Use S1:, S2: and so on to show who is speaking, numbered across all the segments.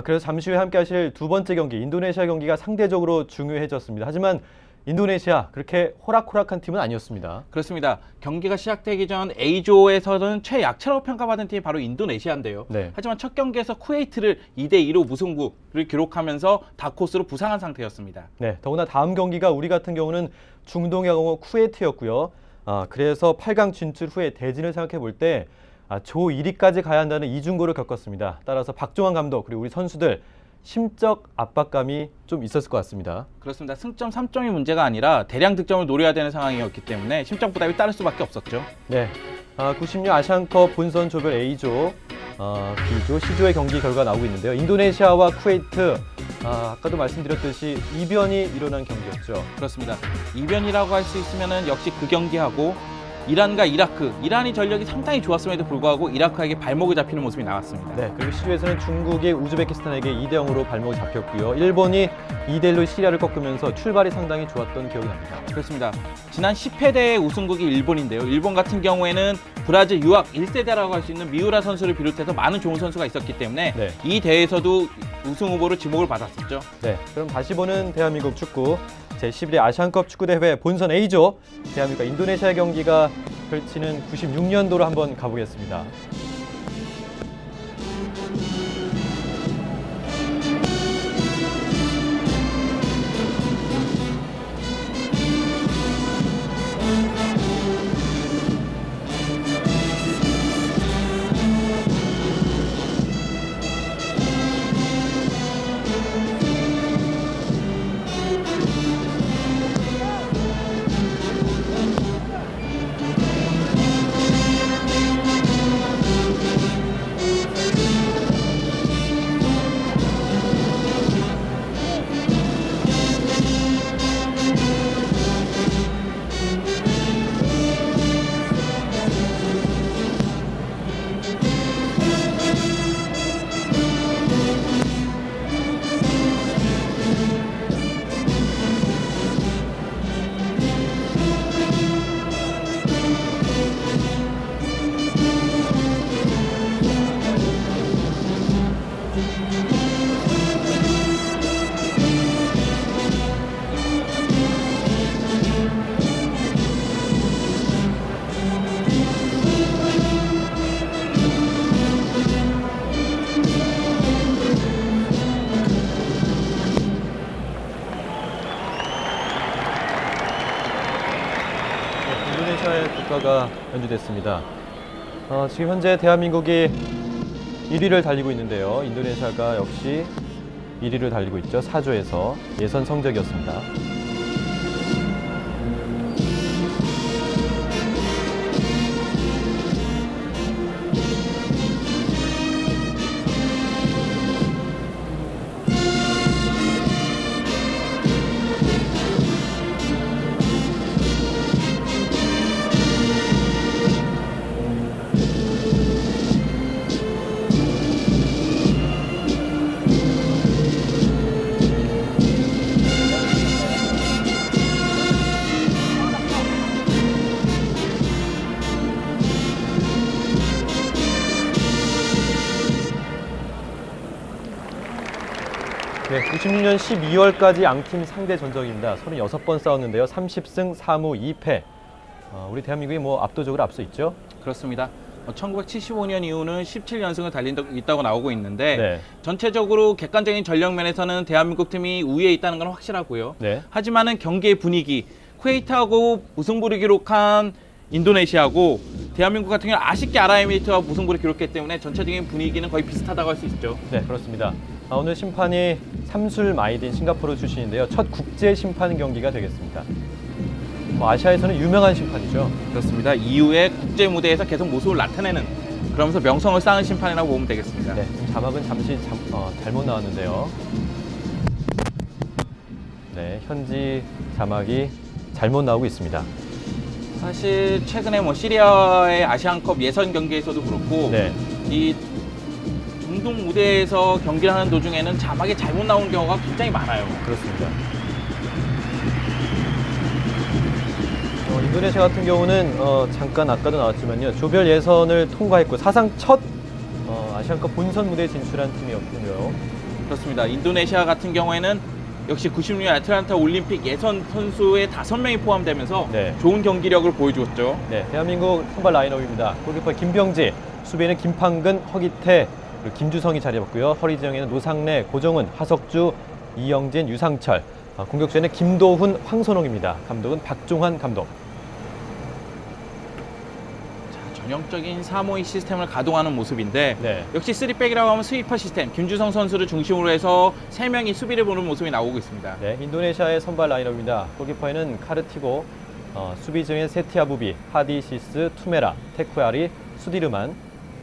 S1: 그래서 잠시 후에 함께 하실 두 번째 경기, 인도네시아 경기가 상대적으로 중요해졌습니다. 하지만 인도네시아 그렇게 호락호락한 팀은 아니었습니다.
S2: 그렇습니다. 경기가 시작되기 전 A조에서는 최약체라고 평가받은 팀이 바로 인도네시아인데요.
S1: 네.
S2: 하지만 첫 경기에서 쿠웨이트를 2대2로 무승부를 기록하면서 다코스로 부상한 상태였습니다.
S1: 네, 더구나 다음 경기가 우리 같은 경우는 중동의 강호 쿠웨이트였고요. 그래서 8강 진출 후에 대진을 생각해 볼 때 조 1위까지 가야 한다는 이중고를 겪었습니다. 따라서 박종환 감독 그리고 우리 선수들 심적 압박감이 좀 있었을 것 같습니다.
S2: 그렇습니다. 승점 3점이 문제가 아니라 대량 득점을 노려야 되는 상황이었기 때문에 심적 부담이 따를 수밖에 없었죠.
S1: 네, 96 아시안컵 본선 조별 A조, B조, C조의 경기 결과 나오고 있는데요. 인도네시아와 쿠웨이트, 아까도 말씀드렸듯이 이변이 일어난 경기였죠.
S2: 그렇습니다. 이변이라고 할 수 있으면 역시 그 경기하고 이란과 이라크, 이란이 전력이 상당히 좋았음에도 불구하고 이라크에게 발목을 잡히는 모습이 나왔습니다.
S1: 네, 그리고 C조에서는 중국이 우즈베키스탄에게 2대0으로 발목이 잡혔고요. 일본이 2대1로 시리아를 꺾으면서 출발이 상당히 좋았던 기억이 납니다.
S2: 그렇습니다. 지난 10회 대회 우승국이 일본인데요. 일본 같은 경우에는 브라질 유학 1세대라고 할 수 있는 미우라 선수를 비롯해서 많은 좋은 선수가 있었기 때문에
S1: 네.
S2: 이 대회에서도 우승 후보로 지목을 받았었죠.
S1: 네, 그럼 다시 보는 대한민국 축구. 제11회 아시안컵 축구대회 본선 A조 대한민국과 인도네시아 경기가 펼치는 96년도로 한번 가보겠습니다. 인도네시아의 국가가 연주됐습니다. 지금 현재 대한민국이 1위를 달리고 있는데요. 인도네시아가 역시 1위를 달리고 있죠. 4조에서 예선 성적이었습니다. 네, 96년 12월까지 양팀 상대 전적입니다. 36번 싸웠는데요. 30승 4무 2패. 우리 대한민국이 압도적으로 앞서 있죠?
S2: 그렇습니다. 1975년 이후는 17연승을 달린 적 있다고 나오고 있는데
S1: 네.
S2: 전체적으로 객관적인 전력면에서는 대한민국 팀이 우위에 있다는 건 확실하고요.
S1: 네.
S2: 하지만은 경기의 분위기, 쿠웨이트하고 무승부를 기록한 인도네시아고 대한민국 같은 경우는 아쉽게 아랍에미리트와 무승부를 기록했기 때문에 전체적인 분위기는 거의 비슷하다고 할 수 있죠.
S1: 네, 그렇습니다. 오늘 심판이 삼술 마이딘 싱가포르 출신인데요. 첫 국제 심판 경기가 되겠습니다. 아시아에서는 유명한 심판이죠.
S2: 그렇습니다. 이후에 국제 무대에서 계속 모습을 나타내는, 그러면서 명성을 쌓은 심판이라고 보면 되겠습니다.
S1: 네, 자막은 잠시 잘못 나왔는데요. 네, 현지 자막이 잘못 나오고 있습니다.
S2: 사실 최근에 시리아의 아시안컵 예선 경기에서도 그렇고
S1: 네.
S2: 이 중동 무대에서 경기를 하는 도중에는 자막이 잘못 나온 경우가 굉장히 많아요.
S1: 그렇습니다. 인도네시아 같은 경우는 잠깐 아까도 나왔지만요. 조별 예선을 통과했고 사상 첫 아시안컵 본선 무대에 진출한 팀이었군요.
S2: 그렇습니다. 인도네시아 같은 경우에는 역시 96년 애틀란타 올림픽 예선 선수의 5명이 포함되면서
S1: 네.
S2: 좋은 경기력을 보여주었죠.
S1: 네, 대한민국 선발 라인업입니다. 골키퍼 김병지, 수비에는 김판근, 허기태, 그리고 김주성이 자리했고요. 허리지영에는 노상래, 고정은, 하석주, 이영진, 유상철. 공격수에는 김도훈, 황선홍입니다. 감독은 박종환 감독.
S2: 전형적인 3-5-2 시스템을 가동하는 모습인데
S1: 네.
S2: 역시 3백이라고 하면 스위퍼 시스템, 김주성 선수를 중심으로 해서 3명이 수비를 보는 모습이 나오고 있습니다.
S1: 네, 인도네시아의 선발 라인업입니다. 골키퍼에는 카르티고, 수비진의 세티아부비, 하디시스, 투메라, 테쿠야리, 수디르만,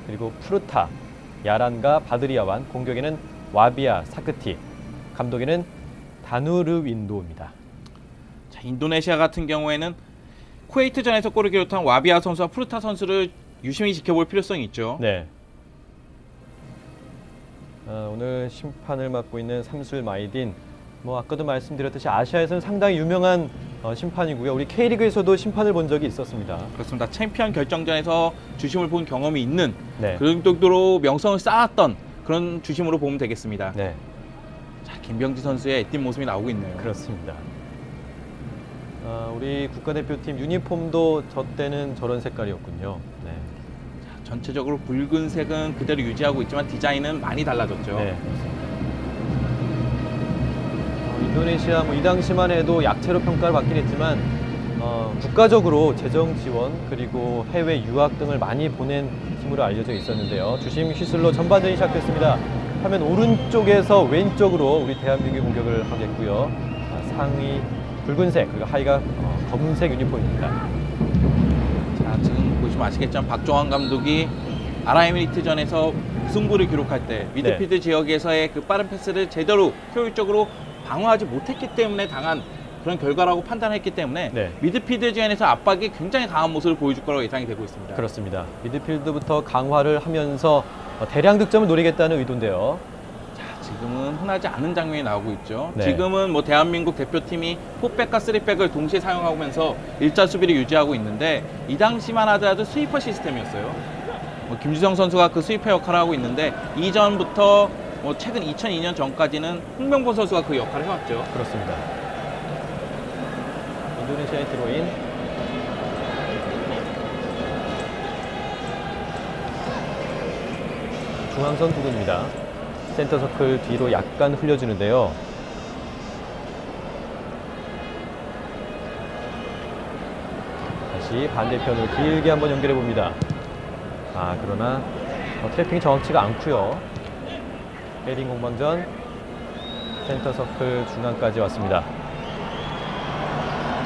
S1: 그리고 푸르타, 야란가, 바드리아완, 공격에는 와비아, 사크티, 감독에는 다누르윈도입니다.
S2: 자, 인도네시아 같은 경우에는 쿠웨이트전에서 골을 기록한 와비아 선수와 푸르타 선수를 유심히 지켜볼 필요성이 있죠.
S1: 네. 오늘 심판을 맡고 있는 삼술 마이딘, 아까도 말씀드렸듯이 아시아에서는 상당히 유명한 심판이고요. 우리 K리그에서도 심판을 본 적이 있었습니다.
S2: 그렇습니다. 챔피언 결정전에서 주심을 본 경험이 있는
S1: 네.
S2: 그런 정도로 명성을 쌓았던 그런 주심으로 보면 되겠습니다.
S1: 네,
S2: 자, 김병지 선수의 애띤 모습이 나오고 있네요.
S1: 그렇습니다. 우리 국가대표팀 유니폼도 저 때는 저런 색깔이었군요. 네.
S2: 자, 전체적으로 붉은색은 그대로 유지하고 있지만 디자인은 많이 달라졌죠.
S1: 네, 그렇습니다. 인도네시아 이 당시만 해도 약체로 평가를 받긴 했지만 국가적으로 재정 지원 그리고 해외 유학 등을 많이 보낸 팀으로 알려져 있었는데요. 주심 휘슬로 전반전이 시작됐습니다. 화면 오른쪽에서 왼쪽으로 우리 대한민국이 공격을 하겠고요. 상의 붉은색 그리고 하의가 검은색 유니폼입니다.
S2: 자, 지금 보시면 아시겠지만 박종환 감독이 아랍에미리트전에서 무승부를 기록할 때 미드필드 지역에서의 그 빠른 패스를 제대로 효율적으로 방어하지 못했기 때문에 당한 그런 결과라고 판단했기 때문에 미드필드 지역에서 압박이 굉장히 강한 모습을 보여줄 거라고 예상이 되고 있습니다.
S1: 그렇습니다. 미드필드부터 강화를 하면서 대량 득점을 노리겠다는 의도인데요.
S2: 지금은 흔하지 않은 장면이 나오고 있죠.
S1: 네.
S2: 지금은 대한민국 대표팀이 4백과 3백을 동시에 사용하면서 일자 수비를 유지하고 있는데 이 당시만 하더라도 스위퍼 시스템이었어요. 김주성 선수가 그 스위퍼 역할을 하고 있는데 이전부터 최근 2002년 전까지는 홍명보 선수가 그 역할을 해왔죠.
S1: 그렇습니다. 인도네시아의 드로인. 중앙선 부근입니다. 센터 서클 뒤로 약간 흘려주는데요. 다시 반대편으로 길게 한번 연결해 봅니다. 그러나 트래핑이 정확치가 않고요. 헤딩 공방전 센터 서클 중앙까지 왔습니다.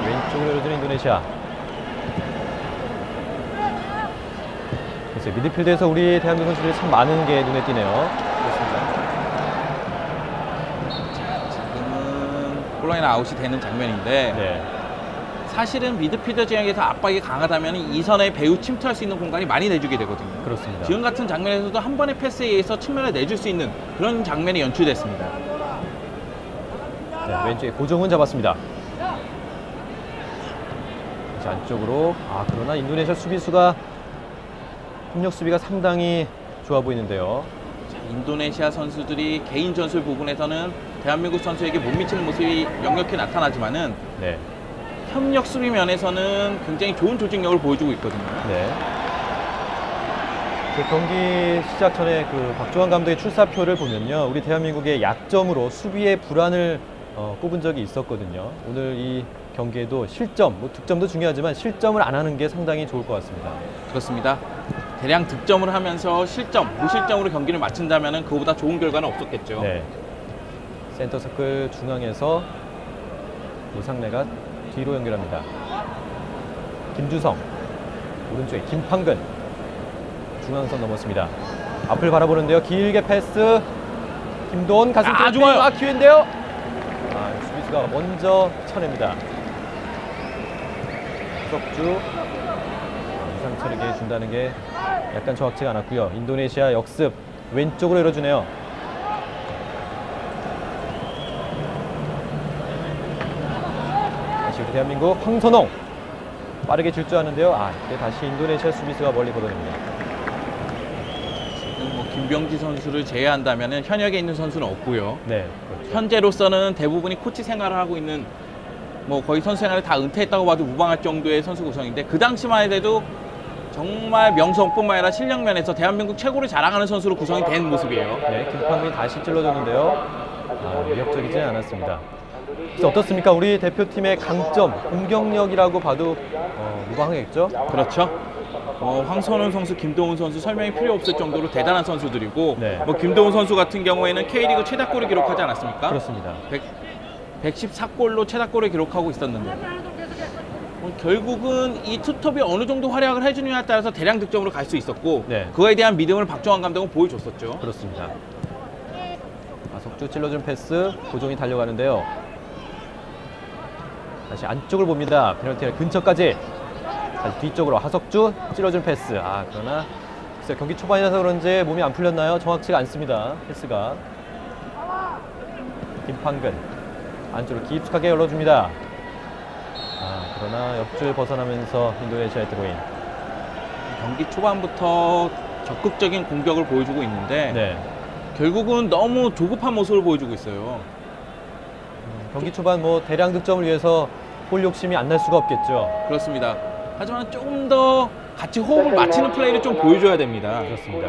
S1: 왼쪽으로 열어주는 인도네시아. 글쎄, 미드필드에서 우리 대한민국 선수들이 참 많은 게 눈에 띄네요.
S2: 지금은 골라인 아웃이 되는 장면인데 사실은 미드필더 지역에서 압박이 강하다면 이 선에 배우 침투할 수 있는 공간이 많이 내주게 되거든요.
S1: 그렇습니다.
S2: 지금 같은 장면에서도 한 번의 패스에 의해서 측면을 내줄 수 있는 그런 장면이 연출됐습니다.
S1: 왼쪽에 고정은 잡았습니다. 다시 안쪽으로. 그러나 인도네시아 수비수가 협력 수비가 상당히 좋아 보이는데요.
S2: 인도네시아 선수들이 개인 전술 부분에서는 대한민국 선수에게 못 미치는 모습이 역력히 나타나지만은 협력 수비 면에서는 굉장히 좋은 조직력을 보여주고 있거든요.
S1: 경기 시작 전에 박종환 감독의 출사표를 보면요, 우리 대한민국의 약점으로 수비의 불안을 꼽은 적이 있었거든요. 오늘 이 경기에도 실점, 득점도 중요하지만 실점을 안 하는 게 상당히 좋을 것 같습니다.
S2: 그렇습니다. 대량 득점을 하면서 무실점으로 경기를 마친다면 그보다 좋은 결과는 없었겠죠.
S1: 센터 서클 중앙에서 노상래가 뒤로 연결합니다. 김주성, 오른쪽에 김판근, 중앙선 넘었습니다. 앞을 바라보는데요. 길게 패스, 김도훈 가슴
S2: 좋아요.
S1: 기회인데요. 수비수가 먼저 쳐냅니다. 석주, 이상철에게 준다는 게 약간 정확치가 않았고요. 인도네시아 역습, 왼쪽으로 열어주네요. 다시 우리 대한민국 황선홍, 빠르게 질주하는데요. 이때 다시 인도네시아 수비수가 멀리 걷어냅니다.
S2: 지금 김병지 선수를 제외한다면 현역에 있는 선수는 없고요.
S1: 네, 그렇죠.
S2: 현재로서는 대부분이 코치 생활을 하고 있는 뭐 거의 선수 생활을 다 은퇴했다고 봐도 무방할 정도의 선수 구성인데 그 당시만 해도 정말 명성뿐만 아니라 실력 면에서 대한민국 최고를 자랑하는 선수로 구성이 된 모습이에요.
S1: 네, 김판근이 다시 찔러줬는데요. 위협적이지 않았습니다. 그래서 어떻습니까? 우리 대표팀의 강점, 공격력이라고 봐도 무방하겠죠?
S2: 그렇죠. 황선우 선수, 김도훈 선수 설명이 필요 없을 정도로 대단한 선수들이고
S1: 네.
S2: 김도훈 선수 같은 경우에는 K리그 최다골을 기록하지 않았습니까?
S1: 그렇습니다.
S2: 114골로 최다골을 기록하고 있었는데 결국은 이 투톱이 어느 정도 활약을 해주느냐에 따라서 대량 득점으로 갈 수 있었고
S1: 네.
S2: 그거에 대한 믿음을 박종환 감독은 보여줬었죠.
S1: 그렇습니다. 석주 찔러준 패스, 고종이 달려가는데요. 다시 안쪽을 봅니다. 페널티 근처까지. 다시 뒤쪽으로 하석주 찔러준 패스. 그러나 글쎄요, 경기 초반이라서 그런지 몸이 안 풀렸나요? 정확치가 않습니다. 패스가. 김판근 안쪽으로 깊숙하게 열어줍니다. 그러나 옆줄 벗어나면서 인도네시아의 드로인.
S2: 경기 초반부터 적극적인 공격을 보여주고 있는데
S1: 네.
S2: 결국은 너무 조급한 모습을 보여주고 있어요.
S1: 경기 초반 대량 득점을 위해서 골 욕심이 안 날 수가 없겠죠.
S2: 그렇습니다. 하지만 조금 더 같이 호흡을 맞추는 플레이를 좀 보여줘야 됩니다.
S1: 그렇습니다.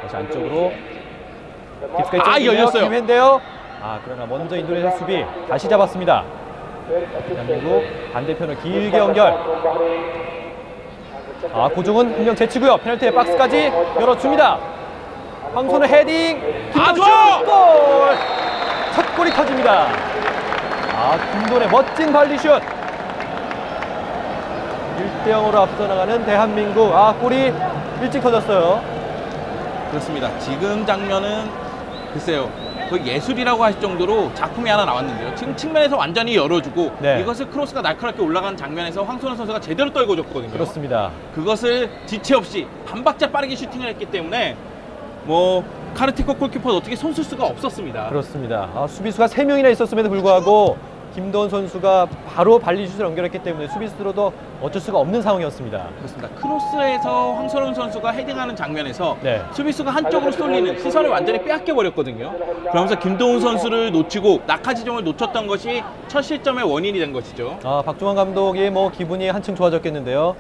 S1: 다시 안쪽으로 깊숙하게
S2: 열렸어요.
S1: 김현인데요. 그러나 먼저 인도네시아 수비 다시 잡았습니다. 대한민국 반대편을 길게 연결. 고종은 한 명 제치고요. 페널티의 박스까지 열어줍니다. 황선우 헤딩.
S2: 좋아!
S1: 골! 첫 골이 터집니다. 김도훈의 멋진 발리슛. 1대0으로 앞서 나가는 대한민국. 골이 일찍 터졌어요.
S2: 그렇습니다. 지금 장면은 글쎄요. 그 예술이라고 할 정도로 작품이 하나 나왔는데요. 지금 측면에서 완전히 열어주고
S1: 네.
S2: 이것을 크로스가 날카롭게 올라가는 장면에서 황선우 선수가 제대로 떨궈줬거든요.
S1: 그렇습니다.
S2: 그것을 지체 없이 반박자 빠르게 슈팅을 했기 때문에 카르티코 골키퍼도 어떻게 손쓸 수가 없었습니다.
S1: 그렇습니다. 수비수가 3명이나 있었음에도 불구하고 김도훈 선수가 바로 발리슛을 연결했기 때문에 수비수로도 어쩔 수가 없는 상황이었습니다.
S2: 그렇습니다. 크로스에서 황선우 선수가 헤딩하는 장면에서
S1: 네.
S2: 수비수가 한쪽으로 쏠리는 시선을 완전히 빼앗겨 버렸거든요. 그러면서 김도훈 선수를 놓치고 낙하지점을 놓쳤던 것이 첫 실점의 원인이 된 것이죠.
S1: 박종환 감독이 기분이 한층 좋아졌겠는데요.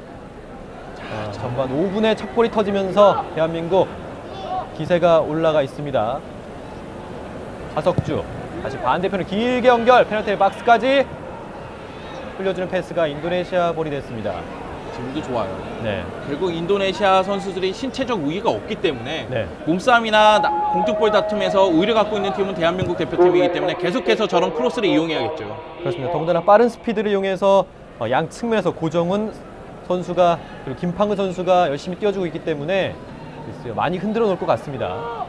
S1: 전반 5분에 첫 골이 터지면서 대한민국 기세가 올라가 있습니다. 하석주 다시 반대편을 길게 연결, 페널티 박스까지 흘려주는 패스가 인도네시아 볼이 됐습니다.
S2: 지금도 좋아요.
S1: 네.
S2: 결국 인도네시아 선수들이 신체적 우위가 없기 때문에
S1: 네.
S2: 몸싸움이나 공중볼 다툼에서 우위를 갖고 있는 팀은 대한민국 대표팀이기 때문에 계속해서 저런 크로스를 이용해야겠죠.
S1: 그렇습니다. 더군다나 빠른 스피드를 이용해서 양 측면에서 고정훈 선수가 그리고 김판근 선수가 열심히 뛰어주고 있기 때문에 많이 흔들어 놓을 것 같습니다.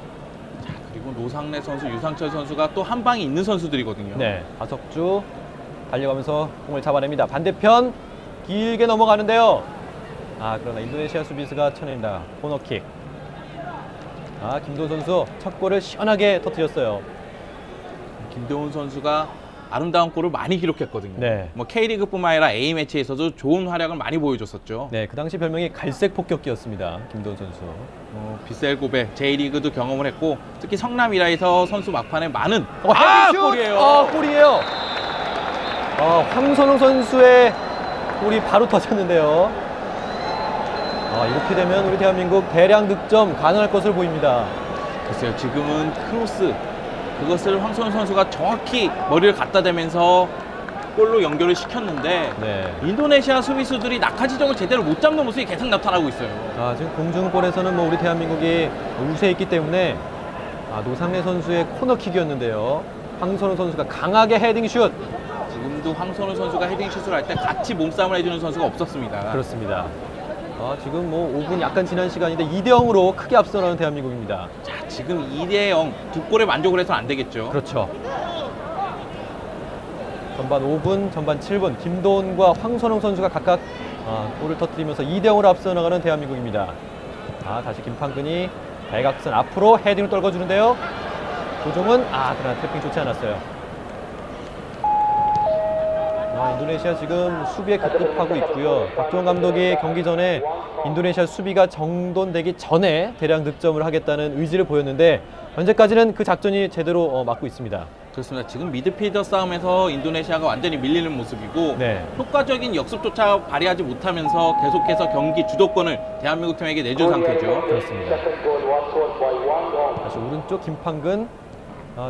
S2: 그리고 노상래 선수, 유상철 선수가 또 한 방이 있는 선수들이거든요.
S1: 네, 하석주 달려가면서 공을 잡아냅니다. 반대편 길게 넘어가는데요. 그러나 인도네시아 수비수가 쳐냅니다. 코너킥. 김도훈 선수 첫 골을 시원하게 터뜨렸어요.
S2: 김도훈 선수가 아름다운 골을 많이 기록했거든요.
S1: 네.
S2: K리그뿐만 아니라 A매치에서도 좋은 활약을 많이 보여줬었죠.
S1: 네, 그 당시 별명이 갈색 폭격기였습니다. 김도훈 선수.
S2: 빗셀고베 J리그도 경험을 했고 특히 성남이라에서 선수 막판에 많은
S1: 골이에요. 골이에요. 황선우 선수의 골이 바로 터졌는데요. 이렇게 되면 우리 대한민국 대량 득점 가능할 것으로 보입니다.
S2: 글쎄요, 지금은 크로스 그것을 황선우 선수가 정확히 머리를 갖다 대면서 골로 연결을 시켰는데
S1: 네.
S2: 인도네시아 수비수들이 낙하지점을 제대로 못 잡는 모습이 계속 나타나고 있어요.
S1: 지금 공중볼에서는 우리 대한민국이 우세해 있기 때문에 노상래 선수의 코너킥이었는데요. 황선우 선수가 강하게 헤딩슛.
S2: 지금도 황선우 선수가 헤딩슛을 할 때 같이 몸싸움을 해주는 선수가 없었습니다.
S1: 그렇습니다. 지금 5분 약간 지난 시간인데 2대0으로 크게 앞서 나가는 대한민국입니다.
S2: 자, 지금 2대0 두 골에 만족을 해서는 안 되겠죠.
S1: 그렇죠. 전반 5분, 전반 7분 김도훈과 황선홍 선수가 각각 골을 터뜨리면서 2대0으로 앞서 나가는 대한민국입니다. 다시 김판근이 대각선 앞으로 헤딩을 떨궈주는데요. 고종은 그러나 태핑 좋지 않았어요. 인도네시아 지금 수비에 급급하고 있고요. 박종원 감독이 경기 전에 인도네시아 수비가 정돈되기 전에 대량 득점을 하겠다는 의지를 보였는데 현재까지는 그 작전이 제대로 맞고 있습니다.
S2: 그렇습니다. 지금 미드필더 싸움에서 인도네시아가 완전히 밀리는 모습이고
S1: 네.
S2: 효과적인 역습조차 발휘하지 못하면서 계속해서 경기 주도권을 대한민국 팀에게 내준 상태죠.
S1: 그렇습니다. 다시 오른쪽 김판근.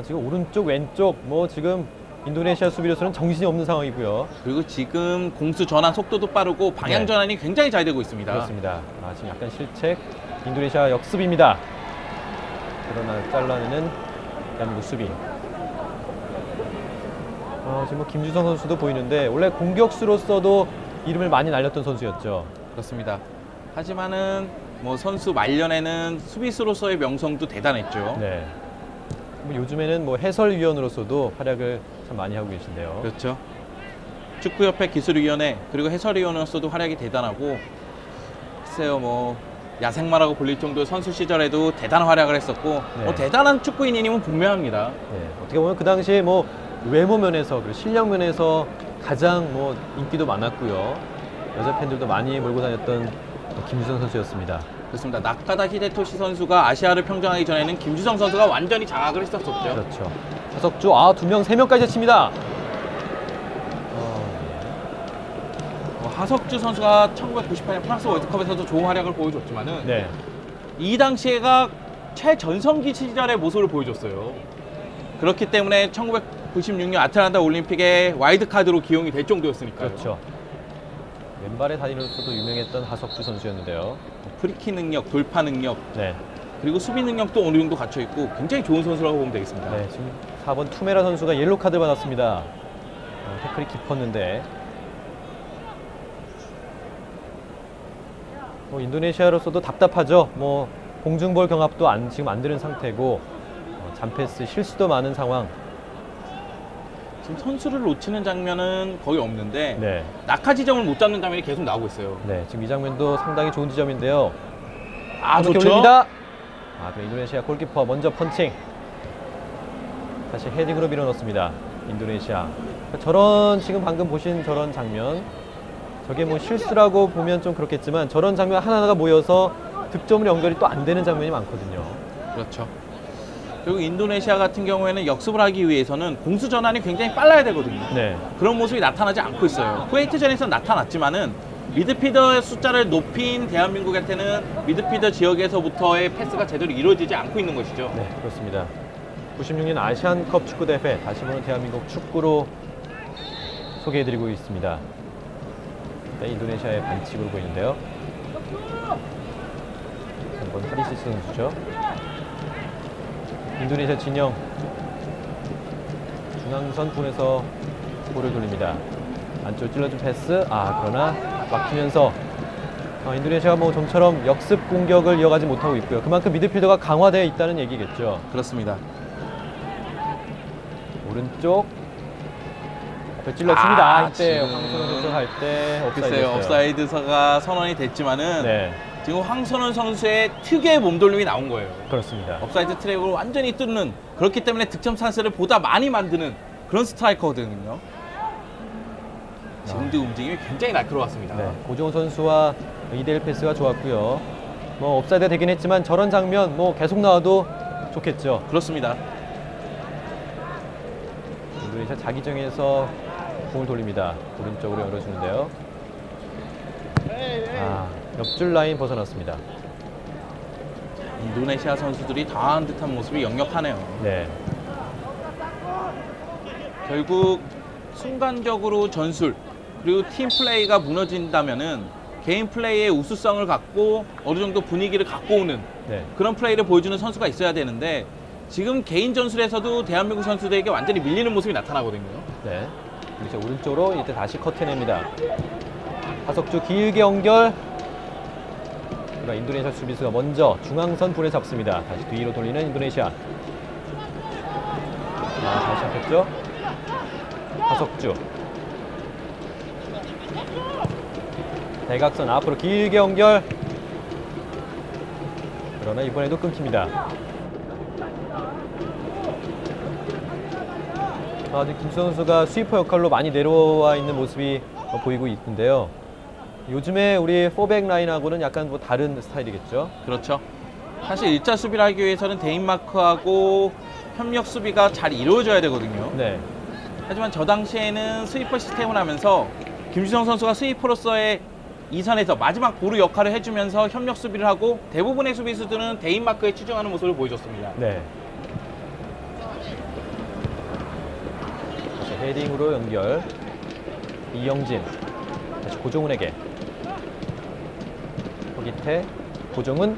S1: 지금 오른쪽 왼쪽 뭐 지금 인도네시아 수비로서는 정신이 없는 상황이고요.
S2: 그리고 지금 공수 전환 속도도 빠르고 방향 전환이 굉장히 잘 되고 있습니다.
S1: 그렇습니다. 지금 약간 실책. 인도네시아 역습입니다. 그러나 잘라내는 대한민국 수비. 지금 뭐 김주성 선수도 보이는데 원래 공격수로서도 이름을 많이 날렸던 선수였죠.
S2: 그렇습니다. 하지만은 뭐 선수 말년에는 수비수로서의 명성도 대단했죠.
S1: 네. 요즘에는 뭐 해설위원으로서도 활약을 참 많이 하고 계신데요.
S2: 그렇죠. 축구협회 기술위원회 그리고 해설위원으로서도 활약이 대단하고 글쎄요 뭐 야생마라고 불릴 정도의 선수 시절에도 대단한 활약을 했었고 뭐 대단한 축구인임은 분명합니다.
S1: 네. 어떻게 보면 그 당시에 뭐 외모 면에서 그리고 실력 면에서 가장 뭐 인기도 많았고요. 여자 팬들도 많이 몰고 다녔던 김주성 선수였습니다.
S2: 그렇습니다. 나카다 히데토시 선수가 아시아를 평정하기 전에는 김주성 선수가 완전히 장악을 했었었죠.
S1: 그렇죠. 하석주 2명, 3명까지 칩니다.
S2: 하석주 선수가 1998년 프랑스 월드컵에서도 좋은 활약을 보여줬지만은
S1: 네.
S2: 이 당시에가 최전성기 시절의 모습을 보여줬어요. 그렇기 때문에 1996년 아틀란타 올림픽에 와일드카드로 기용이 될 정도였으니까요.
S1: 그렇죠. 왼발의 단위로서도 유명했던 하석주 선수였는데요.
S2: 프리킥 능력, 돌파 능력,
S1: 네.
S2: 그리고 수비 능력도 어느 정도 갖춰 있고 굉장히 좋은 선수라고 보면 되겠습니다.
S1: 네, 지금 4번 투메라 선수가 옐로 카드 받았습니다. 태클이 깊었는데 인도네시아로서도 답답하죠. 뭐 공중볼 경합도 지금 안 되는 상태고 잔패스 실수도 많은 상황.
S2: 지금 선수를 놓치는 장면은 거의 없는데
S1: 네.
S2: 낙하 지점을 못 잡는 장면이 계속 나오고 있어요.
S1: 네, 지금 이 장면도 상당히 좋은 지점인데요.
S2: 좋죠.
S1: 올립니다. 인도네시아 골키퍼 먼저 펀칭. 다시 헤딩으로 밀어넣습니다. 인도네시아. 저런 지금 방금 보신 저런 장면. 저게 뭐 실수라고 보면 좀 그렇겠지만 저런 장면 하나하나가 모여서 득점으로 연결이 또 안 되는 장면이 많거든요.
S2: 그렇죠. 그리고 인도네시아 같은 경우에는 역습을 하기 위해서는 공수 전환이 굉장히 빨라야 되거든요.
S1: 네.
S2: 그런 모습이 나타나지 않고 있어요. 쿠웨이트전에서는 나타났지만은 미드필더의 숫자를 높인 대한민국한테는 미드필더 지역에서부터의 패스가 제대로 이루어지지 않고 있는 것이죠.
S1: 네, 그렇습니다. 96년 아시안컵 축구대회 다시 보는 대한민국 축구로 소개해드리고 있습니다. 네, 인도네시아의 반칙으로 보이는데요. 한번 하리시스 선수죠. 인도네시아 진영 중앙선 분에서 볼을 돌립니다. 안쪽 찔러준 패스. 그러나 막히면서 인도네시아가 뭐 좀처럼 역습 공격을 이어가지 못하고 있고요. 그만큼 미드필더가 강화되어 있다는 얘기겠죠.
S2: 그렇습니다.
S1: 오른쪽 앞에 찔러줍니다. 이때
S2: 지금
S1: 황선홍 선수가 갈 때
S2: 글쎄요, 업사이드서가 선언이 됐지만은
S1: 네.
S2: 지금 황선홍 선수의 특유의 몸돌림이 나온 거예요.
S1: 그렇습니다.
S2: 업사이드 트랙을 완전히 뚫는, 그렇기 때문에 득점 찬스를 보다 많이 만드는 그런 스트라이커거든요. 지금도 움직임이 굉장히 날카로웠습니다.
S1: 네, 고종호 선수와 2대1 패스가 좋았고요. 뭐 업사이드가 되긴 했지만 저런 장면 뭐 계속 나와도 좋겠죠.
S2: 그렇습니다.
S1: 인도네시아 자기정에서 공을 돌립니다. 오른쪽으로 열어주는데요. 옆줄 라인 벗어났습니다.
S2: 인도네시아 선수들이 당한 듯한 모습이 역력하네요.
S1: 네.
S2: 결국 순간적으로 전술 그리고 팀 플레이가 무너진다면은 개인 플레이의 우수성을 갖고 어느 정도 분위기를 갖고 오는 그런 플레이를 보여주는 선수가 있어야 되는데 지금 개인 전술에서도 대한민국 선수들에게 완전히 밀리는 모습이 나타나거든요.
S1: 네. 이제 오른쪽으로 이때 다시 커트냅니다. 하석주 길게 연결. 그러나 인도네시아 수비수가 먼저 중앙선 불에 잡습니다. 다시 뒤로 돌리는 인도네시아. 다시 잡혔죠. 하석주. 대각선 앞으로 길게 연결. 그러나 이번에도 끊깁니다. 김수현 선수가 스위퍼 역할로 많이 내려와 있는 모습이 보이고 있는데요. 요즘에 우리 4백 라인하고는 약간 뭐 다른 스타일이겠죠.
S2: 그렇죠. 사실 일자 수비를 하기 위해서는 데인마크하고 협력 수비가 잘 이루어져야 되거든요.
S1: 네.
S2: 하지만 저 당시에는 스위퍼 시스템을 하면서 김주성 선수가 스위퍼로서의 이선에서 마지막 보루 역할을 해주면서 협력 수비를 하고 대부분의 수비수들은 데인마크에 치중하는 모습을 보여줬습니다.
S1: 네. 다시 헤딩으로 연결. 이영진. 다시 고종훈에게. 허기태. 고종훈.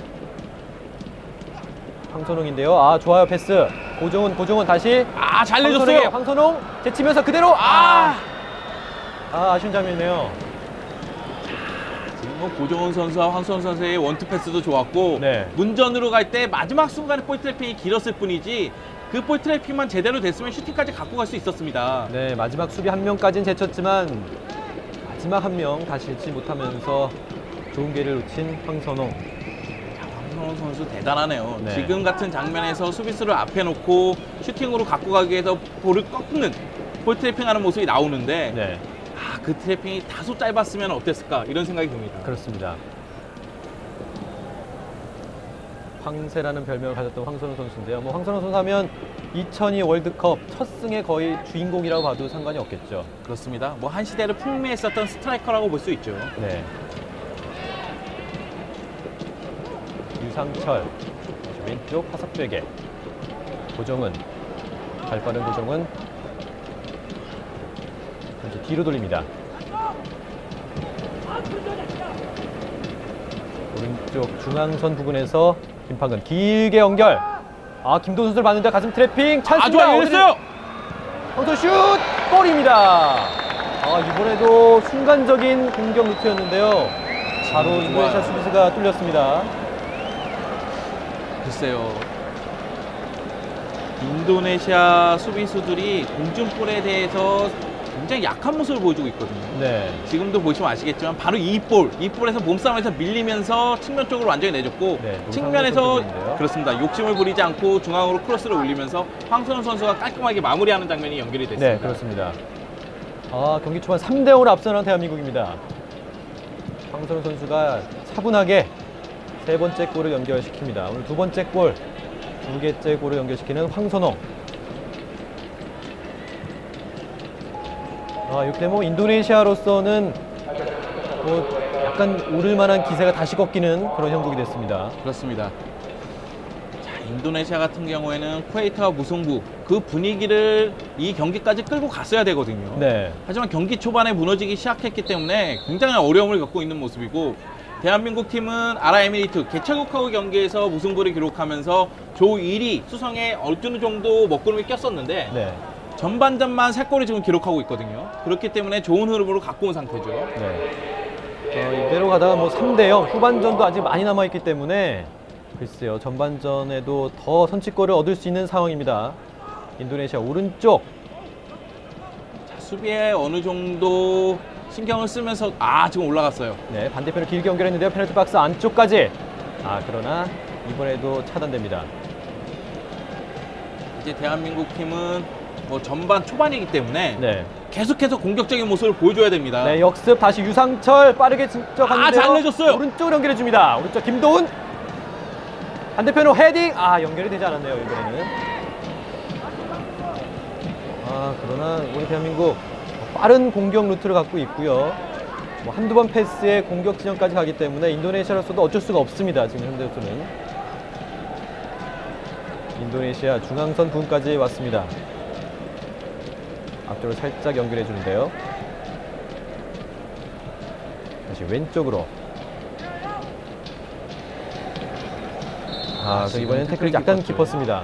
S1: 황선홍인데요. 아, 좋아요. 패스. 고종훈 다시.
S2: 아, 잘 내줬어요.
S1: 황선홍 제치면서 그대로. 아쉬운 장면이네요.
S2: 지금 고종훈 선수와 황선홍 선수의 원투 패스도 좋았고
S1: 네.
S2: 문전으로 갈 때 마지막 순간에 볼 트래핑이 길었을 뿐이지 그 볼 트래핑만 제대로 됐으면 슈팅까지 갖고 갈 수 있었습니다.
S1: 네, 마지막 수비 한 명까지는 제쳤지만 마지막 한 명 다시 잃지 못하면서 좋은 기회를 놓친 황선홍.
S2: 황선홍 선수 대단하네요.
S1: 네.
S2: 지금 같은 장면에서 수비수를 앞에 놓고 슈팅으로 갖고 가기 위해서 볼을 꺾는 볼 트래핑하는 모습이 나오는데
S1: 네,
S2: 그 트래핑이 다소 짧았으면 어땠을까 이런 생각이 듭니다.
S1: 그렇습니다. 황새라는 별명을 가졌던 황선홍 선수인데요. 뭐 황선홍 선수 하면 2002 월드컵 첫 승의 거의 주인공이라고 봐도 상관이 없겠죠.
S2: 그렇습니다. 뭐 한 시대를 풍미했었던 스트라이커라고 볼 수 있죠.
S1: 네. 유상철 왼쪽 화석벽에 고종훈, 발 빠른 고종훈 다시 뒤로 돌립니다. 오른쪽 중앙선 부근에서 김판근 길게 연결. 김도훈 선수를 봤는데 가슴 트래핑 찬스입니다.
S2: 좋아, 열렸어요.
S1: 황선 슛 골입니다. 이번에도 순간적인 공격 루트였는데요. 바로 인도네시아 수비수가 뚫렸습니다.
S2: 글쎄요. 인도네시아 수비수들이 공중볼에 대해서 굉장히 약한 모습을 보여주고 있거든요.
S1: 네.
S2: 지금도 보시면 아시겠지만 바로 이 볼에서 몸싸움에서 밀리면서 측면 쪽으로 완전히 내줬고
S1: 네,
S2: 측면에서 그렇습니다. 욕심을 부리지 않고 중앙으로 크로스를 올리면서 황선홍 선수가 깔끔하게 마무리하는 장면이 연결이 됐습니다.
S1: 네, 그렇습니다. 경기 초반 3대5로 앞서는 대한민국입니다. 황선홍 선수가 차분하게 세 번째 골을 연결시킵니다. 오늘 두 번째 골, 두 개째 골을 연결시키는 황선홍. 이렇게 뭐 인도네시아로서는 뭐 약간 오를 만한 기세가 다시 꺾이는 그런 형국이 됐습니다.
S2: 그렇습니다. 자, 인도네시아 같은 경우에는 쿠웨이트와 무승부 그 분위기를 이 경기까지 끌고 갔어야 되거든요.
S1: 네.
S2: 하지만 경기 초반에 무너지기 시작했기 때문에 굉장히 어려움을 겪고 있는 모습이고 대한민국 팀은 아랍에미리트 개최국하고 경기에서 무승부를 기록하면서 조 1위 수성에 어느 정도 먹구름이 꼈었는데
S1: 네.
S2: 전반전만 3골을 지금 기록하고 있거든요. 그렇기 때문에 좋은 흐름으로 갖고 온 상태죠.
S1: 네. 이대로 가다가 뭐 3대0 후반전도 아직 많이 남아있기 때문에 글쎄요, 전반전에도 더 선취골을 얻을 수 있는 상황입니다. 인도네시아 오른쪽.
S2: 자, 수비에 어느 정도 신경을 쓰면서 지금 올라갔어요.
S1: 네, 반대편을 길게 연결했는데요. 페널티 박스 안쪽까지. 그러나 이번에도 차단됩니다.
S2: 이제 대한민국 팀은 뭐 전반 초반이기 때문에
S1: 네.
S2: 계속해서 공격적인 모습을 보여줘야 됩니다.
S1: 네, 역습 다시 유상철 빠르게 진척하는데요.
S2: 잘 내줬어요.
S1: 오른쪽으로 연결해줍니다. 오른쪽 김도훈. 반대편으로 헤딩. 연결이 되지 않았네요, 이번에는. 그러나 우리 대한민국 빠른 공격 루트를 갖고 있고요. 뭐 한두 번 패스에 공격 지점까지 가기 때문에 인도네시아로서도 어쩔 수가 없습니다. 지금 현재로서는. 인도네시아 중앙선 부근까지 왔습니다. 앞쪽으로 살짝 연결해 주는데요. 다시 왼쪽으로. 이번에는 태클이 약간 깊었습니다.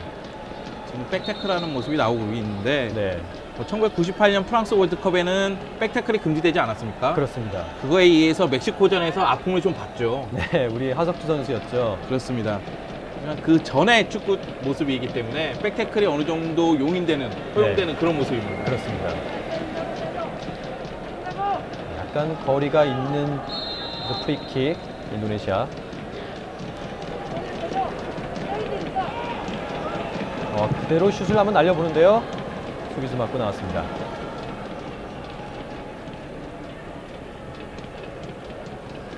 S2: 지금 백태클하는 모습이 나오고 있는데
S1: 네.
S2: 1998년 프랑스 월드컵에는 백태클이 금지되지 않았습니까?
S1: 그렇습니다.
S2: 그거에 의해서 멕시코전에서 아픔을 좀 봤죠.
S1: 네, 우리 하석주 선수였죠.
S2: 그렇습니다. 그 전에 축구 모습이기 때문에 백태클이 어느 정도 용인되는, 허용되는 그런 모습입니다.
S1: 그렇습니다. 약간 거리가 있는 프리킥, 인도네시아. 그대로 슛을 한번 날려보는데요. 수비수 맞고 나왔습니다.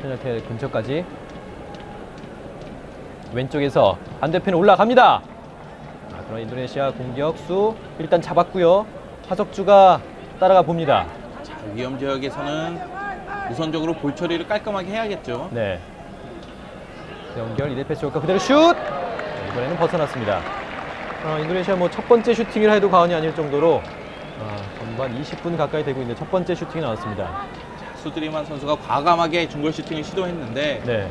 S1: 페널티 근처까지. 왼쪽에서 반대편 올라갑니다. 그러나 인도네시아 공격수 일단 잡았고요. 하석주가 따라가 봅니다.
S2: 자, 위험 지역에서는 우선적으로 볼 처리를 깔끔하게 해야겠죠.
S1: 네. 연결 이대 패스 효과 그대로 슛! 네, 이번에는 벗어났습니다. 인도네시아 뭐 첫 번째 슈팅을 해도 과언이 아닐 정도로 전반 20분 가까이 되고 있는 첫 번째 슈팅이 나왔습니다.
S2: 자, 수드리만 선수가 과감하게 중거리 슈팅을 시도했는데
S1: 네.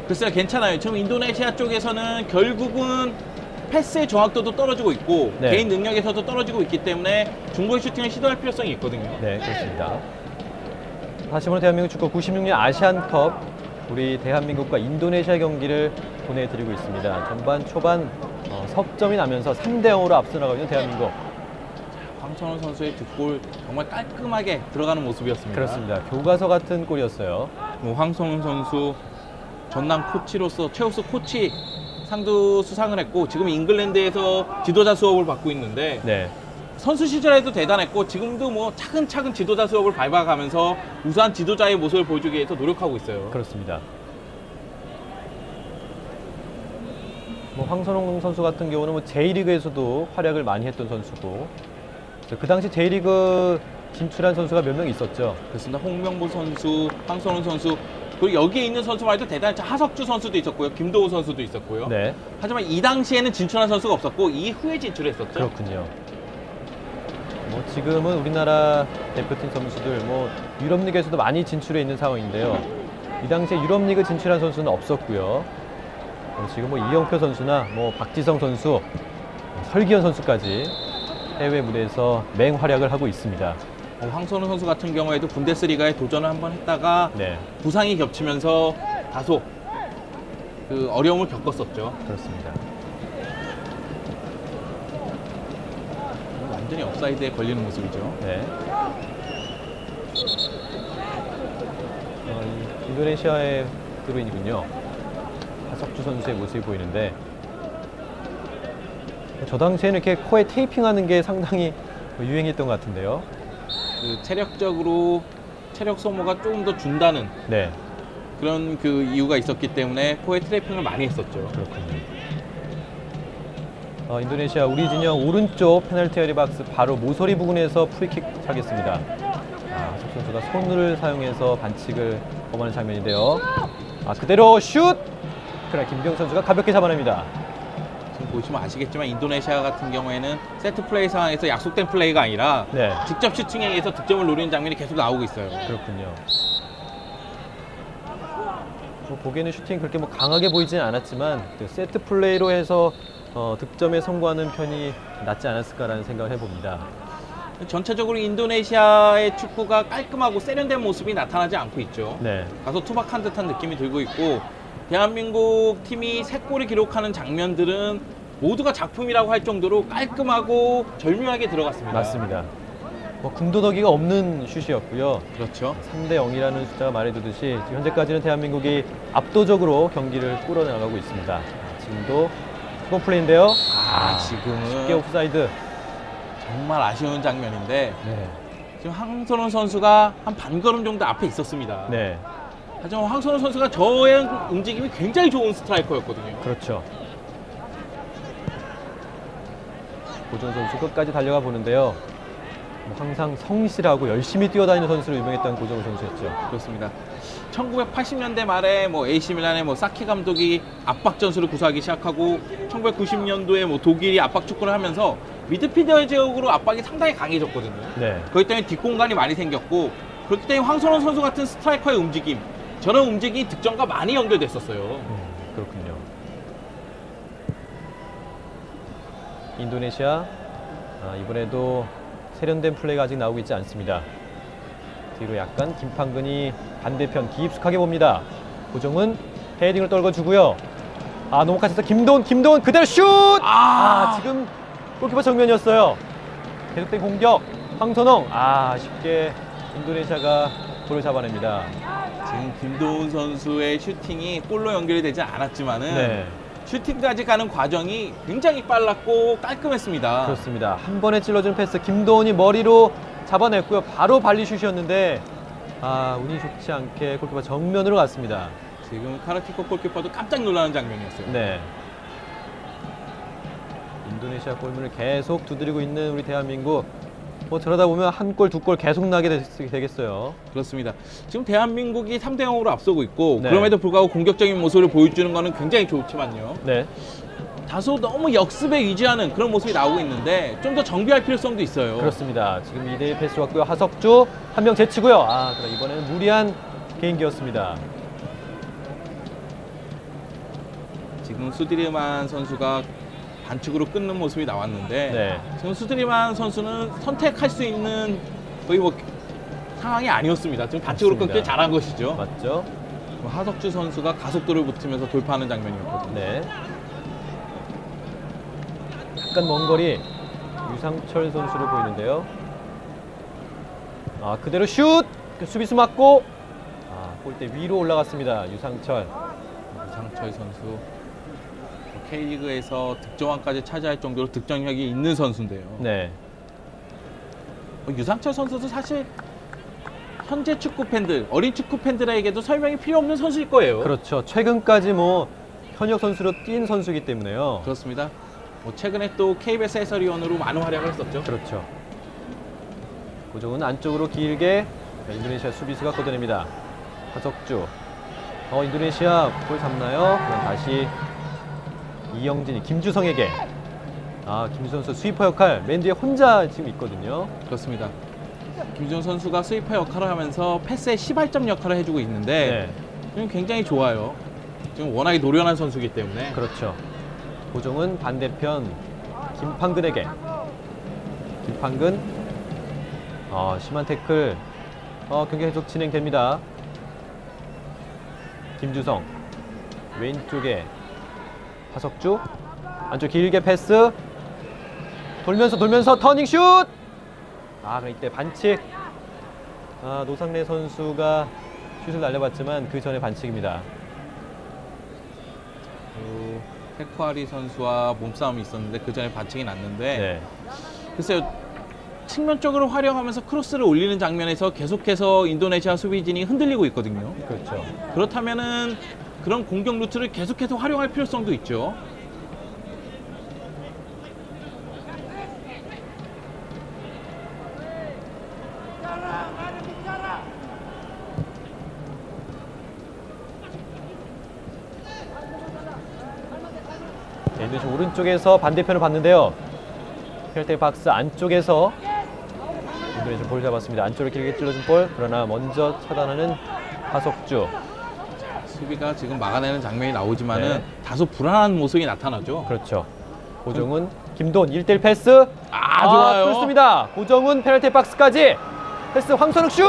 S2: 글쎄요, 괜찮아요. 지금 인도네시아 쪽에서는 결국은 패스의 정확도도 떨어지고 있고
S1: 네.
S2: 개인 능력에서도 떨어지고 있기 때문에 중거리 슈팅을 시도할 필요성이 있거든요.
S1: 네, 그렇습니다. 다시 한번 대한민국 축구 96년 아시안컵 우리 대한민국과 인도네시아 경기를 보내드리고 있습니다. 전반 초반 석점이 나면서 3대 0으로 앞서 나가고 있는 대한민국.
S2: 황선홍 선수의 득골 정말 깔끔하게 들어가는 모습이었습니다.
S1: 그렇습니다. 교과서 같은 골이었어요.
S2: 황선홍 선수 전남 코치로서 최우수 코치 상도 수상을 했고 지금 잉글랜드에서 지도자 수업을 받고 있는데
S1: 네.
S2: 선수 시절에도 대단했고 지금도 뭐 차근차근 지도자 수업을 밟아가면서 우수한 지도자의 모습을 보여주기 위해서 노력하고 있어요.
S1: 그렇습니다. 황선홍 선수 같은 경우는 뭐 J리그에서도 활약을 많이 했던 선수고 그 당시 J리그 진출한 선수가 몇 명 있었죠.
S2: 그렇습니다. 홍명보 선수, 황선홍 선수 그리고 여기에 있는 선수 말도 대단했죠. 하석주 선수도 있었고요. 김도우 선수도 있었고요.
S1: 네.
S2: 하지만 이 당시에는 진출한 선수가 없었고 이후에 진출했었죠.
S1: 그렇군요. 뭐 지금은 우리나라 대표팀 선수들 뭐 유럽리그에서도 많이 진출해 있는 상황인데요. 이 당시에 유럽리그 진출한 선수는 없었고요. 지금 뭐 이영표 선수나 뭐 박지성 선수, 설기현 선수까지 해외 무대에서 맹활약을 하고 있습니다.
S2: 황선우 선수 같은 경우에도 분데스리가에 도전을 한번 했다가
S1: 네.
S2: 부상이 겹치면서 다소 그 어려움을 겪었었죠.
S1: 그렇습니다.
S2: 완전히 업사이드에 걸리는 모습이죠.
S1: 네. 인도네시아의 드로인이군요. 하석주 선수의 모습이 보이는데 저 당시에는 이렇게 코에 테이핑하는 게 상당히 유행했던 것 같은데요.
S2: 그 체력적으로 체력 소모가 조금 더 준다는
S1: 네.
S2: 그런 그 이유가 있었기 때문에 코에 트래핑을 많이 했었죠.
S1: 그렇군요. 인도네시아 우리 진영 오른쪽 페널티 에리어 박스 바로 모서리 부근에서 프리킥 차겠습니다. 하석 선수가 손을 사용해서 반칙을 범하는 장면인데요. 그대로 슛! 그러나 김경 선수가 가볍게 잡아냅니다.
S2: 지금 보시면 아시겠지만 인도네시아 같은 경우에는 세트 플레이 상황에서 약속된 플레이가 아니라
S1: 네.
S2: 직접 슈팅에 의해서 득점을 노리는 장면이 계속 나오고 있어요.
S1: 그렇군요. 보기에는 슈팅 그렇게 뭐 강하게 보이지는 않았지만 세트 플레이로 해서 득점에 성공하는 편이 낫지 않았을까라는 생각을 해봅니다.
S2: 전체적으로 인도네시아의 축구가 깔끔하고 세련된 모습이 나타나지 않고 있죠.
S1: 네.
S2: 다소 투박한 듯한 느낌이 들고 있고 대한민국 팀이 3골을 기록하는 장면들은 모두가 작품이라고 할 정도로 깔끔하고 절묘하게 들어갔습니다.
S1: 맞습니다. 군더더기가 없는 슛이었고요.
S2: 그렇죠.
S1: 3대 0이라는 숫자가 말해두듯이 지금 현재까지는 대한민국이 압도적으로 경기를 끌어나가고 있습니다. 지금도 수고 플레이인데요.
S2: 지금은
S1: 쉽게 옵사이드.
S2: 정말 아쉬운 장면인데
S1: 네.
S2: 지금 황선홍 선수가 한 반걸음 정도 앞에 있었습니다.
S1: 네.
S2: 하지만 황선홍 선수가 저의 움직임이 굉장히 좋은 스트라이커였거든요.
S1: 그렇죠. 고정 선수 끝까지 달려가 보는데요. 항상 성실하고 열심히 뛰어다니는 선수로 유명했던 고정 선수였죠.
S2: 그렇습니다. 1980년대 말에 AC 밀란의 사키 감독이 압박 전술을 구사하기 시작하고 1990년도에 독일이 압박 축구를 하면서 미드필더 지역으로 압박이 상당히 강해졌거든요.
S1: 네.
S2: 그렇기 때문에 뒷공간이 많이 생겼고 그렇기 때문에 황선홍 선수 같은 스트라이커의 움직임 저런 움직임이 득점과 많이 연결됐었어요.
S1: 그렇군요. 인도네시아 이번에도 세련된 플레이가 아직 나오고 있지 않습니다. 뒤로 약간 김판근이 반대편 깊숙하게 봅니다. 고정은 헤딩을 떨궈주고요. 노목하셔서 김도훈 그대로 슛! 지금 골키퍼 정면이었어요. 계속된 공격 황선홍 쉽게 인도네시아가 골을 잡아냅니다.
S2: 지금 김도훈 선수의 슈팅이 골로 연결이 되지 않았지만은
S1: 네.
S2: 슈팅까지 가는 과정이 굉장히 빨랐고 깔끔했습니다.
S1: 그렇습니다. 한 번에 찔러준 패스 김도훈이 머리로 잡아냈고요. 바로 발리슛이었는데 운이 좋지 않게 골키퍼 정면으로 갔습니다.
S2: 지금 카라티코 골키퍼도 깜짝 놀라는 장면이었어요.
S1: 네. 인도네시아 골문을 계속 두드리고 있는 우리 대한민국. 뭐 저러다 보면 한 골, 두 골 계속 나게 되겠어요.
S2: 그렇습니다. 지금 대한민국이 3대 0으로 앞서고 있고
S1: 네.
S2: 그럼에도 불구하고 공격적인 모습을 보여주는 것은 굉장히 좋지만요.
S1: 네.
S2: 다소 너무 역습에 의지하는 그런 모습이 나오고 있는데 좀 더 정비할 필요성도 있어요.
S1: 그렇습니다. 지금 2대1 패스 왔고요. 하석주 한 명 제치고요. 그럼 이번에는 무리한 개인기였습니다.
S2: 지금 수디르만 선수가 반칙으로 끊는 모습이 나왔는데
S1: 네.
S2: 지금 수디르만 선수는 선택할 수 있는 거의 뭐 상황이 아니었습니다. 지금 반칙으로
S1: 맞습니다.
S2: 끊길 잘한 것이죠.
S1: 맞죠?
S2: 하석주 선수가 가속도를 붙이면서 돌파하는 장면이었거든요.
S1: 네. 약간 먼 거리 유상철 선수를 보이는데요. 그대로 슛! 수비수 맞고 골대 위로 올라갔습니다. 유상철.
S2: 유상철 선수 K리그에서 득점왕까지 차지할 정도로 득점력이 있는 선수인데요.
S1: 네.
S2: 유상철 선수도 사실 현재 축구 팬들, 어린 축구 팬들에게도 설명이 필요 없는 선수일 거예요.
S1: 그렇죠. 최근까지 뭐 현역 선수로 뛴 선수이기 때문에요.
S2: 그렇습니다. 최근에 또 KBS 해설위원으로 많은 활약을 했었죠.
S1: 그렇죠. 고정은 안쪽으로 길게 인도네시아 수비수가 걷어냅니다. 하석주. 인도네시아 볼 잡나요? 그럼 다시 이영진이 김주성에게. 김주성 선수 스위퍼 역할 맨 뒤에 혼자 지금 있거든요.
S2: 그렇습니다. 김주성 선수가 스위퍼 역할을 하면서 패스의 시발점 역할을 해주고 있는데 지금 굉장히 좋아요. 지금 워낙에 노련한 선수이기 때문에.
S1: 그렇죠. 고정은 반대편 김판근에게. 김판근. 심한 태클. 경기 계속 진행됩니다. 김주성. 왼쪽에 하석주. 안쪽 길게 패스. 돌면서 터닝 슛! 그럼 이때 반칙. 노상래 선수가 슛을 날려봤지만 그 전에 반칙입니다.
S2: 테쿠아리 선수와 몸싸움이 있었는데 그 전에 반칙이 났는데
S1: 네.
S2: 글쎄요, 측면 쪽으로 활용하면서 크로스를 올리는 장면에서 계속해서 인도네시아 수비진이 흔들리고 있거든요.
S1: 그렇죠.
S2: 그렇다면은 그런 공격 루트를 계속해서 활용할 필요성도 있죠.
S1: 인도네시아 오른쪽에서 반대편을 봤는데요. 페널티 박스 안쪽에서 인도네시아 볼 잡았습니다. 안쪽으로 길게 찔러준 볼. 그러나 먼저 차단하는 하석주.
S2: 수비가 지금 막아내는 장면이 나오지만은
S1: 네.
S2: 다소 불안한 모습이 나타나죠.
S1: 그렇죠. 고정은 김돈 1대1 패스.
S2: 좋아요.
S1: 그렇습니다. 고정은 페널티 박스까지. 패스 황선욱 슛!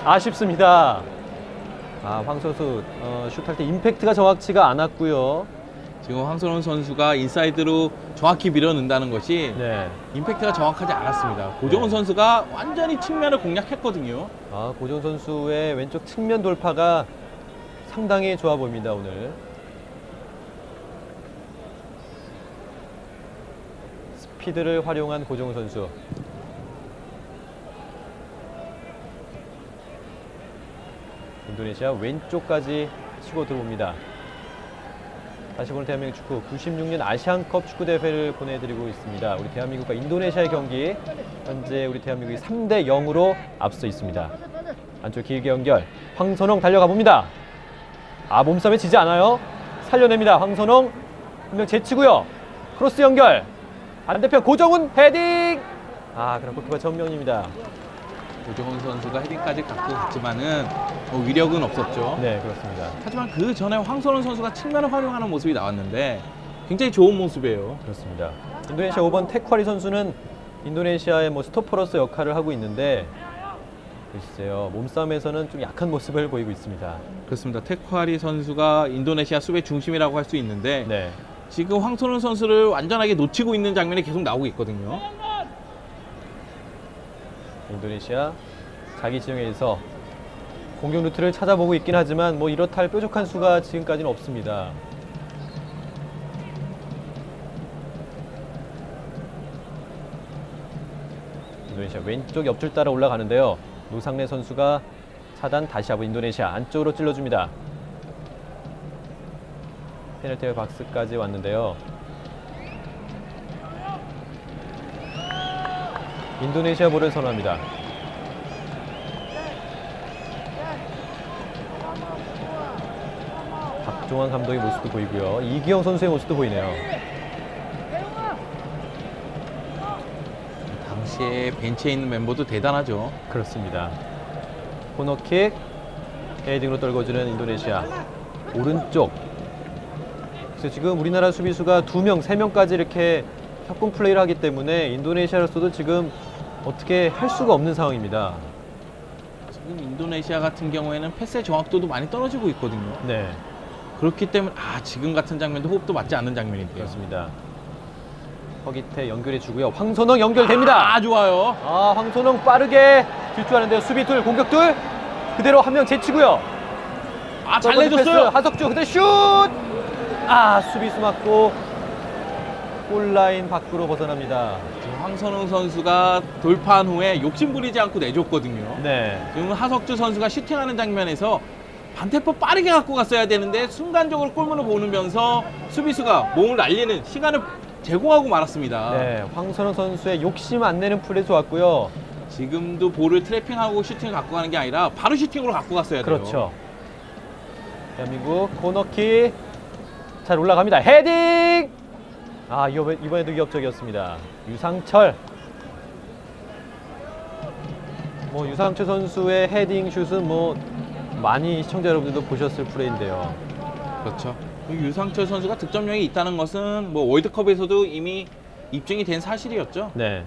S1: 아쉽습니다. 황 선수 슛할 때 임팩트가 정확치가 않았고요.
S2: 지금 황선홍 선수가 인사이드로 정확히 밀어넣는다는 것이
S1: 네.
S2: 임팩트가 정확하지 않았습니다. 고정훈
S1: 네.
S2: 선수가 완전히 측면을 공략했거든요.
S1: 고정 선수의 왼쪽 측면 돌파가 상당히 좋아 보입니다, 오늘. 스피드를 활용한 고정훈 선수. 인도네시아 왼쪽까지 치고 들어옵니다. 다시 오늘 대한민국 축구 96년 아시안컵 축구대회를 보내드리고 있습니다. 우리 대한민국과 인도네시아의 경기 현재 우리 대한민국이 3대 0으로 앞서 있습니다. 안쪽 길게 연결 황선홍 달려가 봅니다. 몸싸움에 지지 않아요. 살려냅니다. 황선홍 한 명 제치고요. 크로스 연결 반대편 고정훈 헤딩. 그럼 골키퍼 전명입니다.
S2: 고정훈 선수가 헤딩까지 갖고 갔지만은 위력은 없었죠.
S1: 네, 그렇습니다.
S2: 하지만 그 전에 황선홍 선수가 측면을 활용하는 모습이 나왔는데 굉장히 좋은 모습이에요.
S1: 그렇습니다. 인도네시아 5번 테쿠아리 선수는 인도네시아의 스토퍼로서 역할을 하고 있는데 글쎄요, 몸싸움에서는 좀 약한 모습을 보이고 있습니다.
S2: 그렇습니다. 테쿠아리 선수가 인도네시아 수비의 중심이라고 할 수 있는데
S1: 네.
S2: 지금 황선홍 선수를 완전하게 놓치고 있는 장면이 계속 나오고 있거든요.
S1: 인도네시아 자기 지형에서 공격 루트를 찾아보고 있긴 하지만 이렇다 할 뾰족한 수가 지금까지는 없습니다. 인도네시아 왼쪽 옆줄 따라 올라가는데요. 노상래 선수가 차단, 다시 한번 인도네시아 안쪽으로 찔러줍니다. 페널티 박스까지 왔는데요. 인도네시아 볼을 선언합니다. 박종환 감독의 모습도 보이고요. 이기영 선수의 모습도 보이네요.
S2: 당시에 벤치에 있는 멤버도 대단하죠.
S1: 그렇습니다. 코너킥, 헤딩으로 떨궈주는 인도네시아. 오른쪽. 그래서 지금 우리나라 수비수가 2명, 3명까지 이렇게 협공 플레이를 하기 때문에 인도네시아로서도 지금 어떻게 할 수가 없는 상황입니다.
S2: 지금 인도네시아 같은 경우에는 패스의 정확도도 많이 떨어지고 있거든요.
S1: 네,
S2: 그렇기 때문에 지금 같은 장면도 호흡도 맞지 않는 장면인데요.
S1: 그렇습니다. 허기태 연결해 주고요. 황선홍 연결됩니다.
S2: 좋아요.
S1: 황선홍 빠르게 질주하는데요. 수비 둘, 공격 둘. 그대로 한 명 제치고요.
S2: 잘 내줬어요.
S1: 하석주 그대로 슛! 수비수 맞고 골라인 밖으로 벗어납니다.
S2: 황선홍 선수가 돌파한 후에 욕심 부리지 않고 내줬거든요.
S1: 네,
S2: 지금 하석주 선수가 슈팅하는 장면에서 반대포 빠르게 갖고 갔어야 되는데 순간적으로 골문을 보면서 수비수가 몸을 날리는 시간을 제공하고 말았습니다.
S1: 네, 황선홍 선수의 욕심 안 내는 플레이 좋았고요.
S2: 지금도 볼을 트래핑하고 슈팅을 갖고 가는 게 아니라 바로 슈팅으로 갖고 갔어야 돼요.
S1: 그렇죠. 대한민국 코너킥 잘 올라갑니다. 헤딩! 이번에도 위협적이었습니다. 유상철. 유상철 선수의 헤딩 슛은 많이 시청자 여러분들도 보셨을 플레이인데요.
S2: 그렇죠. 유상철 선수가 득점력이 있다는 것은 월드컵에서도 이미 입증이 된 사실이었죠.
S1: 네.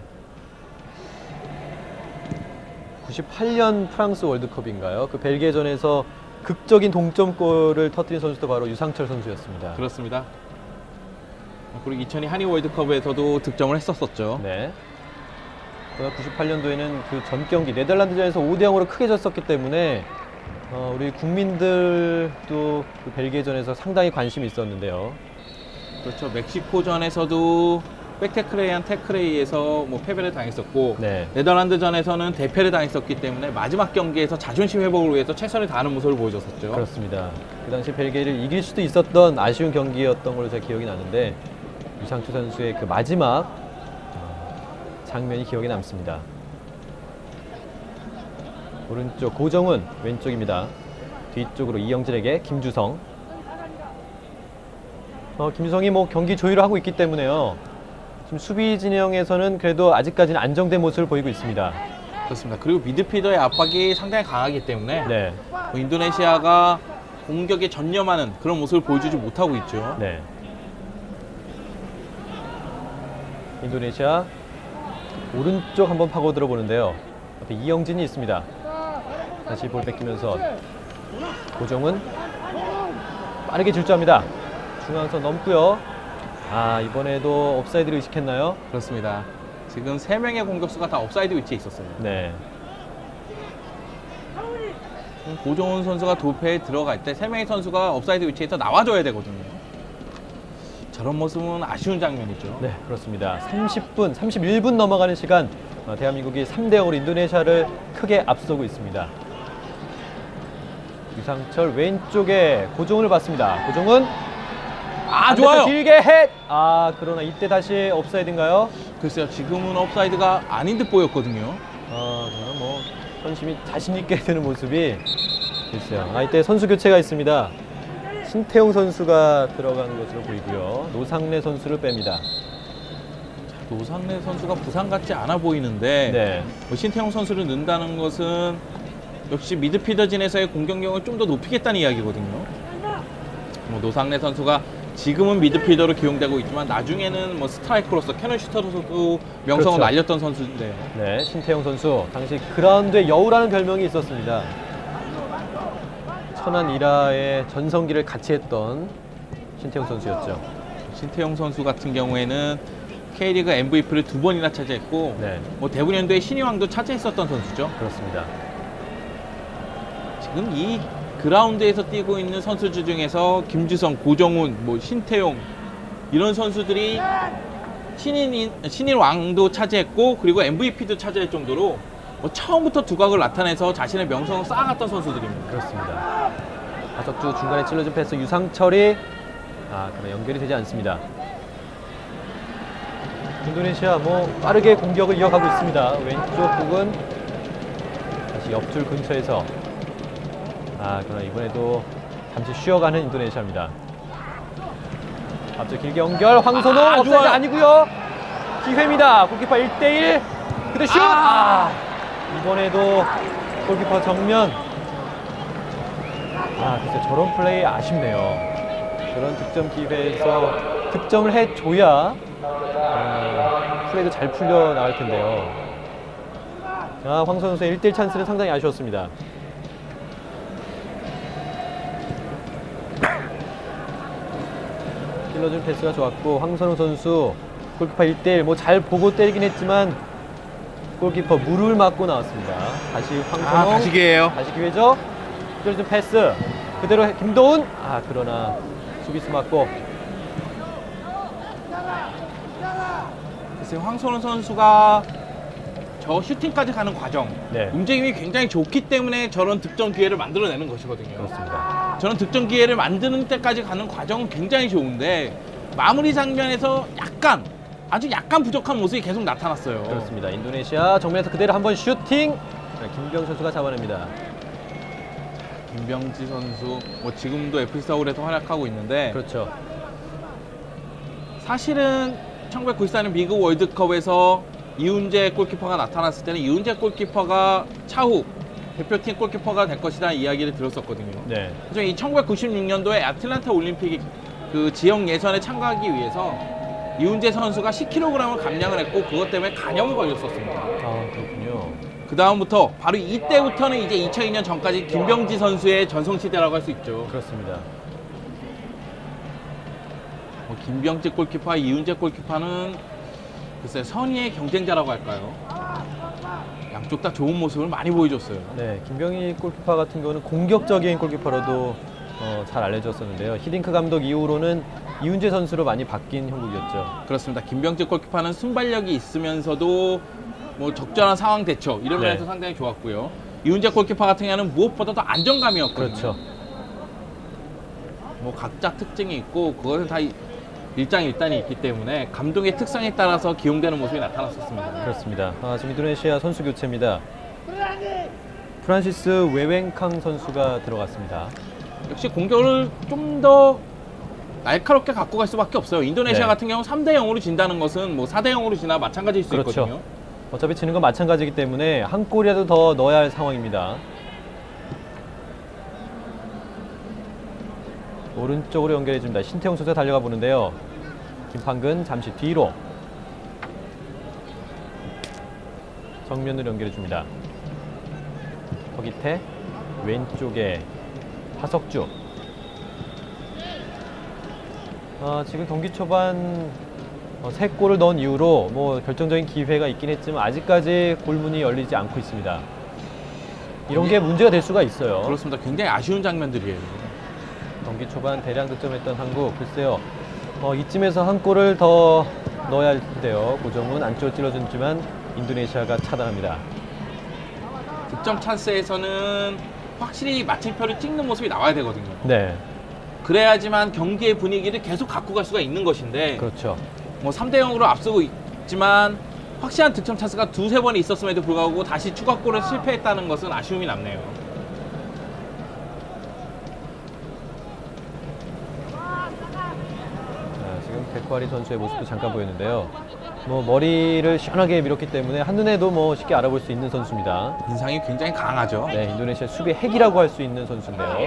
S1: 98년 프랑스 월드컵인가요? 그 벨기에전에서 극적인 동점골을 터뜨린 선수도 바로 유상철 선수였습니다.
S2: 그렇습니다. 그리고 2002 한일 월드컵에서도 득점을 했었었죠.
S1: 네. 98년도에는 그 전 경기 네덜란드전에서 5대0으로 크게 졌었기 때문에 우리 국민들도 그 벨기에전에서 상당히 관심이 있었는데요.
S2: 그렇죠. 멕시코전에서도 백태클에 의한 태클에 의해서 패배를 당했었고,
S1: 네.
S2: 네덜란드전에서는 대패를 당했었기 때문에 마지막 경기에서 자존심 회복을 위해서 최선을 다하는 모습을 보여줬었죠.
S1: 그렇습니다. 그 당시 벨기에를 이길 수도 있었던 아쉬운 경기였던 걸로 제 기억이 나는데 유상철 선수의 그 마지막 장면이 기억에 남습니다. 오른쪽 고정훈, 왼쪽입니다. 뒤쪽으로 이영진에게 김주성. 김주성이 경기 조율을 하고 있기 때문에요. 지금 수비 진영에서는 그래도 아직까지는 안정된 모습을 보이고 있습니다.
S2: 그렇습니다. 그리고 미드필더의 압박이 상당히 강하기 때문에
S1: 네.
S2: 인도네시아가 공격에 전념하는 그런 모습을 보여주지 못하고 있죠.
S1: 네. 인도네시아 오른쪽 한번 파고 들어보는데요. 앞에 이영진이 있습니다. 다시 볼 뺏기면서 고정은 빠르게 질주합니다. 중앙선 넘고요. 이번에도 옵사이드를 의식했나요?
S2: 그렇습니다. 지금 3명의 공격수가 다 옵사이드 위치에 있었어요.
S1: 네.
S2: 고정훈 선수가 도패에 들어갈 때 3명의 선수가 옵사이드 위치에서 나와줘야 되거든요. 저런 모습은 아쉬운 장면이죠.
S1: 네, 그렇습니다. 31분 넘어가는 시간 대한민국이 3대0으로 인도네시아를 크게 앞서고 있습니다. 유상철 왼쪽에 고정훈을 봤습니다. 고정훈
S2: 좋아요.
S1: 길게 헷! 그러나 이때 다시 옵사이드인가요?
S2: 글쎄요, 지금은 옵사이드가 아닌 듯 보였거든요.
S1: 그러나 선심이 자신있게 드는 모습이 글쎄요. 이때 선수 교체가 있습니다. 신태용 선수가 들어가는 것으로 보이고요. 노상래 선수를 뺍니다.
S2: 노상래 선수가 부상 같지 않아 보이는데
S1: 네.
S2: 신태용 선수를 넣는다는 것은 역시 미드필더진에서의 공격력을 좀 더 높이겠다는 이야기거든요. 노상래 선수가 지금은 미드필더로 기용되고 있지만 나중에는 스트라이커로서 캐논슈터로서도 명성을
S1: 그렇죠.
S2: 날렸던 선수인데요.
S1: 네, 신태용 선수 당시 그라운드의 여우라는 별명이 있었습니다. 천안 일화의 전성기를 같이 했던 신태용 선수였죠.
S2: 신태용 선수 같은 경우에는 K리그 MVP를 2번이나 차지했고
S1: 네.
S2: 대구년도에 신인왕도 차지했었던 선수죠.
S1: 그렇습니다.
S2: 지금 이 그라운드에서 뛰고 있는 선수들 중에서 김주성, 고정훈, 신태용 이런 선수들이 신인 왕도 차지했고 그리고 MVP도 차지할 정도로 뭐 처음부터 두각을 나타내서 자신의 명성을 쌓아갔던 선수들입니다.
S1: 그렇습니다. 하석주 중간에 찔러준 패스 유상철이 그러나 연결이 되지 않습니다. 인도네시아 뭐 빠르게 공격을 이어가고 있습니다. 왼쪽 부근 다시 옆줄 근처에서 그러나 이번에도 잠시 쉬어가는 인도네시아입니다. 앞쪽 길게 연결 황선홍 업사이드
S2: 좋아요.
S1: 아니고요. 기회입니다. 골키퍼 1대1 그대 슛! 이번에도 골키퍼 정면. 글쎄 저런 플레이 아쉽네요. 그런 득점 기회에서 득점을 해줘야 플레이도 잘 풀려 나갈 텐데요. 황선홍 선수의 1대1 찬스는 상당히 아쉬웠습니다. 찔러준 패스가 좋았고 황선홍 선수 골키퍼 1대1 뭐 잘 보고 때리긴 했지만 골키퍼 무릎을 맞고 나왔습니다. 다시 황선홍
S2: 다시 기회예요.
S1: 다시 기회죠. 찔러준 패스 그대로 김도훈 그러나 수비수 맞고.
S2: 글쎄 황선홍 선수가 저 슈팅까지 가는 과정 움직임이 굉장히 좋기 때문에 저런 득점 기회를 만들어내는 것이거든요.
S1: 그렇습니다.
S2: 저런 득점 기회를 만드는 때까지 가는 과정은 굉장히 좋은데 마무리 장면에서 아주 약간 부족한 모습이 계속 나타났어요.
S1: 그렇습니다. 인도네시아 정면에서 그대로 한번 슈팅. 김병 선수가 잡아냅니다.
S2: 김병지 선수 뭐 지금도 FC 서울에서 활약하고 있는데
S1: 그렇죠.
S2: 사실은 1994년 미국 월드컵에서 이훈재 골키퍼가 나타났을 때는 이훈재 골키퍼가 차후 대표팀 골키퍼가 될 것이라는 이야기를 들었었거든요.
S1: 네.
S2: 그래서 이 1996년도에 아틀란타 올림픽 그 지역 예선에 참가하기 위해서 이훈재 선수가 10kg을 감량을 했고 그것 때문에 간염을 걸렸었습니다.
S1: 그렇군요.
S2: 그 다음부터 바로 이때부터는 이제 2002년 전까지 김병지 선수의 전성시대라고 할 수 있죠.
S1: 그렇습니다.
S2: 김병지 골키퍼와 이훈재 골키퍼는 글쎄 선의의 경쟁자라고 할까요? 양쪽 다 좋은 모습을 많이 보여줬어요.
S1: 네, 김병희 골키퍼 같은 경우는 공격적인 골키퍼로도 잘 알려졌었는데요. 히딩크 감독 이후로는 이훈재 선수로 많이 바뀐 형국이었죠.
S2: 그렇습니다. 김병지 골키퍼는 순발력이 있으면서도 뭐 적절한 상황 대처 이런 면에서 상당히 좋았고요. 이훈재 골키퍼 같은 경우는 무엇보다도 안정감이었거든요.
S1: 그렇죠.
S2: 뭐 각자 특징이 있고 그것은 다 일장일단이 있기 때문에 감독의 특성에 따라서 기용되는 모습이 나타났었습니다.
S1: 그렇습니다. 지금 인도네시아 선수 교체입니다. 프란시스 웨웬캉 선수가 들어갔습니다.
S2: 역시 공격을 좀 더 날카롭게 갖고 갈 수밖에 없어요. 인도네시아 같은 경우 3대 0으로 진다는 것은 뭐 4대 0으로 지나 마찬가지일 수 있거든요.
S1: 어차피 지는 건 마찬가지이기 때문에 한 골이라도 더 넣어야 할 상황입니다. 오른쪽으로 연결해줍니다. 신태용 선수가 달려가 보는데요. 김판근 잠시 뒤로 정면으로 연결해줍니다. 허기태 왼쪽에 하석주. 지금 경기 초반 3골을 넣은 이후로 뭐 결정적인 기회가 있긴 했지만 아직까지 골문이 열리지 않고 있습니다. 이런 게 문제가 될 수가 있어요.
S2: 그렇습니다. 굉장히 아쉬운 장면들이에요.
S1: 경기 초반 대량 득점했던 한국, 글쎄요. 이쯤에서 한 골을 더 넣어야 할 텐데요. 고정은 안쪽으로 찔러주지만 인도네시아가 차단합니다.
S2: 득점 찬스에서는 확실히 마침표를 찍는 모습이 나와야 되거든요.
S1: 네.
S2: 그래야지만 경기의 분위기를 계속 갖고 갈 수가 있는 것인데
S1: 그렇죠.
S2: 뭐 3대 0으로 앞서고 있지만 확실한 득점 찬스가 두세 번이 있었음에도 불구하고 다시 추가골을 실패했다는 것은 아쉬움이 남네요.
S1: 지금 백과리 선수의 모습도 잠깐 보였는데요. 뭐 머리를 시원하게 밀었기 때문에 한눈에도 뭐 쉽게 알아볼 수 있는 선수입니다.
S2: 인상이 굉장히 강하죠.
S1: 네, 인도네시아 수비 핵이라고 할 수 있는 선수인데요.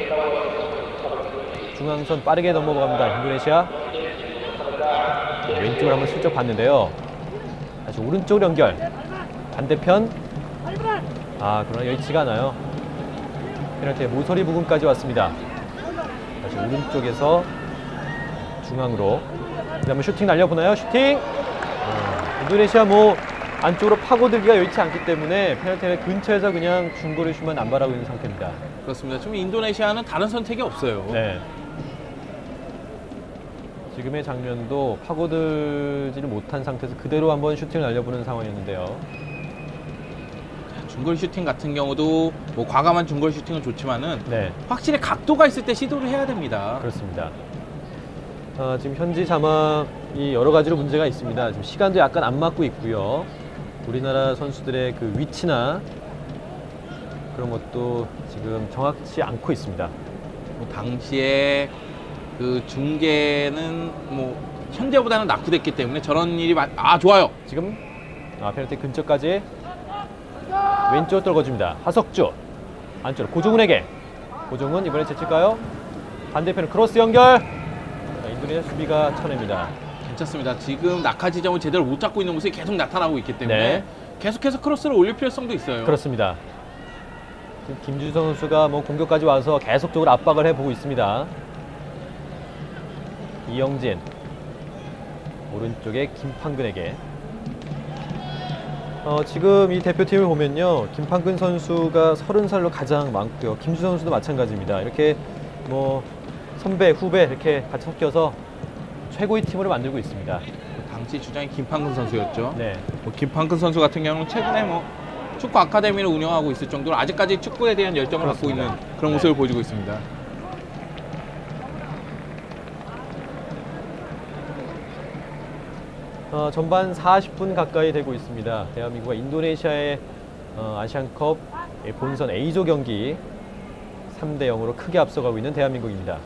S1: 중앙선 빠르게 넘어갑니다. 인도네시아. 왼쪽을 한번 슬쩍 봤는데요. 다시 오른쪽 연결. 반대편. 그러나 여의치가 않아요. 페널티의 모서리 부근까지 왔습니다. 다시 오른쪽에서 중앙으로. 그다음에 슈팅 날려보나요? 슈팅! 인도네시아 뭐 안쪽으로 파고들기가 여의치 않기 때문에 페널티 근처에서 그냥 중거리 슛만 남발하고 있는 상태입니다.
S2: 그렇습니다. 지금 인도네시아는 다른 선택이 없어요.
S1: 네. 지금의 장면도 파고들지를 못한 상태에서 그대로 한번 슈팅을 날려보는 상황이었는데요.
S2: 중거리 슈팅 같은 경우도 뭐 과감한 중거리 슈팅은 좋지만은
S1: 네,
S2: 확실히 각도가 있을 때 시도를 해야 됩니다.
S1: 그렇습니다. 지금 현지 자막이 여러 가지로 문제가 있습니다. 지금 시간도 약간 안 맞고 있고요. 우리나라 선수들의 그 위치나 그런 것도 지금 정확치 않고 있습니다.
S2: 뭐 당시에 그 중계는 뭐 현재보다는 낙후됐기 때문에 저런 일이 좋아요.
S1: 지금 페널티 근처까지 왼쪽 떨궈줍니다. 하석주 안쪽으로 고종훈에게. 고종훈 이번에 제칠까요? 반대편 크로스 연결. 인도네시아 수비가 쳐냅니다.
S2: 괜찮습니다. 지금 낙하 지점을 제대로 못 잡고 있는 모습이 계속 나타나고 있기 때문에
S1: 네.
S2: 계속해서 크로스를 올릴 필요성도 있어요.
S1: 그렇습니다. 지금 김주성 선수가 뭐 공격까지 와서 계속적으로 압박을 해보고 있습니다. 이영진 오른쪽에 김판근에게. 지금 이 대표팀을 보면요, 김판근 선수가 30살로 가장 많고요. 김주성 선수도 마찬가지입니다. 이렇게 뭐 선배, 후배 이렇게 같이 섞여서 최고의 팀으로 만들고 있습니다.
S2: 당시 주장이 김판근 선수였죠.
S1: 네,
S2: 뭐 김판근 선수 같은 경우는 최근에 뭐 축구 아카데미를 운영하고 있을 정도로 아직까지 축구에 대한 열정을 갖고
S1: 그렇습니다.
S2: 있는 그런
S1: 네.
S2: 모습을 보여주고 있습니다.
S1: 전반 40분 가까이 되고 있습니다. 대한민국과 인도네시아의 아시안컵 본선 A조 경기 3대 0으로 크게 앞서가고 있는 대한민국입니다.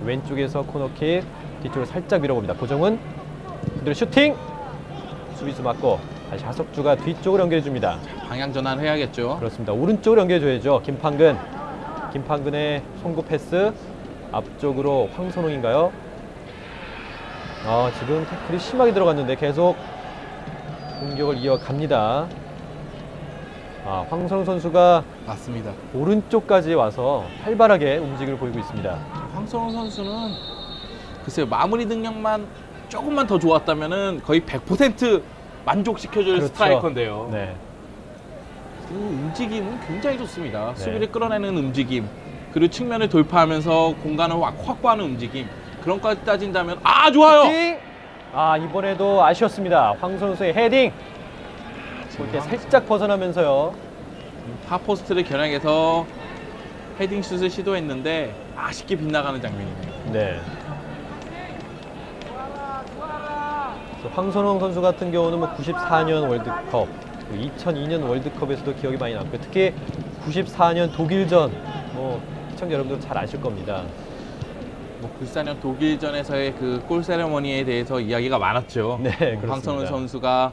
S1: 왼쪽에서 코너킥, 뒤쪽으로 살짝 밀어봅니다. 고정은 그대로 슈팅! 수비수 맞고 다시 하석주가 뒤쪽으로 연결해줍니다.
S2: 방향 전환을 해야겠죠.
S1: 그렇습니다. 오른쪽으로 연결해줘야죠. 김판근. 김판근의 송구 패스. 앞쪽으로 황선홍인가요? 지금 태클이 심하게 들어갔는데 계속 공격을 이어갑니다. 황선홍 선수가
S2: 맞습니다.
S1: 오른쪽까지 와서 활발하게 움직임을 보이고 있습니다.
S2: 황선홍 선수는 글쎄요, 마무리 능력만 조금만 더 좋았다면은 거의 100% 만족시켜줄
S1: 그렇죠.
S2: 스트라이커인데요.
S1: 네.
S2: 그 움직임은 굉장히 좋습니다.
S1: 네.
S2: 수비를 끌어내는 움직임, 그리고 측면을 돌파하면서 공간을 확보하는 움직임, 그런 것까지 따진다면 좋아요.
S1: 슈팅! 이번에도 아쉬웠습니다. 황선홍 선수의 헤딩. 이렇게 살짝 벗어나면서요.
S2: 파포스트를 겨냥해서 헤딩슛을 시도했는데 아쉽게 빗나가는 장면이네요.
S1: 네. 황선홍 선수 같은 경우는 뭐 94년 월드컵, 2002년 월드컵에서도 기억이 많이 남고요. 특히 94년 독일전, 시청자 여러분들 잘 아실 겁니다.
S2: 94년 독일전에서의 그 골 세레머니에 대해서 이야기가 많았죠.
S1: 네, 그렇습니다.
S2: 황선홍 선수가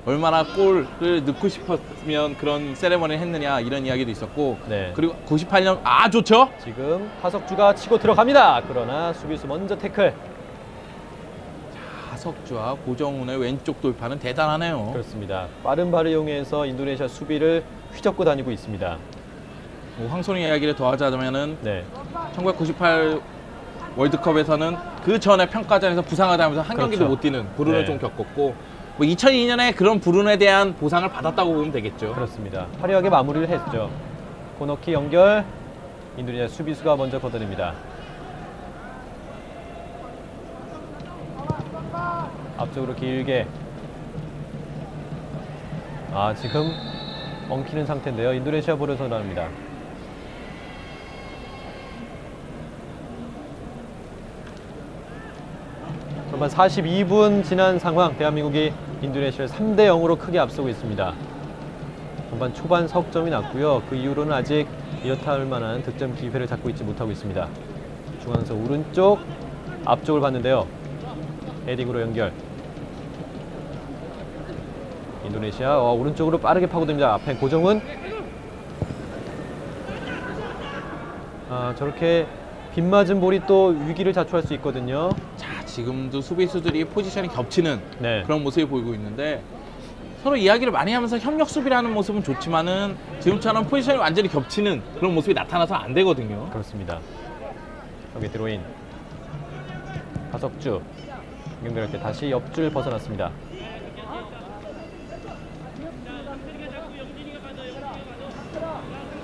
S2: 얼마나 골을 넣고 싶었으면 그런 세레머니를 했느냐, 이런 이야기도 있었고,
S1: 네.
S2: 그리고 98년 좋죠.
S1: 지금 하석주가 치고 들어갑니다. 그러나 수비수 먼저 태클.
S2: 하석주와 고정훈의 왼쪽 돌파는 대단하네요.
S1: 그렇습니다. 빠른 발을 이용해서 인도네시아 수비를 휘젓고 다니고 있습니다.
S2: 황선홍 이야기를 더 하자면은
S1: 네.
S2: 1998 월드컵에서는 그 전에 평가전에서 부상하다면서 한 경기도
S1: 그렇죠.
S2: 못 뛰는 불운을
S1: 네.
S2: 좀 겪었고, 2002년에 그런 불운에 대한 보상을 받았다고 보면 되겠죠.
S1: 그렇습니다. 화려하게 마무리를 했죠. 코너킥 연결. 인도네시아 수비수가 먼저 걷어냅니다. 앞쪽으로 길게. 지금 엉키는 상태인데요. 인도네시아 볼을 선언합니다. 전반 42분 지난 상황, 대한민국이 인도네시아를 3대 0으로 크게 앞서고 있습니다. 전반 초반 석점이 났고요. 그 이후로는 아직 이렇다 할 만한 득점 기회를 잡고 있지 못하고 있습니다. 중앙선 오른쪽, 앞쪽을 봤는데요. 헤딩으로 연결. 인도네시아 오른쪽으로 빠르게 파고듭니다. 앞에 고정훈. 저렇게 빗맞은 볼이 또 위기를 자초할 수 있거든요.
S2: 자, 지금도 수비수들이 포지션이 겹치는
S1: 네.
S2: 그런 모습이 보이고 있는데, 서로 이야기를 많이 하면서 협력 수비라는 모습은 좋지만은 지금처럼 포지션이 완전히 겹치는 그런 모습이 나타나서 안 되거든요.
S1: 그렇습니다. 여기 드로인. 하석주. 연결할 때 다시 옆줄 벗어났습니다.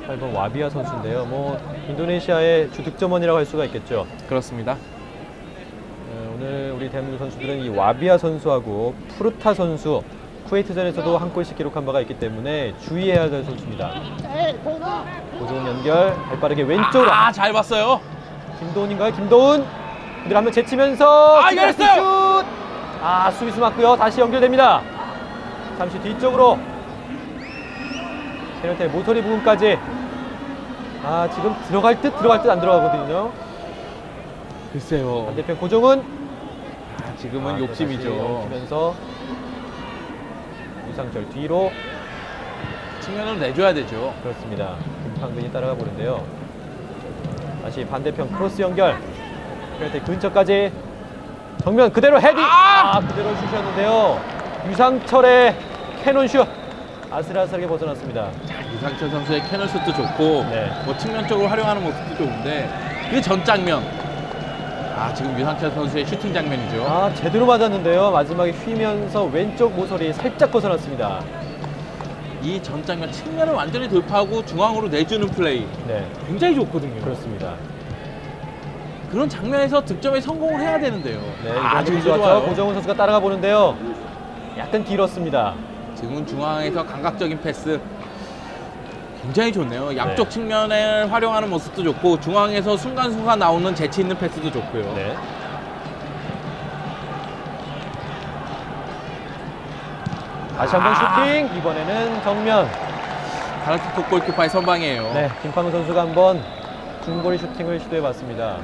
S1: 28번 와비아 선수인데요. 뭐 인도네시아의 주 득점원이라고 할 수가 있겠죠.
S2: 그렇습니다.
S1: 오늘 우리 대한민국 선수들은 이 와비아 선수하고 푸르타 선수 쿠웨이트전에서도 한 골씩 기록한 바가 있기 때문에 주의해야 될 선수입니다. 고종훈 연결, 발빠르게 왼쪽으로.
S2: 잘 봤어요.
S1: 김도훈인가요? 김도훈. 그대로 한번 제치면서
S2: 이겼어요.
S1: 슛! 수비수 맞고요. 다시 연결됩니다. 잠시 뒤쪽으로. 캐논의 모서리 부분까지. 지금 들어갈 듯 안 들어가거든요.
S2: 글쎄요.
S1: 반대편 고종훈.
S2: 지금은 욕심이죠.
S1: 욕심면서 유상철 뒤로.
S2: 측면을 내줘야 되죠.
S1: 그렇습니다. 김판근이 따라가 보는데요. 다시 반대편 크로스 연결. 페널티 근처까지. 정면 그대로 헤딩. 그대로 슛이었는데요. 유상철의 캐논 슛. 아슬아슬하게 벗어났습니다.
S2: 유상철 선수의 캐논 슛도 좋고 뭐 측면 쪽으로 활용하는 모습도 좋은데 그 전 장면. 지금 유상철 선수의 슈팅 장면이죠.
S1: 제대로 맞았는데요. 마지막에 휘면서 왼쪽 모서리 살짝 벗어났습니다.
S2: 이 전 장면 측면을 완전히 돌파하고 중앙으로 내주는 플레이. 굉장히 좋거든요.
S1: 그렇습니다.
S2: 그런 장면에서 득점에 성공을 해야 되는데요.
S1: 지금 좋았죠. 고정훈 선수가 따라가 보는데요. 약간 길었습니다.
S2: 지금 중앙에서 감각적인 패스 굉장히 좋네요. 양쪽 측면을 활용하는 모습도 좋고 중앙에서 순간순간 나오는 재치 있는 패스도 좋고요.
S1: 다시 한번 슈팅. 이번에는 정면.
S2: 가르티코 골키퍼의 선방이에요.
S1: 김판근 선수가 한번 중거리 슈팅을 시도해봤습니다.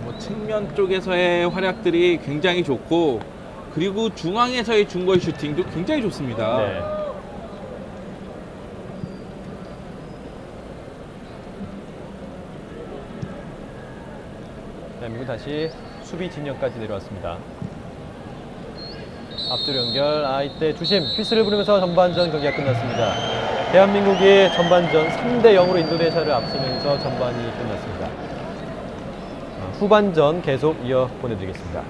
S2: 뭐 측면 쪽에서의 활약들이 굉장히 좋고 그리고 중앙에서의 중거리 슈팅도 굉장히 좋습니다.
S1: 대한민국 다시 수비 진영까지 내려왔습니다. 앞뒤로 연결. 이때 주심 휘슬을 부르면서 전반전 경기가 끝났습니다. 대한민국이 전반전 3대0으로 인도네시아를 앞서면서 전반이 끝났습니다. 후반전 계속 이어 보내드리겠습니다.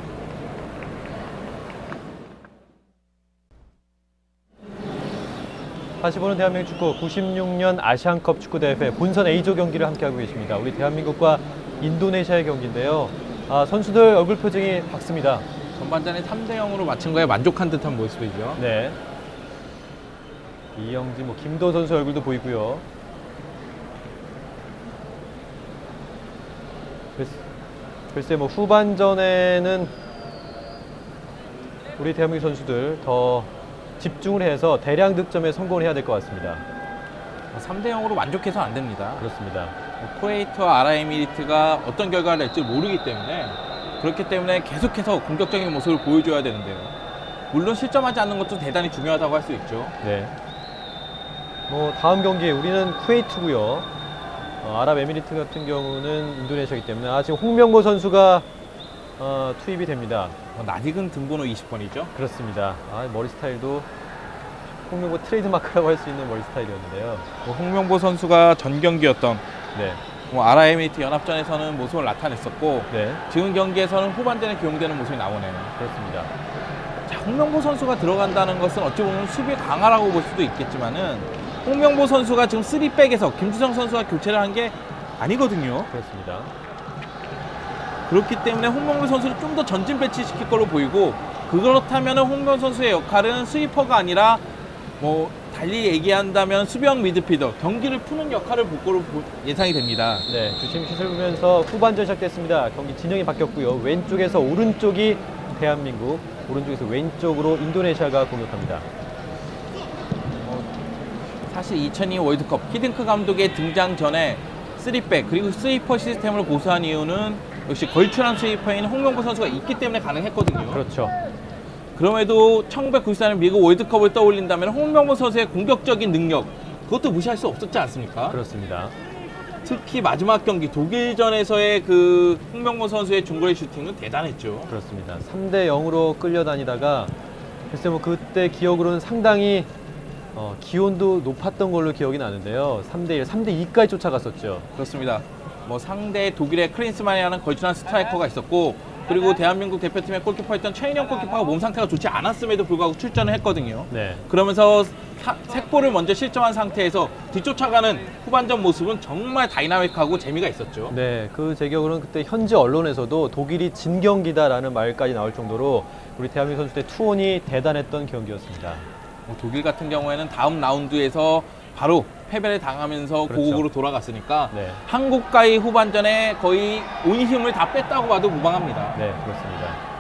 S1: 다시 보는 대한민국 축구 96년 아시안컵 축구대회 본선 A조 경기를 함께하고 계십니다. 우리 대한민국과 인도네시아의 경기인데요. 선수들 얼굴 표정이 밝습니다.
S2: 전반전에 3대0으로 마친 거에 만족한 듯한 모습이죠.
S1: 이영진, 김도훈 선수 얼굴도 보이고요. 글쎄 후반전에는 우리 대한민국 선수들 더 집중을 해서 대량 득점에 성공을 해야 될 것 같습니다.
S2: 3대0으로 만족해서 안 됩니다.
S1: 그렇습니다.
S2: 쿠웨이트와 아랍에미리트가 어떤 결과를 낼지 모르기 때문에 그렇기 때문에 계속해서 공격적인 모습을 보여줘야 되는데요. 물론 실점하지 않는 것도 대단히 중요하다고 할 수 있죠.
S1: 다음 경기에 우리는 쿠웨이트고요. 아랍에미리트 같은 경우는 인도네시아이기 때문에 지금 홍명보 선수가 투입이 됩니다.
S2: 낯익은 등번호 20번이죠.
S1: 그렇습니다. 머리 스타일도 홍명보 트레이드마크라고 할 수 있는 머리 스타일이었는데요.
S2: 홍명보 선수가 전 경기였던 아랍에미리트 연합전에서는 모습을 나타냈었고 지금 경기에서는 후반전에 기용되는 모습이 나오네요.
S1: 그렇습니다.
S2: 홍명보 선수가 들어간다는 것은 어찌 보면 수비 강화라고 볼 수도 있겠지만은 홍명보 선수가 지금 3백에서 김주성 선수가 교체를 한 게 아니거든요.
S1: 그렇습니다.
S2: 그렇기 때문에 홍명보 선수를 좀 더 전진 배치시킬 걸로 보이고 그렇다면 홍명보 선수의 역할은 스위퍼가 아니라 달리 얘기한다면 수비형 미드필더, 경기를 푸는 역할을 볼 거로 예상이 됩니다.
S1: 주심 슛을 보면서 후반전 시작됐습니다. 경기 진영이 바뀌었고요. 왼쪽에서 오른쪽이 대한민국, 오른쪽에서 왼쪽으로 인도네시아가 공격합니다.
S2: 사실 2002 월드컵 히딩크 감독의 등장 전에 3백 그리고 스위퍼 시스템을 고수한 이유는 역시 걸출한 스위퍼인 홍명보 선수가 있기 때문에 가능했거든요.
S1: 그렇죠.
S2: 그럼에도 1994년 미국 월드컵을 떠올린다면 홍명보 선수의 공격적인 능력 그것도 무시할 수 없었지 않습니까?
S1: 그렇습니다.
S2: 특히 마지막 경기 독일전에서의 그 홍명보 선수의 중거리 슈팅은 대단했죠.
S1: 그렇습니다. 3대0으로 끌려다니다가 글쎄 그때 기억으로는 상당히 기온도 높았던 걸로 기억이 나는데요. 3대1, 3대2까지 쫓아갔었죠.
S2: 그렇습니다. 상대 독일의 클린스만이라는 걸출한 스트라이커가 있었고 그리고 대한민국 대표팀의 골키퍼였던 최인영 골키퍼가 몸 상태가 좋지 않았음에도 불구하고 출전을 했거든요.
S1: 네.
S2: 그러면서 색볼을 먼저 실점한 상태에서 뒤쫓아가는 후반전 모습은 정말 다이나믹하고 재미가 있었죠.
S1: 네, 그 제 기억으로는 그때 현지 언론에서도 독일이 진 경기다라는 말까지 나올 정도로 우리 대한민국 선수들의 투혼이 대단했던 경기였습니다.
S2: 독일 같은 경우에는 다음 라운드에서 바로 패배를 당하면서
S1: 그렇죠.
S2: 고국으로 돌아갔으니까
S1: 네.
S2: 한국과의 후반전에 거의 온 힘을 다 뺐다고 봐도 무방합니다.
S1: 네, 그렇습니다.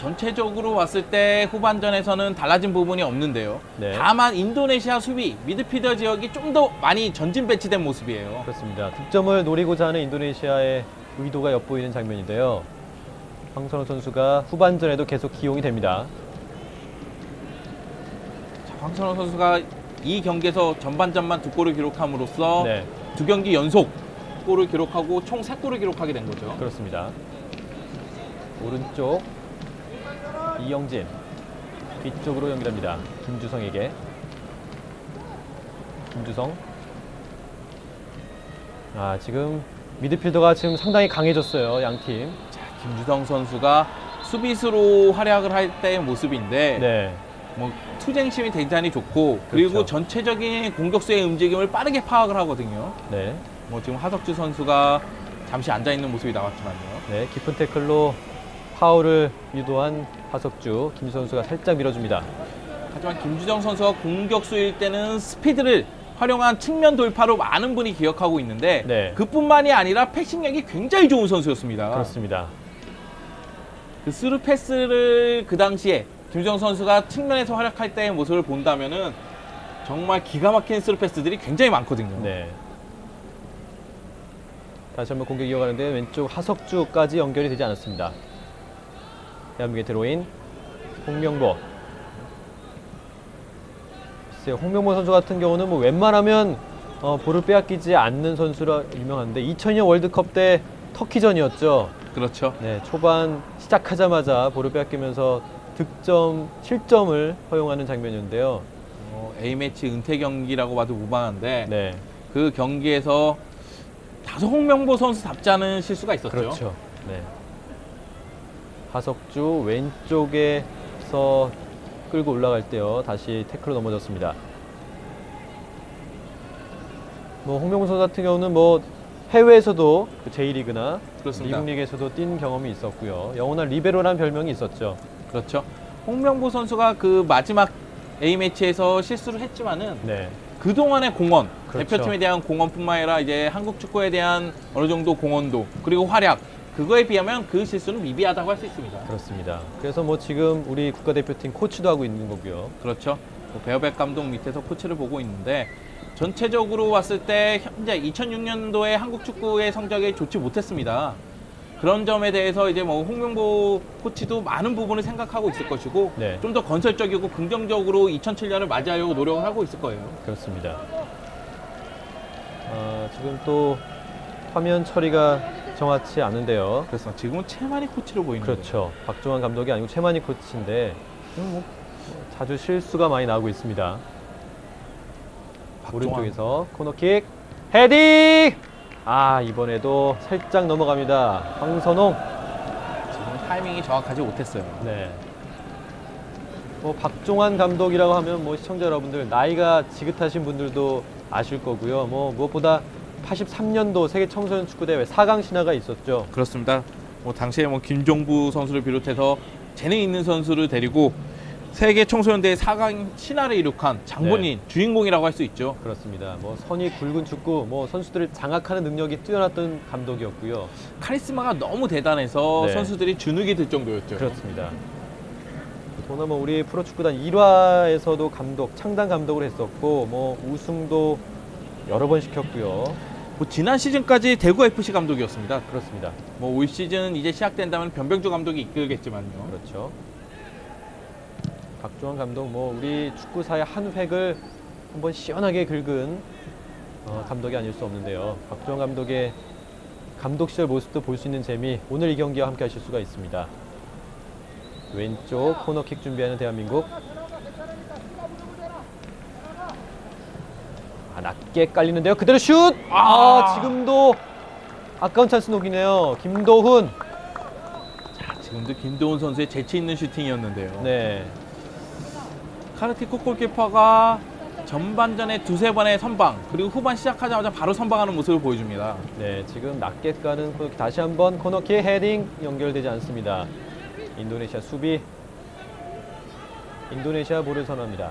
S2: 전체적으로 봤을 때 후반전에서는 달라진 부분이 없는데요.
S1: 네.
S2: 다만 인도네시아 수비, 미드필더 지역이 좀 더 많이 전진 배치된 모습이에요.
S1: 그렇습니다. 득점을 노리고자 하는 인도네시아의 의도가 엿보이는 장면인데요. 황선홍 선수가 후반전에도 계속 기용이 됩니다.
S2: 황선홍 선수가 이 경기에서 전반전만 2골을 기록함으로써
S1: 네,
S2: 2경기 연속 골을 기록하고 총 3골을 기록하게 된 거죠.
S1: 그렇습니다. 오른쪽 이영진, 뒤쪽으로 연결합니다. 김주성에게. 김주성. 지금 미드필더가 지금 상당히 강해졌어요, 양팀.
S2: 김주성 선수가 수비수로 활약을 할 때의 모습인데
S1: 네,
S2: 뭐 투쟁심이 대단히 좋고 그리고
S1: 그렇죠.
S2: 전체적인 공격수의 움직임을 빠르게 파악을 하거든요.
S1: 네,
S2: 뭐 지금 하석주 선수가 잠시 앉아 있는 모습이 나왔지만요.
S1: 네, 깊은 태클로 파울을 유도한 하석주, 김 선수가 살짝 밀어줍니다.
S2: 하지만 김주정 선수가 공격수일 때는 스피드를 활용한 측면 돌파로 많은 분이 기억하고 있는데
S1: 네.
S2: 그뿐만이 아니라 패싱력이 굉장히 좋은 선수였습니다.
S1: 그렇습니다.
S2: 그 스루 패스를 그 당시에 김주정 선수가 측면에서 활약할 때의 모습을 본다면은 정말 기가 막힌 스루 패스들이 굉장히 많거든요.
S1: 네. 다시 한번 공격 이어가는데 왼쪽 하석주까지 연결이 되지 않았습니다. 대한민국의 드로인 홍명보. 글쎄요, 홍명보 선수 같은 경우는 뭐 웬만하면 볼을 빼앗기지 않는 선수라 유명한데 2002년 월드컵 때 터키전이었죠.
S2: 그렇죠.
S1: 네, 초반 시작하자마자 볼을 빼앗기면서 득점, 실점을 허용하는 장면이었는데요.
S2: A매치 은퇴 경기라고 봐도 무방한데
S1: 네,
S2: 그 경기에서 다소 홍명보 선수답지 않은 실수가 있었죠.
S1: 그렇죠. 네. 하석주 왼쪽에서 끌고 올라갈 때요. 다시 태클로 넘어졌습니다. 뭐 홍명보 선수 같은 경우는 뭐 해외에서도 그 J리그나
S2: 그렇습니다.
S1: 미국 리그에서도 뛴 경험이 있었고요. 영원한 리베로라는 별명이 있었죠.
S2: 그렇죠. 홍명보 선수가 그 마지막 A매치에서 실수를 했지만은
S1: 네,
S2: 그동안의 공헌,
S1: 그렇죠.
S2: 대표팀에 대한 공헌뿐만 아니라 이제 한국 축구에 대한 어느 정도 공헌도 그리고 활약 그거에 비하면 그 실수는 미비하다고 할 수 있습니다.
S1: 그렇습니다. 그래서 뭐 지금 우리 국가대표팀 코치도 하고 있는 거고요.
S2: 그렇죠. 베어백 감독 밑에서 코치를 보고 있는데 전체적으로 봤을 때 현재 2006년도에 한국 축구의 성적이 좋지 못했습니다. 그런 점에 대해서 이제 뭐 홍명보 코치도 많은 부분을 생각하고 있을 것이고
S1: 네.
S2: 좀 더 건설적이고 긍정적으로 2007년을 맞이하려고 노력을 하고 있을 거예요.
S1: 그렇습니다. 지금 또 화면 처리가 정확치 않은데요.
S2: 그래서 지금은 최만희 코치로 보이는데
S1: 그렇죠. 박종환 감독이 아니고 최만희 코치인데 뭐 자주 실수가 많이 나오고 있습니다. 오른쪽에서 코너킥 헤딩! 이번에도 살짝 넘어갑니다. 황선홍.
S2: 지금 타이밍이 정확하지 못했어요.
S1: 네. 뭐 박종환 감독이라고 하면 뭐 시청자 여러분들 나이가 지긋하신 분들도 아실 거고요. 뭐 무엇보다 83년도 세계 청소년 축구 대회 4강 신화가 있었죠.
S2: 그렇습니다. 뭐 당시에 뭐 김종부 선수를 비롯해서 재능 있는 선수를 데리고 세계 청소년 대회 4강 신화를 이룩한 장본인 주인공이라고 할 수 있죠.
S1: 그렇습니다. 뭐 선이 굵은 축구, 뭐 선수들을 장악하는 능력이 뛰어났던 감독이었고요.
S2: 카리스마가 너무 대단해서
S1: 네.
S2: 선수들이 주눅이 들 정도였죠.
S1: 그렇습니다. 더구나 뭐 우리 프로축구단 1화에서도 감독, 창단 감독을 했었고 뭐 우승도 여러 번 시켰고요.
S2: 뭐 지난 시즌까지 대구 FC 감독이었습니다.
S1: 그렇습니다.
S2: 뭐 올 시즌 이제 시작된다면 변병주 감독이 이끌겠지만요.
S1: 그렇죠. 박종환 감독 뭐 우리 축구사의 한 획을 한번 시원하게 긁은 감독이 아닐 수 없는데요. 박종환 감독의 감독 시절 모습도 볼 수 있는 재미 오늘 이 경기와 함께 하실 수가 있습니다. 왼쪽 코너킥 준비하는 대한민국. 낮게 깔리는데요. 그대로 슛! 지금도 아까운 찬스 녹이네요. 김도훈.
S2: 자, 지금도 김도훈 선수의 재치 있는 슈팅이었는데요.
S1: 네.
S2: 카르티코 골키퍼가 전반전에 두세 번의 선방, 그리고 후반 시작하자마자 바로 선방하는 모습을 보여줍니다.
S1: 네, 지금 낮게 가는 코너킥, 다시 한번 코너킥 헤딩 연결되지 않습니다. 인도네시아 수비. 인도네시아 볼을 선언합니다.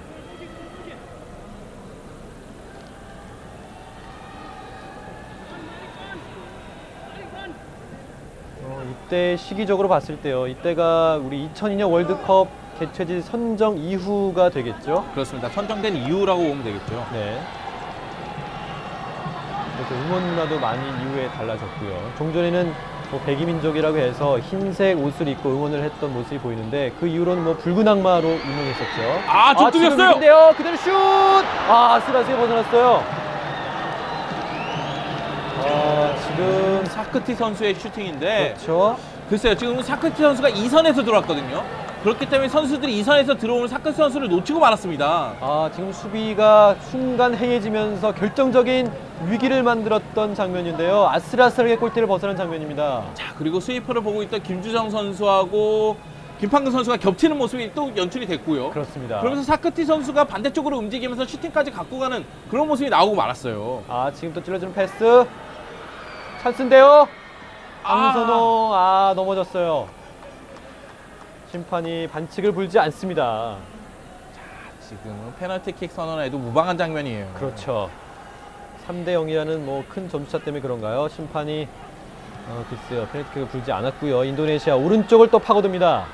S1: 이때 시기적으로 봤을 때요. 이때가 우리 2002년 월드컵 개최지 선정 이후가 되겠죠?
S2: 그렇습니다. 선정된 이유라고 보면 되겠죠.
S1: 네. 그래서 응원 문화도 많이 이후에 달라졌고요. 종전에는 뭐 백이민족이라고 해서 흰색 옷을 입고 응원을 했던 모습이 보이는데 그 이후로는 뭐 붉은 악마로 유명했었죠.
S2: 아, 좀 뚫렸어요.
S1: 지금인데요. 그대로 슛! 아, 스라스에 벗어났어요. 지금
S2: 사크티 선수의 슈팅인데,
S1: 그렇죠.
S2: 글쎄요, 지금 사크티 선수가 2선에서 들어왔거든요. 그렇기 때문에 선수들이 2선에서 들어오는 사크티 선수를 놓치고 말았습니다.
S1: 지금 수비가 순간 해이해지면서 결정적인 위기를 만들었던 장면인데요. 아슬아슬하게 골대를 벗어난 장면입니다.
S2: 자, 그리고 스위퍼를 보고 있던 김주정 선수하고 김판근 선수가 겹치는 모습이 또 연출이 됐고요.
S1: 그렇습니다.
S2: 그러면서 사크티 선수가 반대쪽으로 움직이면서 슈팅까지 갖고 가는 그런 모습이 나오고 말았어요.
S1: 지금 또 찔러주는 패스. 찬스인데요. 강선호 넘어졌어요. 심판이 반칙을 불지 않습니다.
S2: 지금은 페널티킥 선언에도 무방한 장면이에요.
S1: 그렇죠. 3대0이라는 뭐 큰 점수차 때문에 그런가요? 심판이 글쎄요, 페널티킥을 불지 않았고요. 인도네시아 오른쪽을 또 파고듭니다.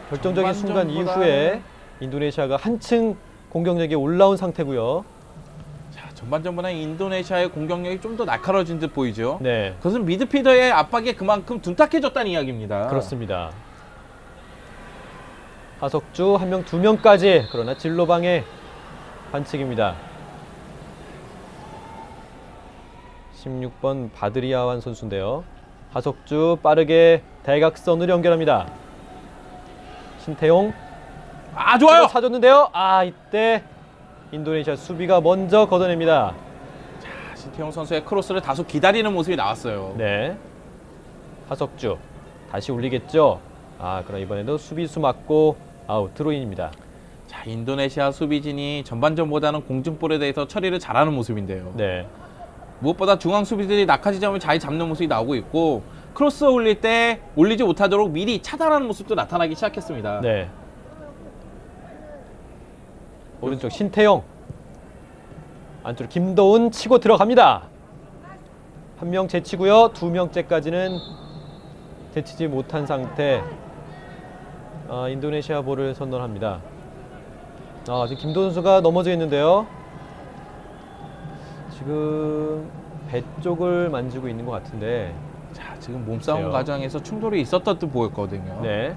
S1: 결정적인 순간 이후에 인도네시아가 한층 공격력이 올라온 상태고요.
S2: 자, 전반전보다 인도네시아의 공격력이 좀 더 날카로워진 듯 보이죠.
S1: 네,
S2: 그것은 미드필더의 압박에 그만큼 둔탁해졌다는 이야기입니다.
S1: 그렇습니다. 하석주 1명, 2명까지. 그러나 진로방의 반칙입니다. 16번 바드리아완 선수인데요. 하석주 빠르게 대각선으로 연결합니다. 신태용.
S2: 좋아요.
S1: 사줬는데요. 이때 인도네시아 수비가 먼저 걷어냅니다.
S2: 자, 신태용 선수의 크로스를 다소 기다리는 모습이 나왔어요.
S1: 네. 하석주 다시 올리겠죠. 그럼 이번에도 수비수 맞고 아웃, 드로인입니다.
S2: 자, 인도네시아 수비진이 전반전보다는 공중볼에 대해서 처리를 잘하는 모습인데요.
S1: 네.
S2: 무엇보다 중앙 수비들이 낙하지점을 잘 잡는 모습이 나오고 있고, 크로스 올릴 때 올리지 못하도록 미리 차단하는 모습도 나타나기 시작했습니다.
S1: 네. 오른쪽 신태용. 안쪽으로 김도훈 치고 들어갑니다. 1명 제치고요. 2명째까지는 제치지 못한 상태. 인도네시아 볼을 선언합니다. 지금 김도훈 선수가 넘어져 있는데요. 지금 배 쪽을 만지고 있는 것 같은데.
S2: 자, 지금 몸싸움
S1: 글쎄요.
S2: 과정에서 충돌이 있었던 듯 보였거든요.
S1: 네.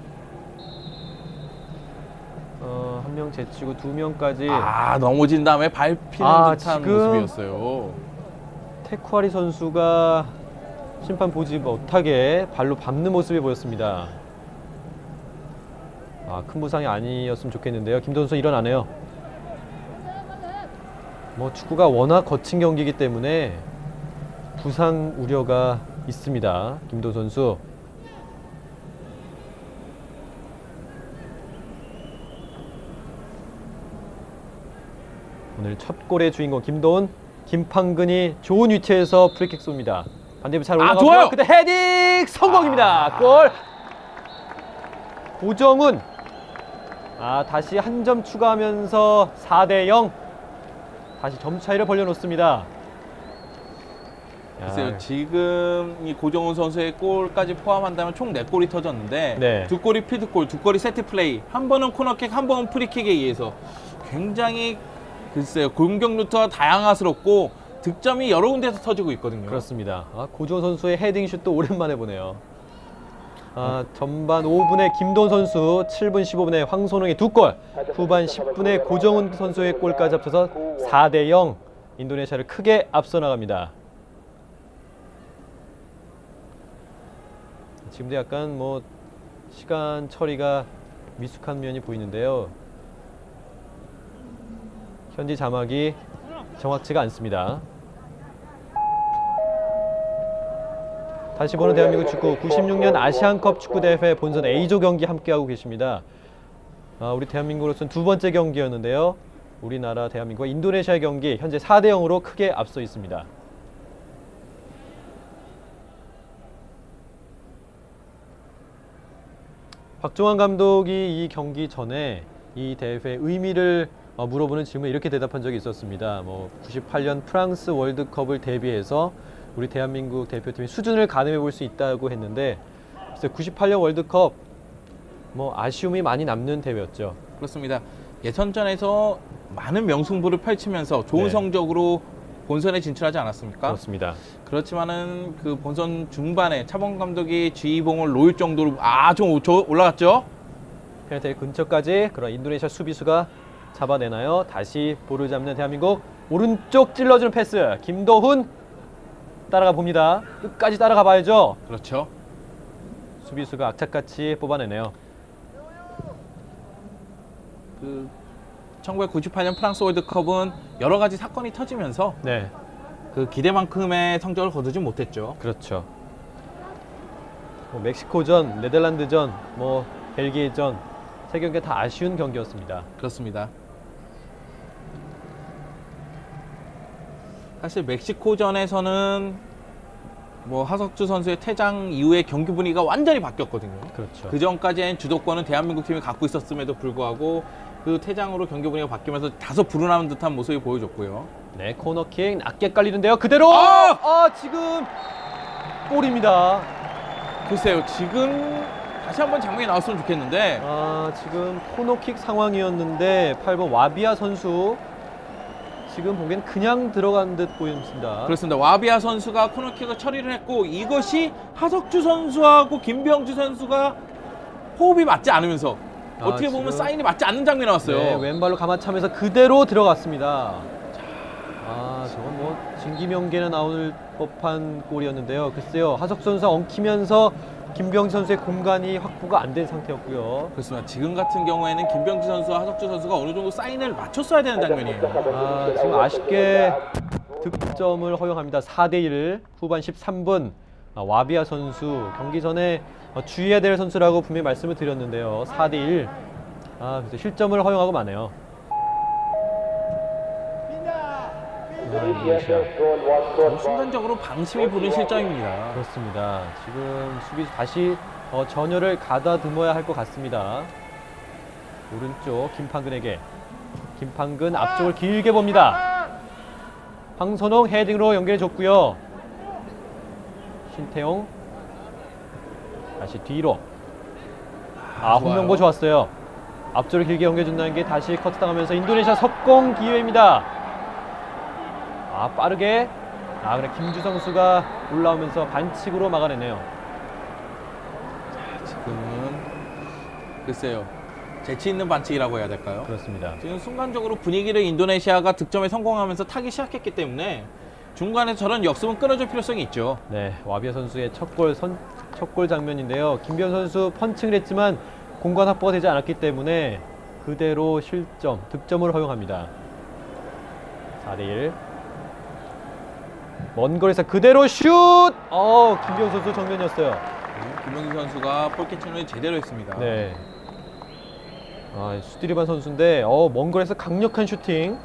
S1: 1명 제치고 2명까지.
S2: 넘어진 다음에 밟히는 듯한 모습이었어요.
S1: 테쿠아리 선수가 심판 보지 못하게 발로 밟는 모습이 보였습니다. 큰 부상이 아니었으면 좋겠는데요. 김도훈 선수 일어나네요. 축구가 워낙 거친 경기이기 때문에 부상 우려가 있습니다. 김도훈 선수. 오늘 첫 골의 주인공 김도훈. 김판근이 좋은 위치에서 프리킥 쏩니다. 반대편 잘 올라가고요.
S2: 좋아요.
S1: 그때 헤딩 성공입니다. 골. 고정훈. 다시 한 점 추가하면서 4대0. 다시 점 차이를 벌려놓습니다.
S2: 글쎄요, 지금 이 고정훈 선수의 골까지 포함한다면 총 4골이 터졌는데,
S1: 네.
S2: 2골이 피드골, 2골이 세트플레이, 한 번은 코너킥, 한 번은 프리킥에 의해서 굉장히 글쎄요, 공격 루트가 다양화스럽고 득점이 여러 군데에서 터지고 있거든요.
S1: 그렇습니다. 고정훈 선수의 헤딩슛도 오랜만에 보네요. 전반 5분에 김도훈 선수, 7분 15분에 황선홍의 2골, 후반 10분에 고정훈 선수의 골까지 합쳐서 4대0 인도네시아를 크게 앞서 나갑니다. 지금도 약간 시간 처리가 미숙한 면이 보이는데요. 현지 자막이 정확치가 않습니다. 다시 보는 대한민국 축구 96년 아시안컵 축구대회 본선 A조 경기 함께하고 계십니다. 우리 대한민국으로서는 두 번째 경기였는데요. 우리나라 대한민국과 인도네시아의 경기 현재 4대 0으로 크게 앞서 있습니다. 박종환 감독이 이 경기 전에 이 대회의 의미를 물어보는 질문에 이렇게 대답한 적이 있었습니다. 98년 프랑스 월드컵을 대비해서 우리 대한민국 대표팀의 수준을 가늠해 볼 수 있다고 했는데, 글쎄 98년 월드컵 아쉬움이 많이 남는 대회였죠.
S2: 그렇습니다. 예선전에서 많은 명승부를 펼치면서 좋은
S1: 네. 성적으로
S2: 본선에 진출하지 않았습니까?
S1: 그렇습니다.
S2: 그렇지만은 그 본선 중반에 차범 감독이 지휘봉을 놓을 정도로 좀 올라갔죠?
S1: 페널티 근처까지. 그런 인도네시아 수비수가 잡아내나요? 다시 볼을 잡는 대한민국. 오른쪽 찔러주는 패스. 김도훈 따라가 봅니다. 끝까지 따라가 봐야죠.
S2: 그렇죠.
S1: 수비수가 악착같이 뽑아내네요.
S2: 1998년 프랑스 월드컵은 여러 가지 사건이 터지면서
S1: 네,
S2: 그 기대만큼의 성적을 거두지 못했죠.
S1: 그렇죠. 멕시코전, 네덜란드전, 벨기에전 세 경기가 다 아쉬운 경기였습니다.
S2: 그렇습니다. 사실 멕시코전에서는 하석주 선수의 퇴장 이후에 경기 분위기가 완전히 바뀌었거든요.
S1: 그렇죠.
S2: 그 전까지는 주도권은 대한민국 팀이 갖고 있었음에도 불구하고 그 퇴장으로 경기 분위기가 바뀌면서 다소 불운한 듯한 모습이 보여줬고요.
S1: 네, 코너킥 낮게 깔리는데요. 그대로! 지금 골입니다.
S2: 글쎄요, 지금 다시 한번 장면이 나왔으면 좋겠는데
S1: 지금 코너킥 상황이었는데 8번 와비아 선수 지금 보기엔 그냥 들어간 듯 보입니다.
S2: 그렇습니다. 와비아 선수가 코너킥을 처리를 했고, 이것이 하석주 선수하고 김병주 선수가 호흡이 맞지 않으면서 어떻게 보면 사인이 맞지 않는 장면이 나왔어요.
S1: 네, 왼발로 가마차면서 그대로 들어갔습니다. 저건 진기명계는 나올 법한 골이었는데요. 글쎄요, 하석주 선수가 엉키면서 김병주 선수의 공간이 확보가 안 된 상태였고요.
S2: 그렇습니다. 지금 같은 경우에는 김병주 선수와 하석주 선수가 어느 정도 사인을 맞췄어야 되는 장면이에요.
S1: 지금 아쉽게 득점을 허용합니다. 4대1 후반 13분. 와비아 선수 경기 전에 주의해야 될 선수라고 분명히 말씀을 드렸는데요. 4대1. 그래서 실점을 허용하고 마네요.
S2: 순간적으로 방심이 부른 실점입니다.
S1: 그렇습니다. 지금 수비수 다시 전열을 가다듬어야 할 것 같습니다. 오른쪽 김판근에게. 김판근 앞쪽을 길게 봅니다. 황선홍 헤딩으로 연결해 줬고요. 신태용 다시 뒤로. 홍명보 좋았어요. 앞쪽을 길게 연결해 준다는 게 다시 커트당하면서 인도네시아 석공 기회입니다. 빠르게. 그래 김주성 수가 올라오면서 반칙으로 막아내네요.
S2: 지금은 글쎄요, 재치 있는 반칙이라고 해야 될까요?
S1: 그렇습니다.
S2: 지금 순간적으로 분위기를 인도네시아가 득점에 성공하면서 타기 시작했기 때문에 중간에 저런 역습은 끊어줄 필요성이 있죠.
S1: 네, 와비아 선수의 첫골 장면인데요. 김병 선수 펀칭을 했지만 공간 확보가 되지 않았기 때문에 그대로 실점, 득점을 허용합니다. 4대1. 먼 거리에서 그대로 슛! 김병 선수 정면이었어요.
S2: 김병주 선수가 볼캐치를 제대로 했습니다.
S1: 네. 수디리반 선수인데 먼 거리에서 강력한 슈팅.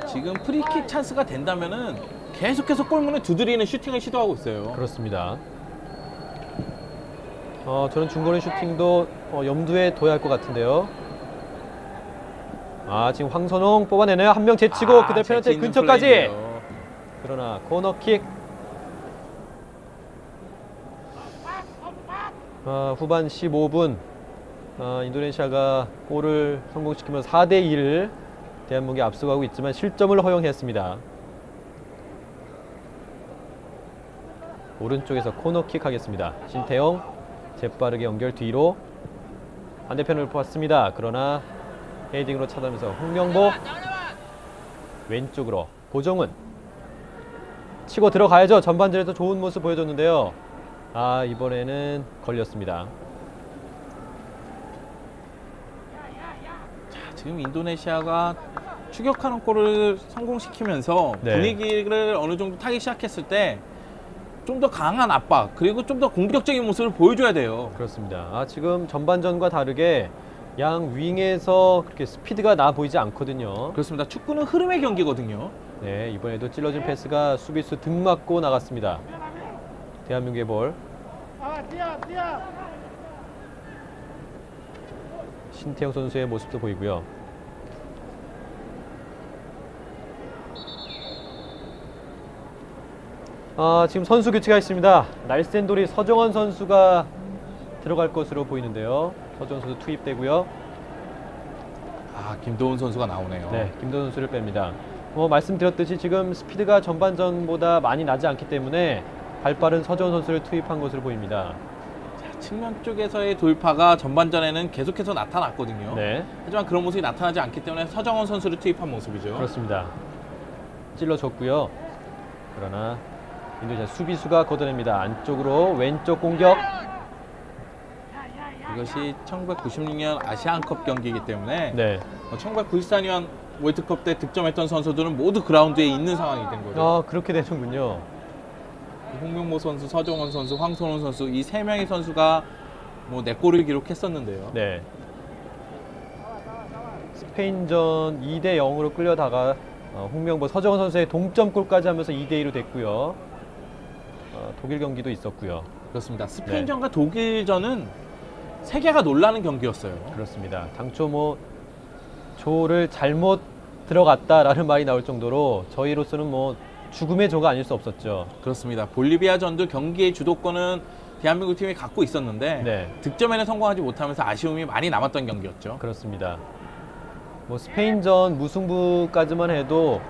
S2: 지금 프리킥 찬스가 된다면은 계속해서 골문을 두드리는 슈팅을 시도하고 있어요.
S1: 그렇습니다. 저는 중거리 슈팅도 염두에 둬야 할 것 같은데요. 지금 황선홍 뽑아내네요. 한 명 제치고 그대 페널티 근처까지.
S2: 플레이네요.
S1: 그러나 코너킥. 후반 15분 인도네시아가 골을 성공시키면서 4대1 대한민국이 앞서가고 있지만 실점을 허용했습니다. 오른쪽에서 코너킥 하겠습니다. 신태용 재빠르게 연결 뒤로 반대편을 보았습니다. 그러나 헤딩으로 차단하면서 홍명보 왼쪽으로 고정훈 치고 들어가야죠. 전반전에도 좋은 모습 보여줬는데요. 이번에는 걸렸습니다.
S2: 지금 인도네시아가 추격하는 골을 성공시키면서
S1: 네.
S2: 분위기를 어느 정도 타기 시작했을 때 좀 더 강한 압박 그리고 좀 더 공격적인 모습을 보여줘야 돼요.
S1: 그렇습니다. 지금 전반전과 다르게 양 윙에서 그렇게 스피드가 나 보이지 않거든요.
S2: 그렇습니다. 축구는 흐름의 경기거든요.
S1: 네, 이번에도 찔러진 패스가 수비수 등 맞고 나갔습니다. 대한민국의 볼. 신태영 선수의 모습도 보이고요. 지금 선수 교체가 있습니다. 날쌘돌이 서정원 선수가 들어갈 것으로 보이는데요. 서정원 선수 투입되고요.
S2: 김도훈 선수가 나오네요.
S1: 네, 김도훈 선수를 뺍니다. 말씀드렸듯이 지금 스피드가 전반전보다 많이 나지 않기 때문에 발빠른 서정원 선수를 투입한 것으로 보입니다.
S2: 측면 쪽에서의 돌파가 전반전에는 계속해서 나타났거든요.
S1: 네.
S2: 하지만 그런 모습이 나타나지 않기 때문에 서정원 선수를 투입한 모습이죠.
S1: 그렇습니다. 찔러줬고요. 그러나 인도네시아 수비수가 걷어냅니다. 안쪽으로 왼쪽 공격.
S2: 이것이 1996년 아시안컵 경기이기 때문에
S1: 네.
S2: 1994년 월드컵 때 득점했던 선수들은 모두 그라운드에 있는 상황이 된 거죠.
S1: 그렇게 되는군요.
S2: 홍명보 선수, 서정원 선수, 황선홍 선수 이 세 명의 선수가 뭐 4골을 기록했었는데요.
S1: 네. 스페인전 2대 0으로 끌려다가 홍명보, 서정원 선수의 동점골까지 하면서 2대 2로 됐고요. 독일 경기도 있었고요.
S2: 그렇습니다. 스페인전과 독일전은 세계가 놀라는 경기였어요.
S1: 그렇습니다. 당초 조를 잘못 들어갔다라는 말이 나올 정도로 저희로서는 죽음의 조가 아닐 수 없었죠.
S2: 그렇습니다. 볼리비아전도 경기의 주도권은 대한민국 팀이 갖고 있었는데 득점에는 성공하지 못하면서 아쉬움이 많이 남았던 경기였죠.
S1: 그렇습니다. 스페인전 무승부까지만 해도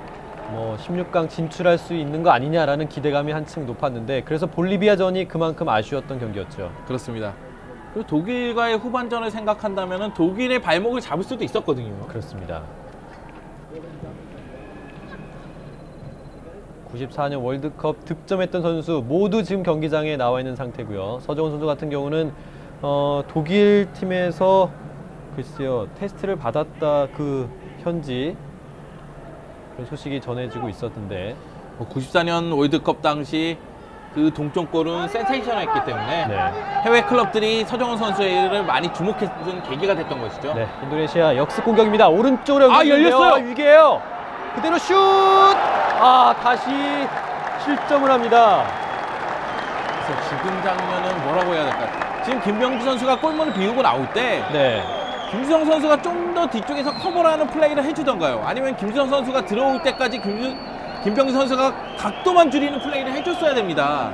S1: 16강 진출할 수 있는 거 아니냐라는 기대감이 한층 높았는데 그래서 볼리비아전이 그만큼 아쉬웠던 경기였죠.
S2: 그렇습니다. 그리고 독일과의 후반전을 생각한다면 독일의 발목을 잡을 수도 있었거든요.
S1: 그렇습니다. 94년 월드컵 득점했던 선수 모두 지금 경기장에 나와 있는 상태고요. 서정원 선수 같은 경우는 독일 팀에서 글쎄요 테스트를 받았다 그 현지 그런 소식이 전해지고 있었는데
S2: 94년 월드컵 당시 그 동점골은 센세이션했기 때문에 해외 클럽들이 서정원 선수를 많이 주목했던 계기가 됐던 것이죠.
S1: 네, 인도네시아 역습 공격입니다. 오른쪽으로
S2: 열렸어요.
S1: 위기에요. 그대로 슛! 다시 실점을 합니다.
S2: 그래서 지금 장면은 뭐라고 해야 될까요? 지금 김병주 선수가 골문을 비우고 나올 때 김주성 선수가 좀 더 뒤쪽에서 커버를 하는 플레이를 해주던가요? 아니면 김주성 선수가 들어올 때까지 김병주 선수가 각도만 줄이는 플레이를 해줬어야 됩니다.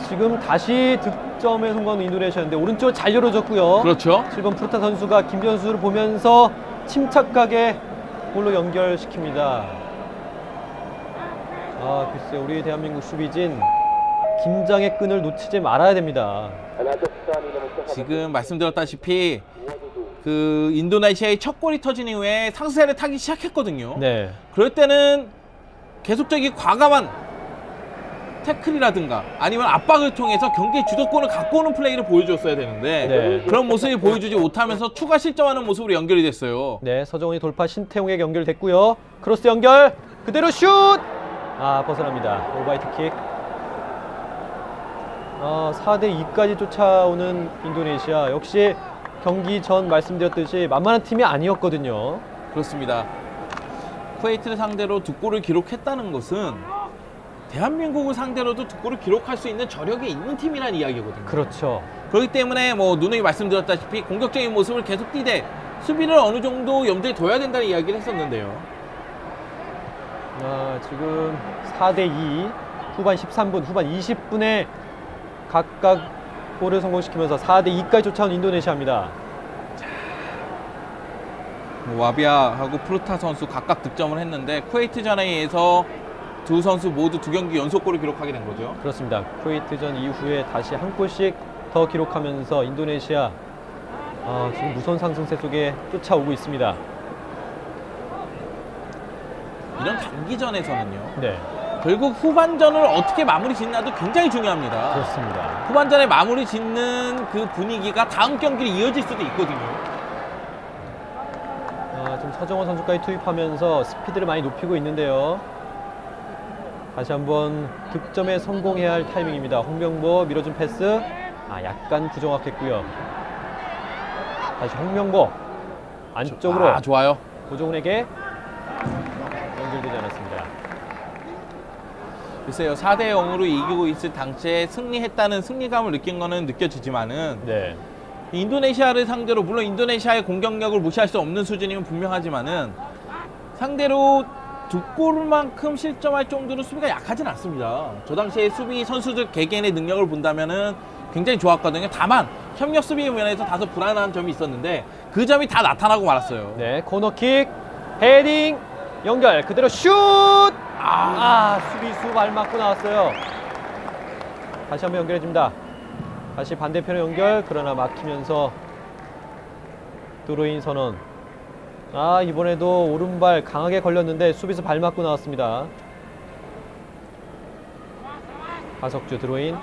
S1: 지금 다시 득점에 성공한 인도네시아인데 오른쪽을 잘 열어줬고요.
S2: 그렇죠.
S1: 7번 프루타 선수가 김주성 선수를 보면서 침착하게 골로 연결시킵니다. 글쎄 우리 대한민국 수비진 긴장의 끈을 놓치지 말아야 됩니다.
S2: 지금 말씀드렸다시피 그 인도네시아의 첫 골이 터진 이후에 상승세를 타기 시작했거든요. 그럴 때는 계속적인 과감한 태클이라든가 아니면 압박을 통해서 경기의 주도권을 갖고 오는 플레이를 보여줬어야 되는데 그런 모습을 보여주지 못하면서 추가 실점하는 모습으로 연결이 됐어요.
S1: 서정원이 돌파 신태용에게 연결됐고요. 크로스 연결 그대로 슛! 벗어납니다. 오바이트킥. 4대 2까지 쫓아오는 인도네시아 역시 경기 전 말씀드렸듯이 만만한 팀이 아니었거든요.
S2: 그렇습니다. 쿠웨이트를 상대로 2골을 기록했다는 것은 대한민국을 상대로도 2골을 기록할 수 있는 저력이 있는 팀이라는 이야기거든요.
S1: 그렇죠.
S2: 그렇기 때문에 누누이 말씀드렸다시피 공격적인 모습을 계속 띠되 수비를 어느 정도 염두에 둬야 된다는 이야기를 했었는데요.
S1: 지금 4대 2 후반 13분, 후반 20분에 각각 골을 성공시키면서 4대 2까지 쫓아온 인도네시아입니다.
S2: 와비아하고 프루타 선수 각각 득점을 했는데 쿠웨이트전에 의해서 두 선수 모두 2경기 연속골을 기록하게 된 거죠.
S1: 그렇습니다. 쿠웨이트전 이후에 다시 한 골씩 더 기록하면서 인도네시아 지금 무서운 상승세 속에 쫓아오고 있습니다.
S2: 이런 단기전에서는요. 결국 후반전을 어떻게 마무리 짓나도 굉장히 중요합니다.
S1: 그렇습니다.
S2: 후반전에 마무리 짓는 그 분위기가 다음 경기로 이어질 수도 있거든요.
S1: 지금 서정원 선수까지 투입하면서 스피드를 많이 높이고 있는데요. 다시 한번 득점에 성공해야 할 타이밍입니다. 홍명보 밀어준 패스. 약간 부정확했고요. 다시 홍명보 안쪽으로.
S2: 좋아요.
S1: 고종훈에게 연결되지 않았습니다.
S2: 글쎄요, 4대 0으로 이기고 있을 당시에 승리했다는 승리감을 느낀 거는 느껴지지만은
S1: 네.
S2: 인도네시아를 상대로, 물론 인도네시아의 공격력을 무시할 수 없는 수준이면 분명하지만은 상대로 2골만큼 실점할 정도로 수비가 약하진 않습니다. 저 당시에 수비 선수들 개개인의 능력을 본다면은 굉장히 좋았거든요. 다만 협력 수비 면에서 다소 불안한 점이 있었는데 그 점이 다 나타나고 말았어요.
S1: 네, 코너킥, 헤딩, 연결, 그대로 슛! 수비수 발 맞고 나왔어요. 다시 한번 연결해줍니다. 다시 반대편의 연결, 그러나 막히면서 드로인 선언. 이번에도 오른발 강하게 걸렸는데 수비수 발 맞고 나왔습니다. 하석주 드로인.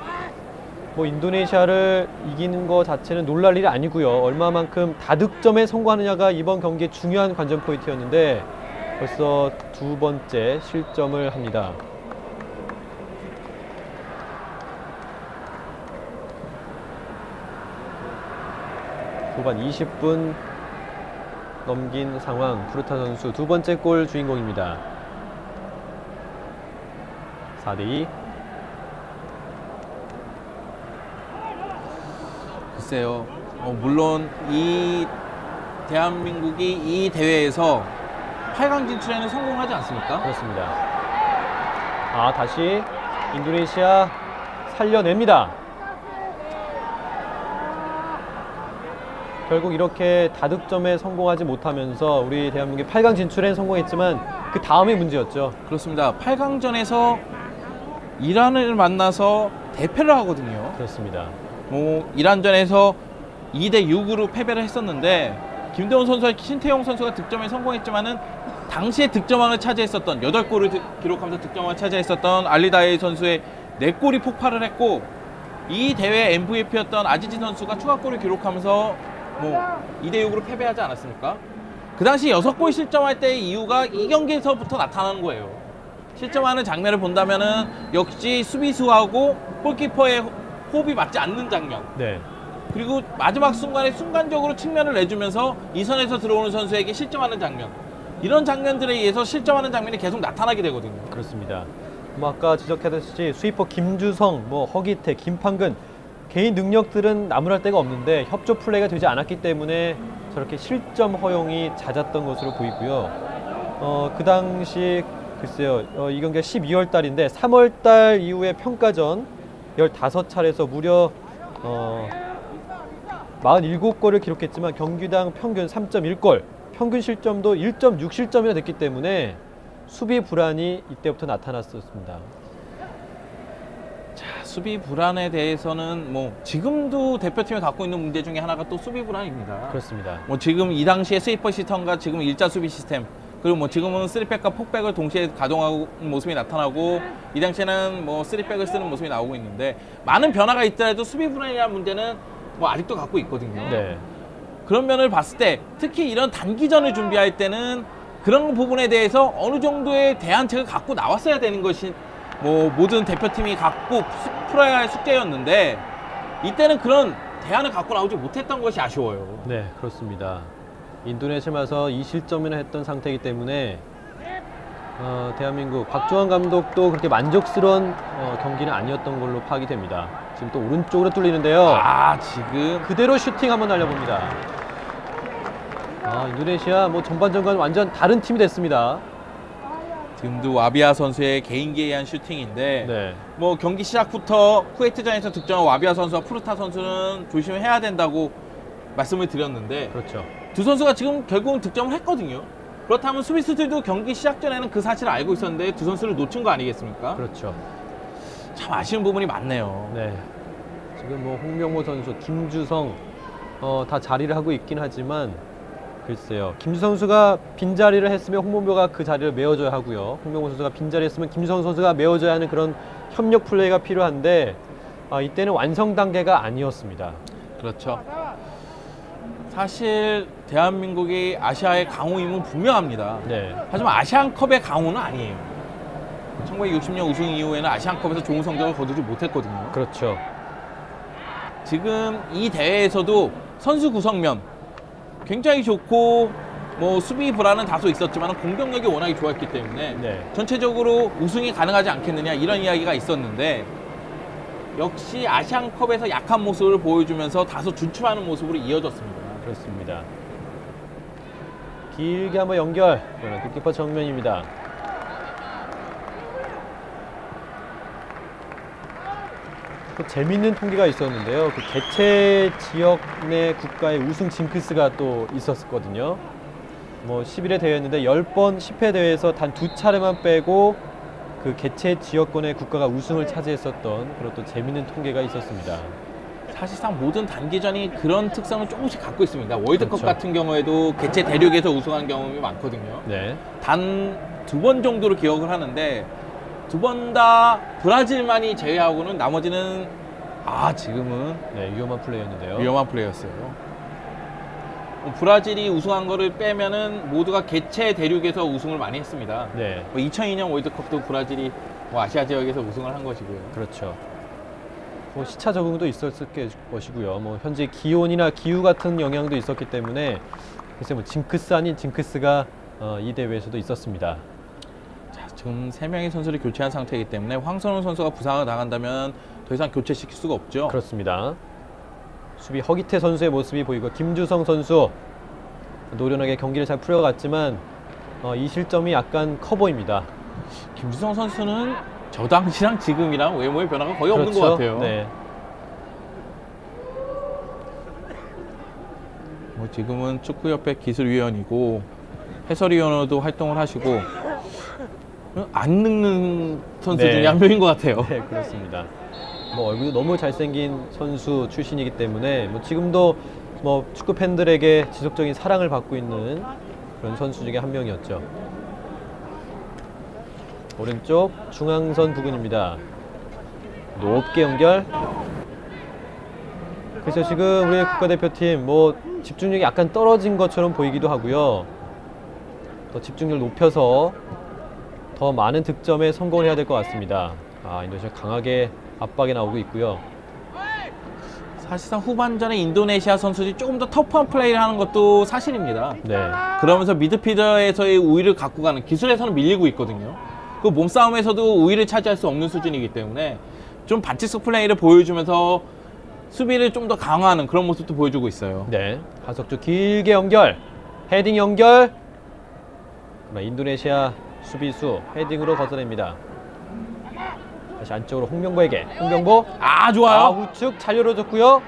S1: 인도네시아를 이기는 것 자체는 놀랄 일이 아니고요. 얼마만큼 다득점에 성공하느냐가 이번 경기의 중요한 관전 포인트였는데 벌써 2번째 실점을 합니다. 후반 20분 넘긴 상황. 푸르타 선수 2번째 골 주인공입니다. 4대2.
S2: 글쎄요, 물론 이 대한민국이 이 대회에서 8강 진출에는 성공하지 않습니까?
S1: 그렇습니다. 다시 인도네시아 살려냅니다. 결국 이렇게 다득점에 성공하지 못하면서 우리 대한민국이 8강 진출엔 성공했지만 그 다음이 문제였죠.
S2: 그렇습니다. 8강전에서 이란을 만나서 대패를 하거든요.
S1: 그렇습니다.
S2: 이란전에서 2대 6으로 패배를 했었는데 김대원 선수와 신태용 선수가 득점에 성공했지만은 당시에 득점왕을 차지했었던 8골을 기록하면서 득점왕을 차지했었던 알리다이 선수의 4골이 폭발을 했고, 이 대회 MVP였던 아지지 선수가 추가골을 기록하면서 2대 6으로 패배하지 않았습니까? 그 당시 6골 실점할 때의 이유가 이 경기에서부터 나타나는 거예요. 실점하는 장면을 본다면은 역시 수비수하고 골키퍼의 호흡이 맞지 않는 장면.
S1: 네.
S2: 그리고 마지막 순간에 순간적으로 측면을 내주면서 이 선에서 들어오는 선수에게 실점하는 장면. 이런 장면들에 의해서 실점하는 장면이 계속 나타나게 되거든요.
S1: 그렇습니다. 아까 지적하듯이 스위퍼 김주성, 허기태, 김판근 개인 능력들은 나무랄 데가 없는데 협조 플레이가 되지 않았기 때문에 저렇게 실점 허용이 잦았던 것으로 보이고요. 그 당시 글쎄요, 이 경기가 12월 달인데 3월 달 이후에 평가전 15차례에서 무려 47골을 기록했지만 경기당 평균 3.1골, 평균 실점도 1.6실점이나 됐기 때문에 수비 불안이 이때부터 나타났었습니다.
S2: 자, 수비 불안에 대해서는 지금도 대표팀이 갖고 있는 문제 중에 하나가 또 수비 불안입니다.
S1: 그렇습니다.
S2: 지금 이 당시에 스위퍼 시스템과 지금 일자 수비 시스템, 그리고 지금은 3백과 4백을 동시에 가동하는 모습이 나타나고, 이 당시에는 3백을 쓰는 모습이 나오고 있는데, 많은 변화가 있더라도 수비 불안이라는 문제는 아직도 갖고 있거든요.
S1: 네.
S2: 그런 면을 봤을 때 특히 이런 단기전을 준비할 때는 그런 부분에 대해서 어느 정도의 대안책을 갖고 나왔어야 되는 것이 모든 대표팀이 갖고 풀어야 할 숙제였는데, 이때는 그런 대안을 갖고 나오지 못했던 것이 아쉬워요.
S1: 네, 그렇습니다. 인도네시아에 와서 2실점이나 했던 상태이기 때문에 대한민국 박종환 감독도 그렇게 만족스러운 경기는 아니었던 걸로 파악이 됩니다. 지금 또 오른쪽으로 뚫리는데요.
S2: 지금
S1: 그대로 슈팅 한번 날려봅니다. 인도네시아 전반전과는 완전 다른 팀이 됐습니다.
S2: 지금도 와비아 선수의 개인기에 의한 슈팅인데,
S1: 네.
S2: 경기 시작부터 쿠웨이트전에서 득점한 와비아 선수와 푸르타 선수는 조심해야 된다고 말씀을 드렸는데,
S1: 그렇죠.
S2: 두 선수가 지금 결국은 득점을 했거든요. 그렇다면 수비수들도 경기 시작 전에는 그 사실을 알고 있었는데 두 선수를 놓친 거 아니겠습니까?
S1: 그렇죠.
S2: 참 아쉬운 부분이 많네요.
S1: 네. 지금 홍명보 선수, 김주성 다 자리를 하고 있긴 하지만 글쎄요. 김주성 선수가 빈자리를 했으면 홍명보가 그 자리를 메워줘야 하고요. 홍명보 선수가 빈자리 했으면 김주성 선수가 메워줘야 하는 그런 협력 플레이가 필요한데 이때는 완성 단계가 아니었습니다.
S2: 그렇죠. 사실 대한민국이 아시아의 강호임은 분명합니다.
S1: 네.
S2: 하지만 아시안컵의 강호는 아니에요. 1960년 우승 이후에는 아시안컵에서 좋은 성적을 거두지 못했거든요.
S1: 그렇죠.
S2: 지금 이 대회에서도 선수 구성면 굉장히 좋고 뭐 수비 불안은 다소 있었지만 공격력이 워낙에 좋았기 때문에
S1: 네.
S2: 전체적으로 우승이 가능하지 않겠느냐 이런 이야기가 있었는데 역시 아시안컵에서 약한 모습을 보여주면서 다소 주춤하는 모습으로 이어졌습니다.
S1: 그렇습니다. 길게 한번 연결. 골키퍼 정면입니다. 또 재밌는 통계가 있었는데요. 그 개최 지역 내 국가의 우승 징크스가 또 있었거든요. 뭐 11회 대회였는데 10번 10회 대회에서 단 2차례만 빼고 그 개최 지역권의 국가가 우승을 차지했었던 그런 또 재밌는 통계가 있었습니다.
S2: 사실상 모든 단기전이 그런 특성을 조금씩 갖고 있습니다. 월드컵
S1: 그렇죠.
S2: 같은 경우에도 개최 대륙에서 우승한 경험이 많거든요.
S1: 네.
S2: 단 2번 정도로 기억을 하는데 2번 다 브라질만이 제외하고는 나머지는 지금은
S1: 네, 위험한 플레이였는데요.
S2: 위험한 플레이였어요. 브라질이 우승한 거를 빼면은 모두가 개최 대륙에서 우승을 많이 했습니다.
S1: 네.
S2: 2002년 월드컵도 브라질이 아시아 지역에서 우승을 한 것이고요.
S1: 그렇죠. 뭐 시차 적응도 있었을 것이고요. 뭐 현재 기온이나 기후 같은 영향도 있었기 때문에 글쎄 뭐 징크스 아닌 징크스가 이 대회에서도 있었습니다.
S2: 자, 지금 3명의 선수를 교체한 상태이기 때문에 황선우 선수가 부상을 당한다면 더 이상 교체시킬 수가 없죠.
S1: 그렇습니다. 수비 허기태 선수의 모습이 보이고 김주성 선수 노련하게 경기를 잘 풀어갔지만 이 실점이 약간 커 보입니다.
S2: 김주성 선수는 저 당시랑 지금이랑 외모의 변화가 거의 없는 것 같아요.
S1: 네.
S2: 뭐 지금은 축구협회 기술위원이고 해설위원으로도 활동을 하시고 안 늙는 선수
S1: 네.
S2: 중에 한 명인 것 같아요.
S1: 네, 그렇습니다. 뭐 얼굴도 너무 잘생긴 선수 출신이기 때문에 뭐 지금도 뭐 축구 팬들에게 지속적인 사랑을 받고 있는 그런 선수 중에 한 명이었죠. 오른쪽 중앙선 부근입니다. 높게 연결. 그래서 지금 우리 국가대표팀 뭐 집중력이 약간 떨어진 것처럼 보이기도 하고요. 더 집중력을 높여서 더 많은 득점에 성공을 해야 될 것 같습니다. 인도네시아 강하게 압박에 나오고 있고요.
S2: 사실상 후반전에 인도네시아 선수들이 조금 더 터프한 플레이를 하는 것도 사실입니다.
S1: 네.
S2: 그러면서 미드필더에서의 우위를 갖고 가는 기술에서는 밀리고 있거든요. 그 몸싸움에서도 우위를 차지할 수 없는 수준이기 때문에 좀 반칙성 플레이를 보여주면서 수비를 좀 더 강화하는 그런 모습도 보여주고 있어요.
S1: 네. 하석주 길게 연결. 헤딩 연결. 그러나 인도네시아 수비수 헤딩으로 걷어냅니다. 다시 안쪽으로 홍명보에게. 홍명보.
S2: 좋아요.
S1: 우측 잘 열어줬고요.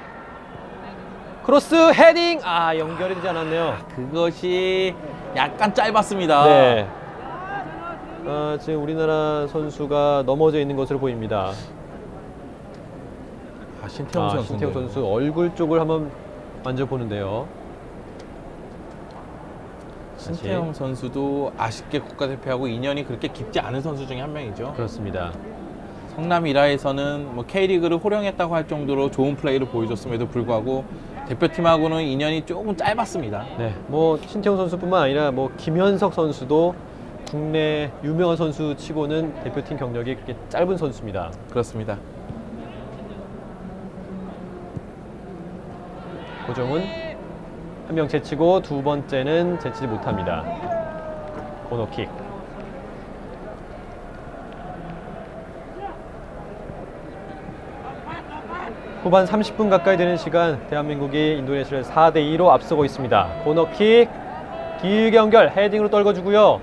S1: 크로스 헤딩. 연결이 되지 않았네요.
S2: 그것이 약간 짧았습니다.
S1: 네. 지금 우리나라 선수가 넘어져 있는 것으로 보입니다.
S2: 신태용 선수.
S1: 신태용 선수 얼굴 쪽을 한번 만져보는데요.
S2: 신태용 선수도 아쉽게 국가대표하고 인연이 그렇게 깊지 않은 선수 중에 한 명이죠.
S1: 그렇습니다.
S2: 성남 1화에서는 뭐 K리그를 호령했다고 할 정도로 좋은 플레이를 보여줬음에도 불구하고 대표팀하고는 인연이 조금 짧았습니다.
S1: 네, 뭐 신태용 선수뿐만 아니라 뭐 김현석 선수도 국내 유명한 선수 치고는 대표팀 경력이 그렇게 짧은 선수입니다.
S2: 그렇습니다.
S1: 고정훈 한 명 제치고 두 번째는 제치지 못합니다. 코너킥. 후반 30분 가까이 되는 시간 대한민국이 인도네시아를 4대2로 앞서고 있습니다. 코너킥 길게 연결 헤딩으로 떨궈주고요.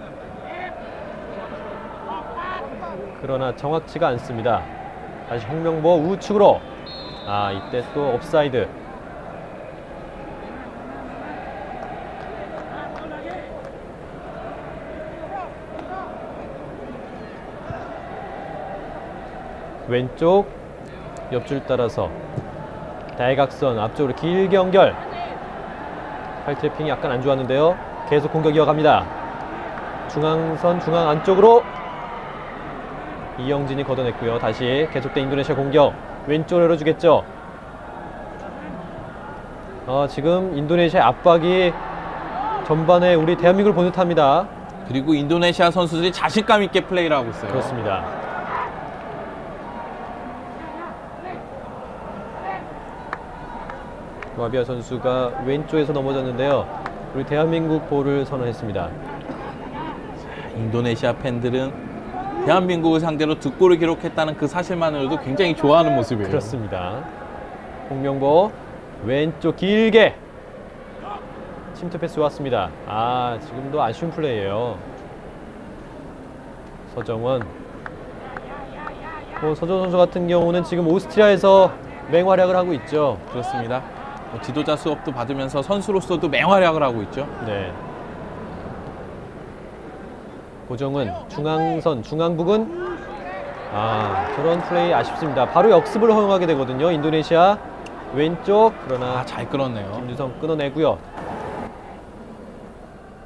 S1: 그러나 정확치가 않습니다. 다시 홍명보 우측으로. 이때 또 옵사이드. 왼쪽 옆줄 따라서 대각선 앞쪽으로 길게 연결. 팔트래핑이 약간 안 좋았는데요. 계속 공격 이어갑니다. 중앙선 중앙 안쪽으로 이영진이 걷어냈고요. 다시 계속된 인도네시아 공격. 왼쪽으로 열어주겠죠. 지금 인도네시아 압박이 전반에 우리 대한민국을 보는 듯합니다.
S2: 그리고 인도네시아 선수들이 자신감 있게 플레이를 하고 있어요.
S1: 그렇습니다. 와비아 선수가 왼쪽에서 넘어졌는데요. 우리 대한민국 볼을 선언했습니다.
S2: 인도네시아 팬들은 대한민국을 상대로 득골을 기록했다는 그 사실만으로도 굉장히 좋아하는 모습이에요.
S1: 그렇습니다. 홍명보 왼쪽 길게 침투 패스 왔습니다. 지금도 아쉬운 플레이예요. 서정원. 서정원 선수 같은 경우는 지금 오스트리아에서 맹활약을 하고 있죠.
S2: 그렇습니다. 지도자 수업도 받으면서 선수로서도 맹활약을 하고 있죠.
S1: 네. 고정은 중앙선, 중앙북은 저런 플레이 아쉽습니다. 바로 역습을 허용하게 되거든요. 인도네시아 왼쪽, 그러나
S2: 잘 끌었네요.
S1: 김주성 끊어내고요.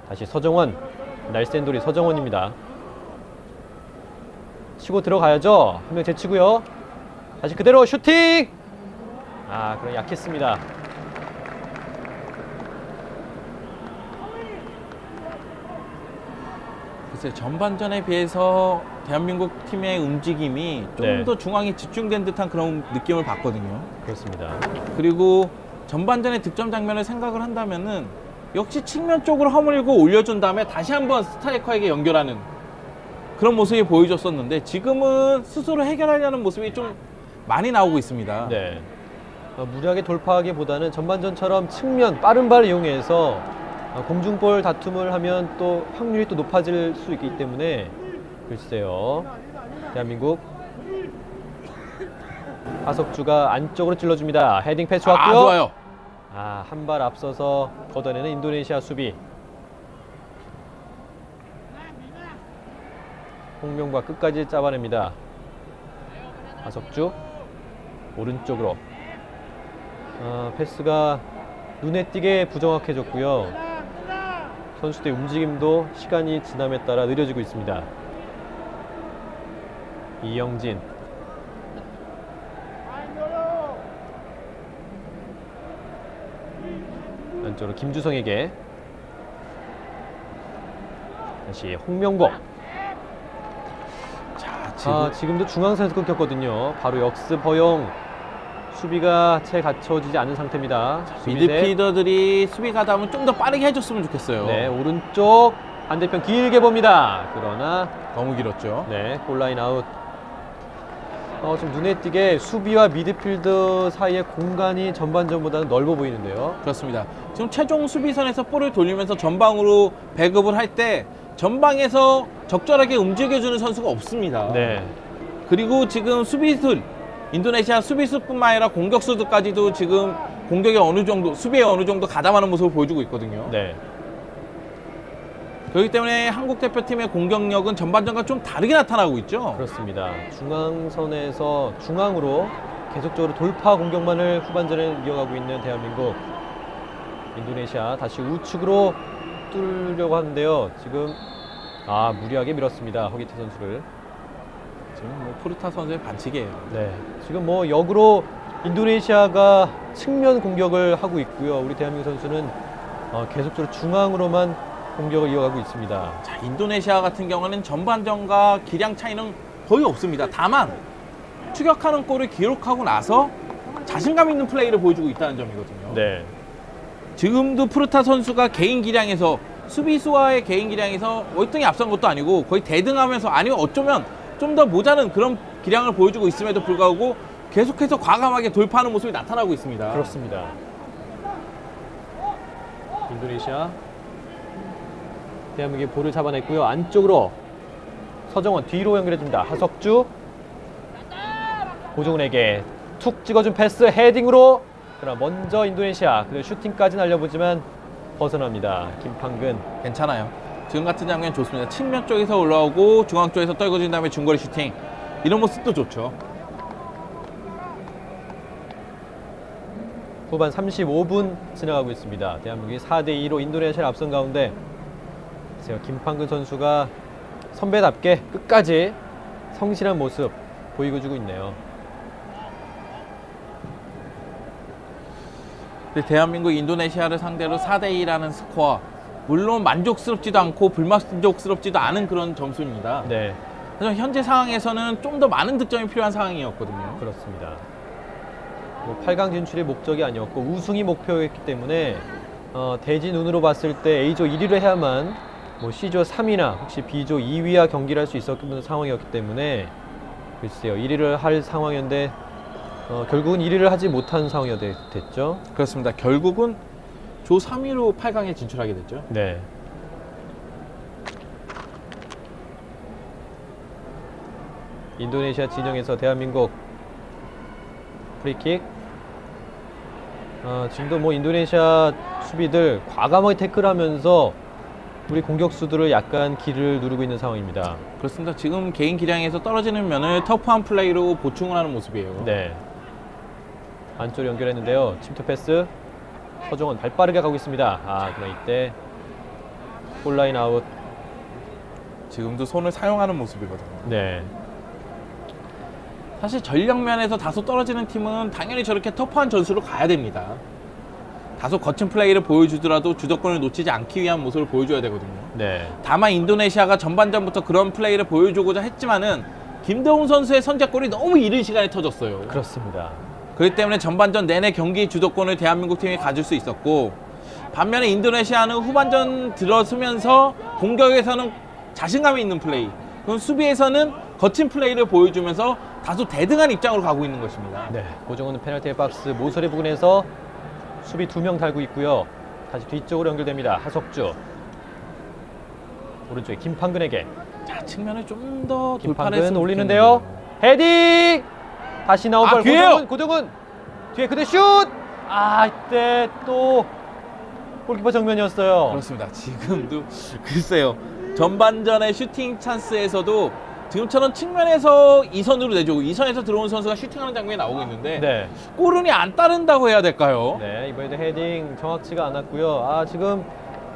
S1: 다시 서정원, 날쌘돌이 서정원입니다. 치고 들어가야죠. 한 명 제치고요. 다시 그대로 슈팅! 그럼 약했습니다.
S2: 글쎄, 전반전에 비해서 대한민국 팀의 움직임이 좀 더 중앙에 집중된 듯한 그런 느낌을 받거든요.
S1: 그렇습니다.
S2: 그리고 전반전의 득점 장면을 생각을 한다면은 역시 측면 쪽으로 허물고 올려준 다음에 다시 한번 스트라이커에게 연결하는 그런 모습이 보여줬었는데, 지금은 스스로 해결하려는 모습이 좀 많이 나오고 있습니다.
S1: 네. 무리하게 돌파하기보다는 전반전처럼 측면 빠른 발을 이용해서 공중볼 다툼을 하면 또 확률이 또 높아질 수 있기 때문에, 글쎄요. 대한민국 하석주가 안쪽으로 찔러줍니다. 헤딩 패스 왔고요.
S2: 좋아요.
S1: 한 발 앞서서 걷어내는 인도네시아 수비. 홍명보가 끝까지 잡아냅니다. 하석주 오른쪽으로. 패스가 눈에 띄게 부정확해졌고요. 선수들의 움직임도 시간이 지남에 따라 느려지고 있습니다. 이영진. 왼쪽으로 김주성에게. 다시 홍명보. 지금도 중앙선에서 끊겼거든요. 바로 역습 허용. 수비가 채 갖춰지지 않은 상태입니다.
S2: 미드필더들이 수비 가담은 좀 더 빠르게 해줬으면 좋겠어요.
S1: 네, 오른쪽 반대편 길게 봅니다. 그러나
S2: 너무 길었죠.
S1: 네, 골라인 아웃. 좀 눈에 띄게 수비와 미드필더 사이의 공간이 전반전보다는 넓어 보이는데요.
S2: 그렇습니다. 지금 최종 수비선에서 볼을 돌리면서 전방으로 배급을 할 때 전방에서 적절하게 움직여주는 선수가 없습니다.
S1: 네.
S2: 그리고 지금 수비수, 인도네시아 수비수뿐만 아니라 공격수들까지도 지금 공격에 어느 정도, 수비에 어느 정도 가담하는 모습을 보여주고 있거든요.
S1: 네.
S2: 그렇기 때문에 한국 대표팀의 공격력은 전반전과 좀 다르게 나타나고 있죠.
S1: 그렇습니다. 중앙선에서 중앙으로 계속적으로 돌파 공격만을 후반전에 이어가고 있는 대한민국. 인도네시아 다시 우측으로 뚫으려고 하는데요. 지금 무리하게 밀었습니다. 허기태 선수를.
S2: 지금 포르타 선수의 반칙이에요.
S1: 네. 지금 역으로 인도네시아가 측면 공격을 하고 있고요. 우리 대한민국 선수는 계속적으로 중앙으로만 공격을 이어가고 있습니다.
S2: 자, 인도네시아 같은 경우는 전반전과 기량 차이는 거의 없습니다. 다만 추격하는 골을 기록하고 나서 자신감 있는 플레이를 보여주고 있다는 점이거든요.
S1: 네.
S2: 지금도 푸르타 선수가 개인 기량에서, 수비수와의 개인 기량에서 월등히 앞선 것도 아니고 거의 대등하면서, 아니면 어쩌면 좀 더 모자른 그런 기량을 보여주고 있음에도 불구하고 계속해서 과감하게 돌파하는 모습이 나타나고 있습니다.
S1: 그렇습니다. 인도네시아 대한민국이 볼을 잡아냈고요. 안쪽으로 서정원 뒤로 연결해줍니다. 하석주 고종훈에게 툭 찍어준 패스 헤딩으로. 그러나 먼저 인도네시아, 그리고 슈팅까지 날려보지만 벗어납니다. 김판근.
S2: 괜찮아요. 지금 같은 장면 좋습니다. 측면 쪽에서 올라오고 중앙 쪽에서 떨궈진 다음에 중거리 슈팅, 이런 모습도 좋죠.
S1: 후반 35분 지나가고 있습니다. 대한민국이 4대2로 인도네시아를 앞선 가운데 김판근 선수가 선배답게 끝까지 성실한 모습 보여주고 있네요.
S2: 대한민국 인도네시아를 상대로 4대2라는 스코어, 물론 만족스럽지도 않고 불만족스럽지도 않은 그런 점수입니다.
S1: 네,
S2: 하지만 현재 상황에서는 좀 더 많은 득점이 필요한 상황이었거든요.
S1: 그렇습니다. 뭐 8강 진출이 목적이 아니었고 우승이 목표였기 때문에 대진 운으로 봤을 때 A조 1위를 해야만 뭐 C조 3위나 혹시 B조 2위와 경기를 할 수 있었던 상황이었기 때문에 글쎄요 1위를 할 상황이었는데 결국은 1위를 하지 못한 상황이 됐죠.
S2: 그렇습니다. 결국은 조 3위로 8강에 진출하게 됐죠.
S1: 네. 인도네시아 진영에서 대한민국 프리킥. 지금도 뭐 인도네시아 수비들 과감하게 태클하면서 우리 공격수들을 약간 기를 누르고 있는 상황입니다.
S2: 그렇습니다. 지금 개인 기량에서 떨어지는 면을 터프한 플레이로 보충을 하는 모습이에요.
S1: 네. 안쪽으로 연결했는데요. 침투 패스. 서정원 발 빠르게 가고 있습니다. 그러나 이때 골라인 아웃.
S2: 지금도 손을 사용하는 모습이거든요.
S1: 네.
S2: 사실 전력면에서 다소 떨어지는 팀은 당연히 저렇게 터프한 전술로 가야 됩니다. 다소 거친 플레이를 보여주더라도 주도권을 놓치지 않기 위한 모습을 보여줘야 되거든요.
S1: 네.
S2: 다만 인도네시아가 전반전부터 그런 플레이를 보여주고자 했지만은 김대웅 선수의 선제골이 너무 이른 시간에 터졌어요.
S1: 그렇습니다.
S2: 그렇기 때문에 전반전 내내 경기 주도권을 대한민국 팀이 가질 수 있었고, 반면에 인도네시아는 후반전 들어서면서 공격에서는 자신감이 있는 플레이, 그럼 수비에서는 거친 플레이를 보여주면서 다소 대등한 입장으로 가고 있는 것입니다.
S1: 네. 고정훈은 페널티 박스 모서리 부근에서 수비 2명 달고 있고요. 다시 뒤쪽으로 연결됩니다. 하석주. 오른쪽에 김판근에게.
S2: 자, 측면을 좀 더 돌파를
S1: 김판근
S2: 했으면
S1: 올리는데요. 헤딩! 다시 나온 볼
S2: 기회요!
S1: 고정훈. 뒤에 그대 슛! 이때 또 골키퍼 정면이었어요.
S2: 그렇습니다. 지금도 글쎄요. 전반전의 슈팅 찬스에서도 지금처럼 측면에서 2선으로 내주고 2선에서 들어온 선수가 슈팅하는 장면이 나오고 있는데
S1: 네.
S2: 골운이 안 따른다고 해야 될까요?
S1: 네, 이번에도 헤딩 정확치가 않았고요. 지금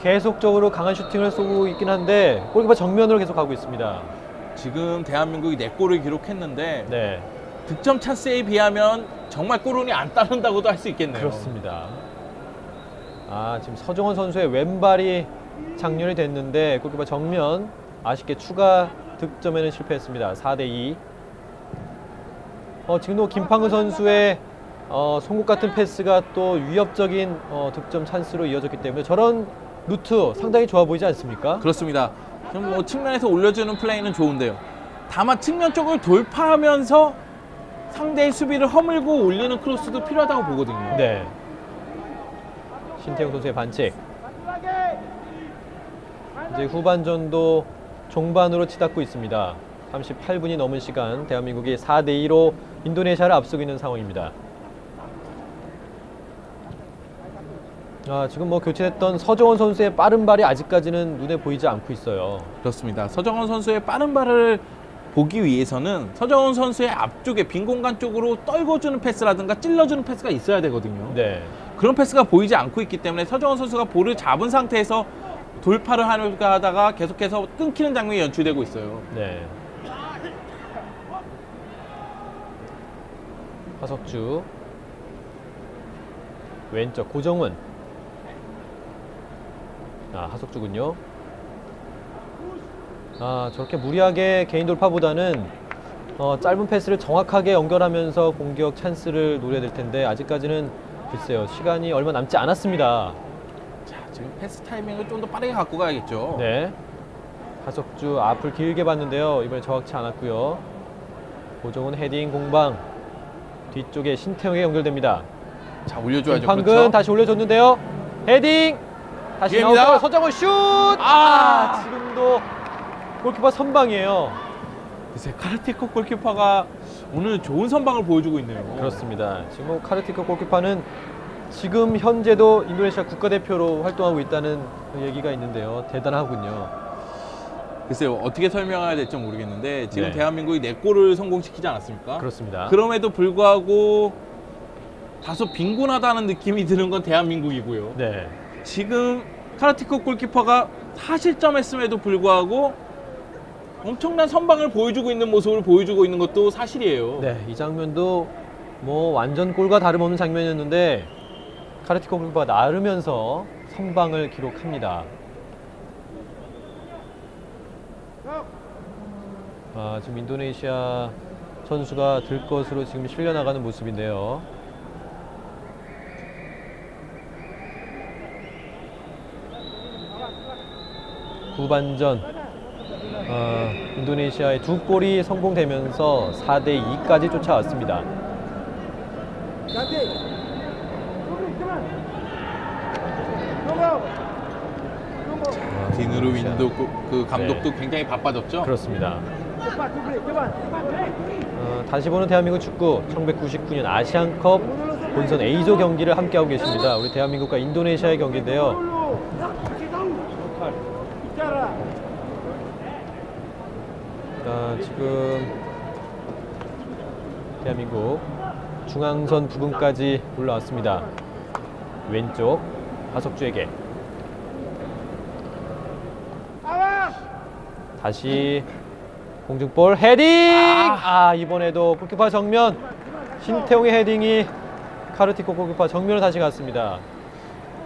S1: 계속적으로 강한 슈팅을 쏘고 있긴 한데 골키퍼 정면으로 계속 가고 있습니다.
S2: 지금 대한민국이 4골을 기록했는데
S1: 네,
S2: 득점 찬스에 비하면 정말 골운이 안 따른다고도 할 수 있겠네요.
S1: 그렇습니다. 지금 서정원 선수의 왼발이 장렬이 됐는데 골키퍼 정면 아쉽게 추가 득점에는 실패했습니다. 4대2. 지금도 김판근 선수의 송곳 같은 패스가 또 위협적인 득점 찬스로 이어졌기 때문에 저런 루트 상당히 좋아 보이지 않습니까?
S2: 그렇습니다. 지금 뭐 측면에서 올려주는 플레이는 좋은데요. 다만 측면 쪽을 돌파하면서 상대의 수비를 허물고 올리는 크로스도 필요하다고 보거든요.
S1: 네. 신태용 선수의 반칙. 이제 후반전도 종반으로 치닫고 있습니다. 38분이 넘은 시간 대한민국이 4대2로 인도네시아를 앞서고 있는 상황입니다. 지금 뭐 교체됐던 서정원 선수의 빠른 발이 아직까지는 눈에 보이지 않고 있어요.
S2: 그렇습니다. 서정원 선수의 빠른 발을 보기 위해서는 서정원 선수의 앞쪽에 빈 공간 쪽으로 떨궈주는 패스라든가 찔러주는 패스가 있어야 되거든요.
S1: 네.
S2: 그런 패스가 보이지 않고 있기 때문에 서정원 선수가 볼을 잡은 상태에서 돌파를 하다가 계속해서 끊기는 장면이 연출되고 있어요.
S1: 네. 하석주. 왼쪽 고정훈. 하석주군요. 저렇게 무리하게 개인 돌파보다는 짧은 패스를 정확하게 연결하면서 공격 찬스를 노려야 될 텐데 아직까지는 글쎄요 시간이 얼마 남지 않았습니다.
S2: 자, 지금 패스 타이밍을 좀 더 빠르게 갖고 가야겠죠.
S1: 네. 하석주 앞을 길게 봤는데요. 이번에 정확치 않았고요. 고정훈 헤딩 공방. 뒤쪽에 신태용에 연결됩니다.
S2: 자, 올려줘야죠.
S1: 김판근
S2: 그렇죠?
S1: 다시 올려줬는데요. 헤딩! 다시
S2: 기회입니다.
S1: 나오고 서정훈 슛! 지금도 골키퍼 선방이에요.
S2: 글쎄, 카르티코 골키퍼가 오늘 좋은 선방을 보여주고 있네요.
S1: 그렇습니다. 지금 뭐 카르티코 골키퍼는 지금 현재도 인도네시아 국가대표로 활동하고 있다는 얘기가 있는데요. 대단하군요.
S2: 글쎄요, 어떻게 설명해야 될지 모르겠는데 지금
S1: 네.
S2: 대한민국이 4골을 성공시키지 않았습니까?
S1: 그렇습니다.
S2: 그럼에도 불구하고 다소 빈곤하다는 느낌이 드는 건 대한민국이고요.
S1: 네.
S2: 지금 카르티코 골키퍼가 4실점했음에도 불구하고 엄청난 선방을 보여주고 있는 모습을 보여주고 있는 것도 사실이에요.
S1: 네, 이 장면도 뭐 완전 골과 다름없는 장면이었는데 카르티코 골키퍼가 나르면서 선방을 기록합니다. 지금 인도네시아 선수가 들 것으로 지금 실려나가는 모습인데요. 후반전 인도네시아의 두 골이 성공되면서 4대2까지 쫓아왔습니다.
S2: 디누르 윈도 그 감독도
S1: 네.
S2: 굉장히 바빠졌죠.
S1: 그렇습니다. 다시 보는 대한민국 축구 1999년 아시안컵 본선 A조 경기를 함께하고 계십니다. 우리 대한민국과 인도네시아의 경기인데요. 지금 대한민국 중앙선 부근까지 올라왔습니다. 왼쪽 하석주에게 다시 공중볼 헤딩! 이번에도 골키퍼 정면 신태용의 헤딩이 카르티코 골키퍼 정면으로 다시 갔습니다.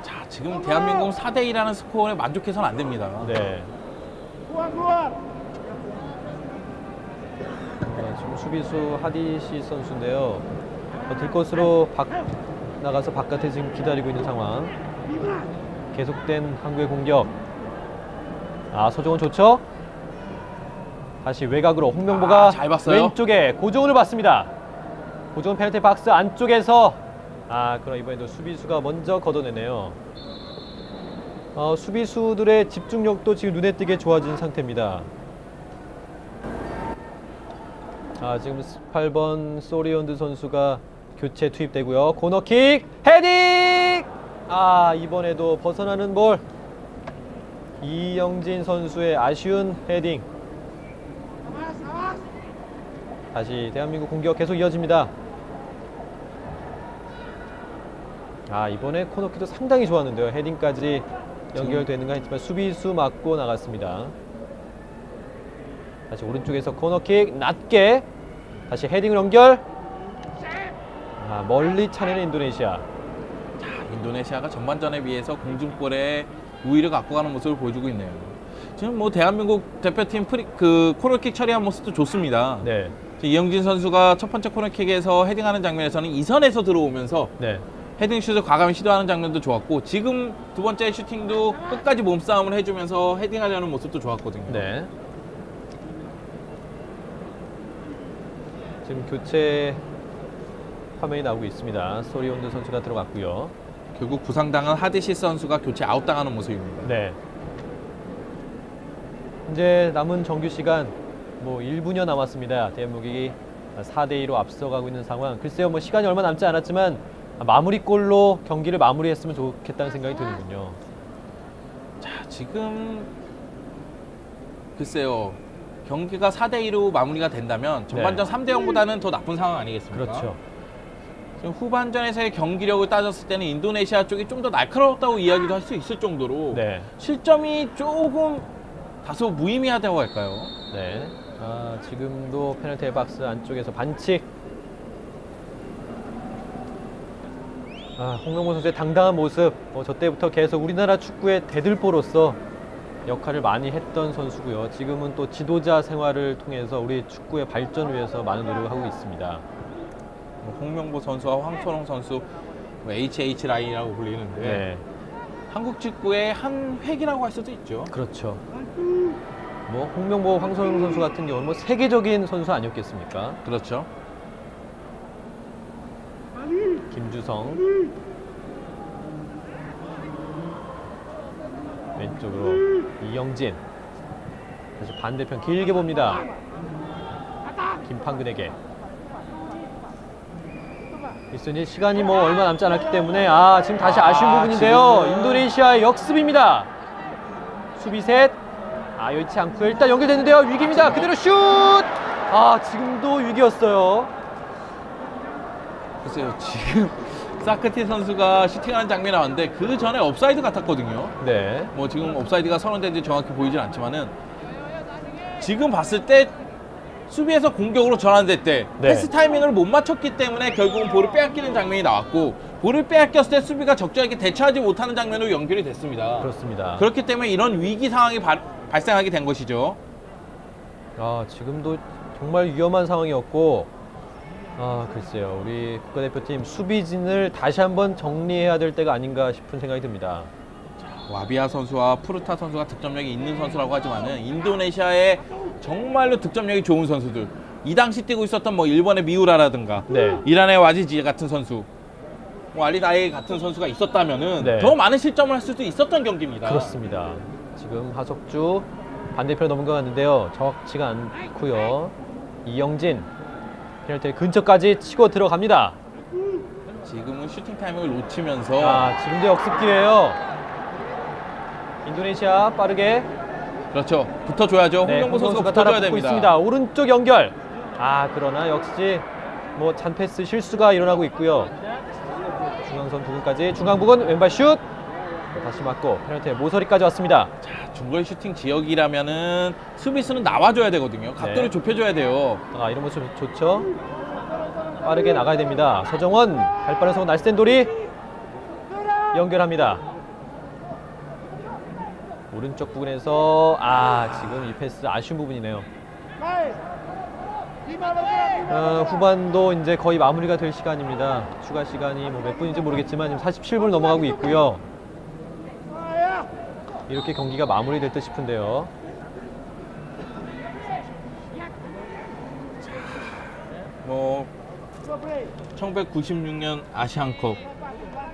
S2: 자, 지금 대한민국은 4대2라는 스코어에 만족해서는 안 됩니다.
S1: 네. 지금 수비수 하디시 선수인데요. 들것으로 나가서 바깥에 지금 기다리고 있는 상황. 계속된 한국의 공격. 서정훈 좋죠? 다시 외곽으로 홍명보가
S2: 잘 봤어요.
S1: 왼쪽에 고정훈을 봤습니다. 고정훈 페널티 박스 안쪽에서 그럼 이번에도 수비수가 먼저 걷어내네요. 수비수들의 집중력도 지금 눈에 띄게 좋아진 상태입니다. 지금 8번 소리온드 선수가 교체 투입되고요. 코너킥 헤딩! 이번에도 벗어나는 볼. 이영진 선수의 아쉬운 헤딩. 다시 대한민국 공격 계속 이어집니다. 이번에 코너킥도 상당히 좋았는데요. 헤딩까지 연결되는가 했지만 수비수 맞고 나갔습니다. 다시 오른쪽에서 코너킥 낮게 다시 헤딩을 연결. 멀리 차내는 인도네시아.
S2: 자, 인도네시아가 전반전에 비해서 공중볼에 우위를 갖고 가는 모습을 보여주고 있네요. 지금 뭐 대한민국 대표팀 코너킥 처리한 모습도 좋습니다.
S1: 네.
S2: 이영진 선수가 첫 번째 코너킥에서 헤딩하는 장면에서는 이선에서 들어오면서
S1: 네.
S2: 헤딩 슛을 과감히 시도하는 장면도 좋았고, 지금 두 번째 슈팅도 끝까지 몸싸움을 해주면서 헤딩하려는 모습도 좋았거든요.
S1: 네. 지금 교체 화면이 나오고 있습니다. 소리온드 선수가 들어갔고요.
S2: 결국 부상당한 하디시 선수가 교체 아웃당하는 모습입니다.
S1: 네. 이제 남은 정규 시간 1분여 남았습니다. 대한민국이 4대2로 앞서가고 있는 상황. 글쎄요, 시간이 얼마 남지 않았지만 마무리골로 경기를 마무리했으면 좋겠다는 생각이 드는군요.
S2: 자, 지금 글쎄요, 경기가 4대2로 마무리가 된다면 전반전 3대0보다는 더 나쁜 상황 아니겠습니까?
S1: 그렇죠.
S2: 지금 후반전에서의 경기력을 따졌을 때는 인도네시아 쪽이 좀 더 날카로웠다고 이야기도 할 수 있을 정도로
S1: 네.
S2: 실점이 조금 다소 무의미하다고 할까요?
S1: 네. 지금도 페널티 박스 안쪽에서 반칙. 홍명보 선수의 당당한 모습. 저 때부터 계속 우리나라 축구의 대들보로서 역할을 많이 했던 선수고요. 지금은 또 지도자 생활을 통해서 우리 축구의 발전을 위해서 많은 노력을 하고 있습니다.
S2: 홍명보 선수와 황선홍 선수 HH 라인이라고 불리는데
S1: 네.
S2: 한국 축구의 한 획이라고 할 수도 있죠.
S1: 그렇죠. 홍명보, 황선홍 선수 같은 경우는 세계적인 선수 아니었겠습니까?
S2: 그렇죠.
S1: 김주성 왼쪽으로 이영진. 다시 반대편 길게 봅니다. 김판근에게. 이제 시간이 얼마 남지 않았기 때문에 지금 다시 아쉬운 부분인데요.
S2: 지금은...
S1: 인도네시아의 역습입니다. 수비 셋. 여의치 않고요. 일단 연결됐는데요. 위기입니다. 그대로 슛! 지금도 위기였어요.
S2: 글쎄요, 지금 사크티 선수가 슈팅하는 장면이 나왔는데 그 전에 업사이드 같았거든요.
S1: 네.
S2: 지금 업사이드가 선언된지 정확히 보이진 않지만은 지금 봤을 때 수비에서 공격으로 전환될 때 패스 타이밍을 못 맞췄기 때문에 결국은 볼을 빼앗기는 장면이 나왔고, 볼을 빼앗겼을 때 수비가 적절하게 대처하지 못하는 장면으로 연결이 됐습니다.
S1: 그렇습니다.
S2: 그렇기 때문에 이런 위기 상황이 발생하게 된 것이죠.
S1: 지금도 정말 위험한 상황이었고, 글쎄요, 우리 국가대표팀 수비진을 다시 한번 정리해야 될 때가 아닌가 싶은 생각이 듭니다.
S2: 와비아 선수와 푸르타 선수가 득점력이 있는 선수라고 하지만은 인도네시아의 정말로 득점력이 좋은 선수들, 이 당시 뛰고 있었던 뭐 일본의 미우라라든가
S1: 네.
S2: 이란의 와지지 같은 선수, 뭐 알리다이 같은 선수가 있었다면은
S1: 네.
S2: 더 많은 실점을 할 수도 있었던 경기입니다.
S1: 그렇습니다. 지금 하석주 반대편 넘어갔는데요. 정확치가 않고요. 이영진 페널티 근처까지 치고 들어갑니다.
S2: 지금은 슈팅 타이밍을 놓치면서
S1: 지금도 역습 기회예요. 인도네시아 빠르게
S2: 그렇죠. 붙어줘야죠. 홍명보 선수가 붙어줘야 됩니다.
S1: 있습니다. 오른쪽 연결. 그러나 역시 뭐 잔패스 실수가 일어나고 있고요. 중앙선 부근까지, 중앙 부근 왼발 슛. 다시 맞고 페널티에 모서리까지 왔습니다.
S2: 자, 중거리 슈팅 지역이라면은 수비수는 나와줘야 되거든요. 각도를
S1: 네.
S2: 좁혀줘야 돼요.
S1: 이런 모습 좋죠. 빠르게 나가야 됩니다. 서정원, 발빠른 성공 날쌘돌이 연결합니다. 오른쪽 부근에서 지금 이 패스 아쉬운 부분이네요. 후반도 이제 거의 마무리가 될 시간입니다. 추가 시간이 뭐 몇 분인지 모르겠지만 지금 47분 넘어가고 있고요. 이렇게 경기가 마무리될 듯 싶은데요.
S2: 뭐 1996년 아시안컵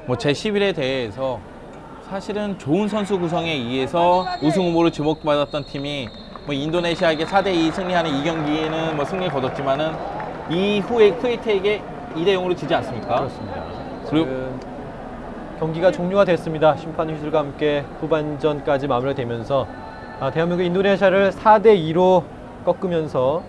S2: 뭐 제11회 대회에서 사실은 좋은 선수 구성에 의해서 우승 후보로 주목받았던 팀이 뭐 인도네시아에게 4대2 승리하는 이 경기는 뭐 승리를 거뒀지만은 이후에 쿠웨이트에게 2대0으로 지지 않습니까?
S1: 그렇습니다.
S2: 그리고
S1: 지금 경기가 종료가 됐습니다. 심판 휘슬과 함께 후반전까지 마무리가 되면서 대한민국 인도네시아를 4대2로 꺾으면서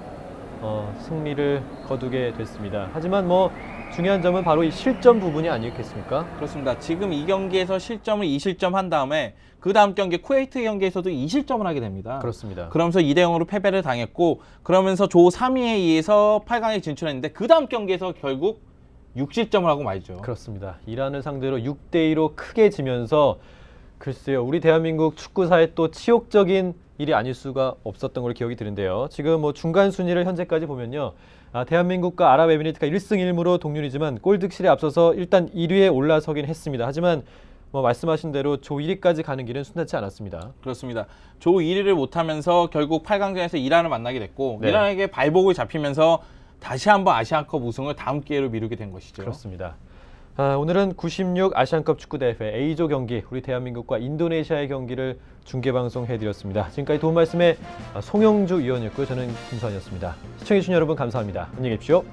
S1: 승리를 거두게 됐습니다. 하지만 뭐 중요한 점은 바로 이 실점 부분이 아니겠습니까?
S2: 그렇습니다. 지금 이 경기에서 실점을 2실점 한 다음에 그 다음 경기 쿠웨이트 경기에서도 2실점을 하게 됩니다.
S1: 그렇습니다.
S2: 그러면서 2대0으로 패배를 당했고, 그러면서 조 3위에 의해서 8강에 진출했는데 그 다음 경기에서 결국 6실점을 하고 말죠.
S1: 그렇습니다. 이란을 상대로 6대2로 크게 지면서 글쎄요, 우리 대한민국 축구사에 또 치욕적인 일이 아닐 수가 없었던 걸로 기억이 드는데요. 지금 뭐 중간 순위를 현재까지 보면요. 대한민국과 아랍에미리트가 1승 1무로 동률이지만 골득실에 앞서서 일단 1위에 올라서긴 했습니다. 하지만 뭐 말씀하신 대로 조 1위까지 가는 길은 순탄치 않았습니다.
S2: 그렇습니다. 조 1위를 못하면서 결국 8강전에서 이란을 만나게 됐고,
S1: 네.
S2: 이란에게 발목을 잡히면서 다시 한번 아시안컵 우승을 다음 기회로 미루게 된 것이죠.
S1: 그렇습니다. 오늘은 96 아시안컵 축구대회 A조 경기, 우리 대한민국과 인도네시아의 경기를 중계방송해드렸습니다. 지금까지 도움 말씀에 송영주 위원이었고요. 저는 김선이었습니다. 시청해주신 여러분 감사합니다. 안녕히 계십시오.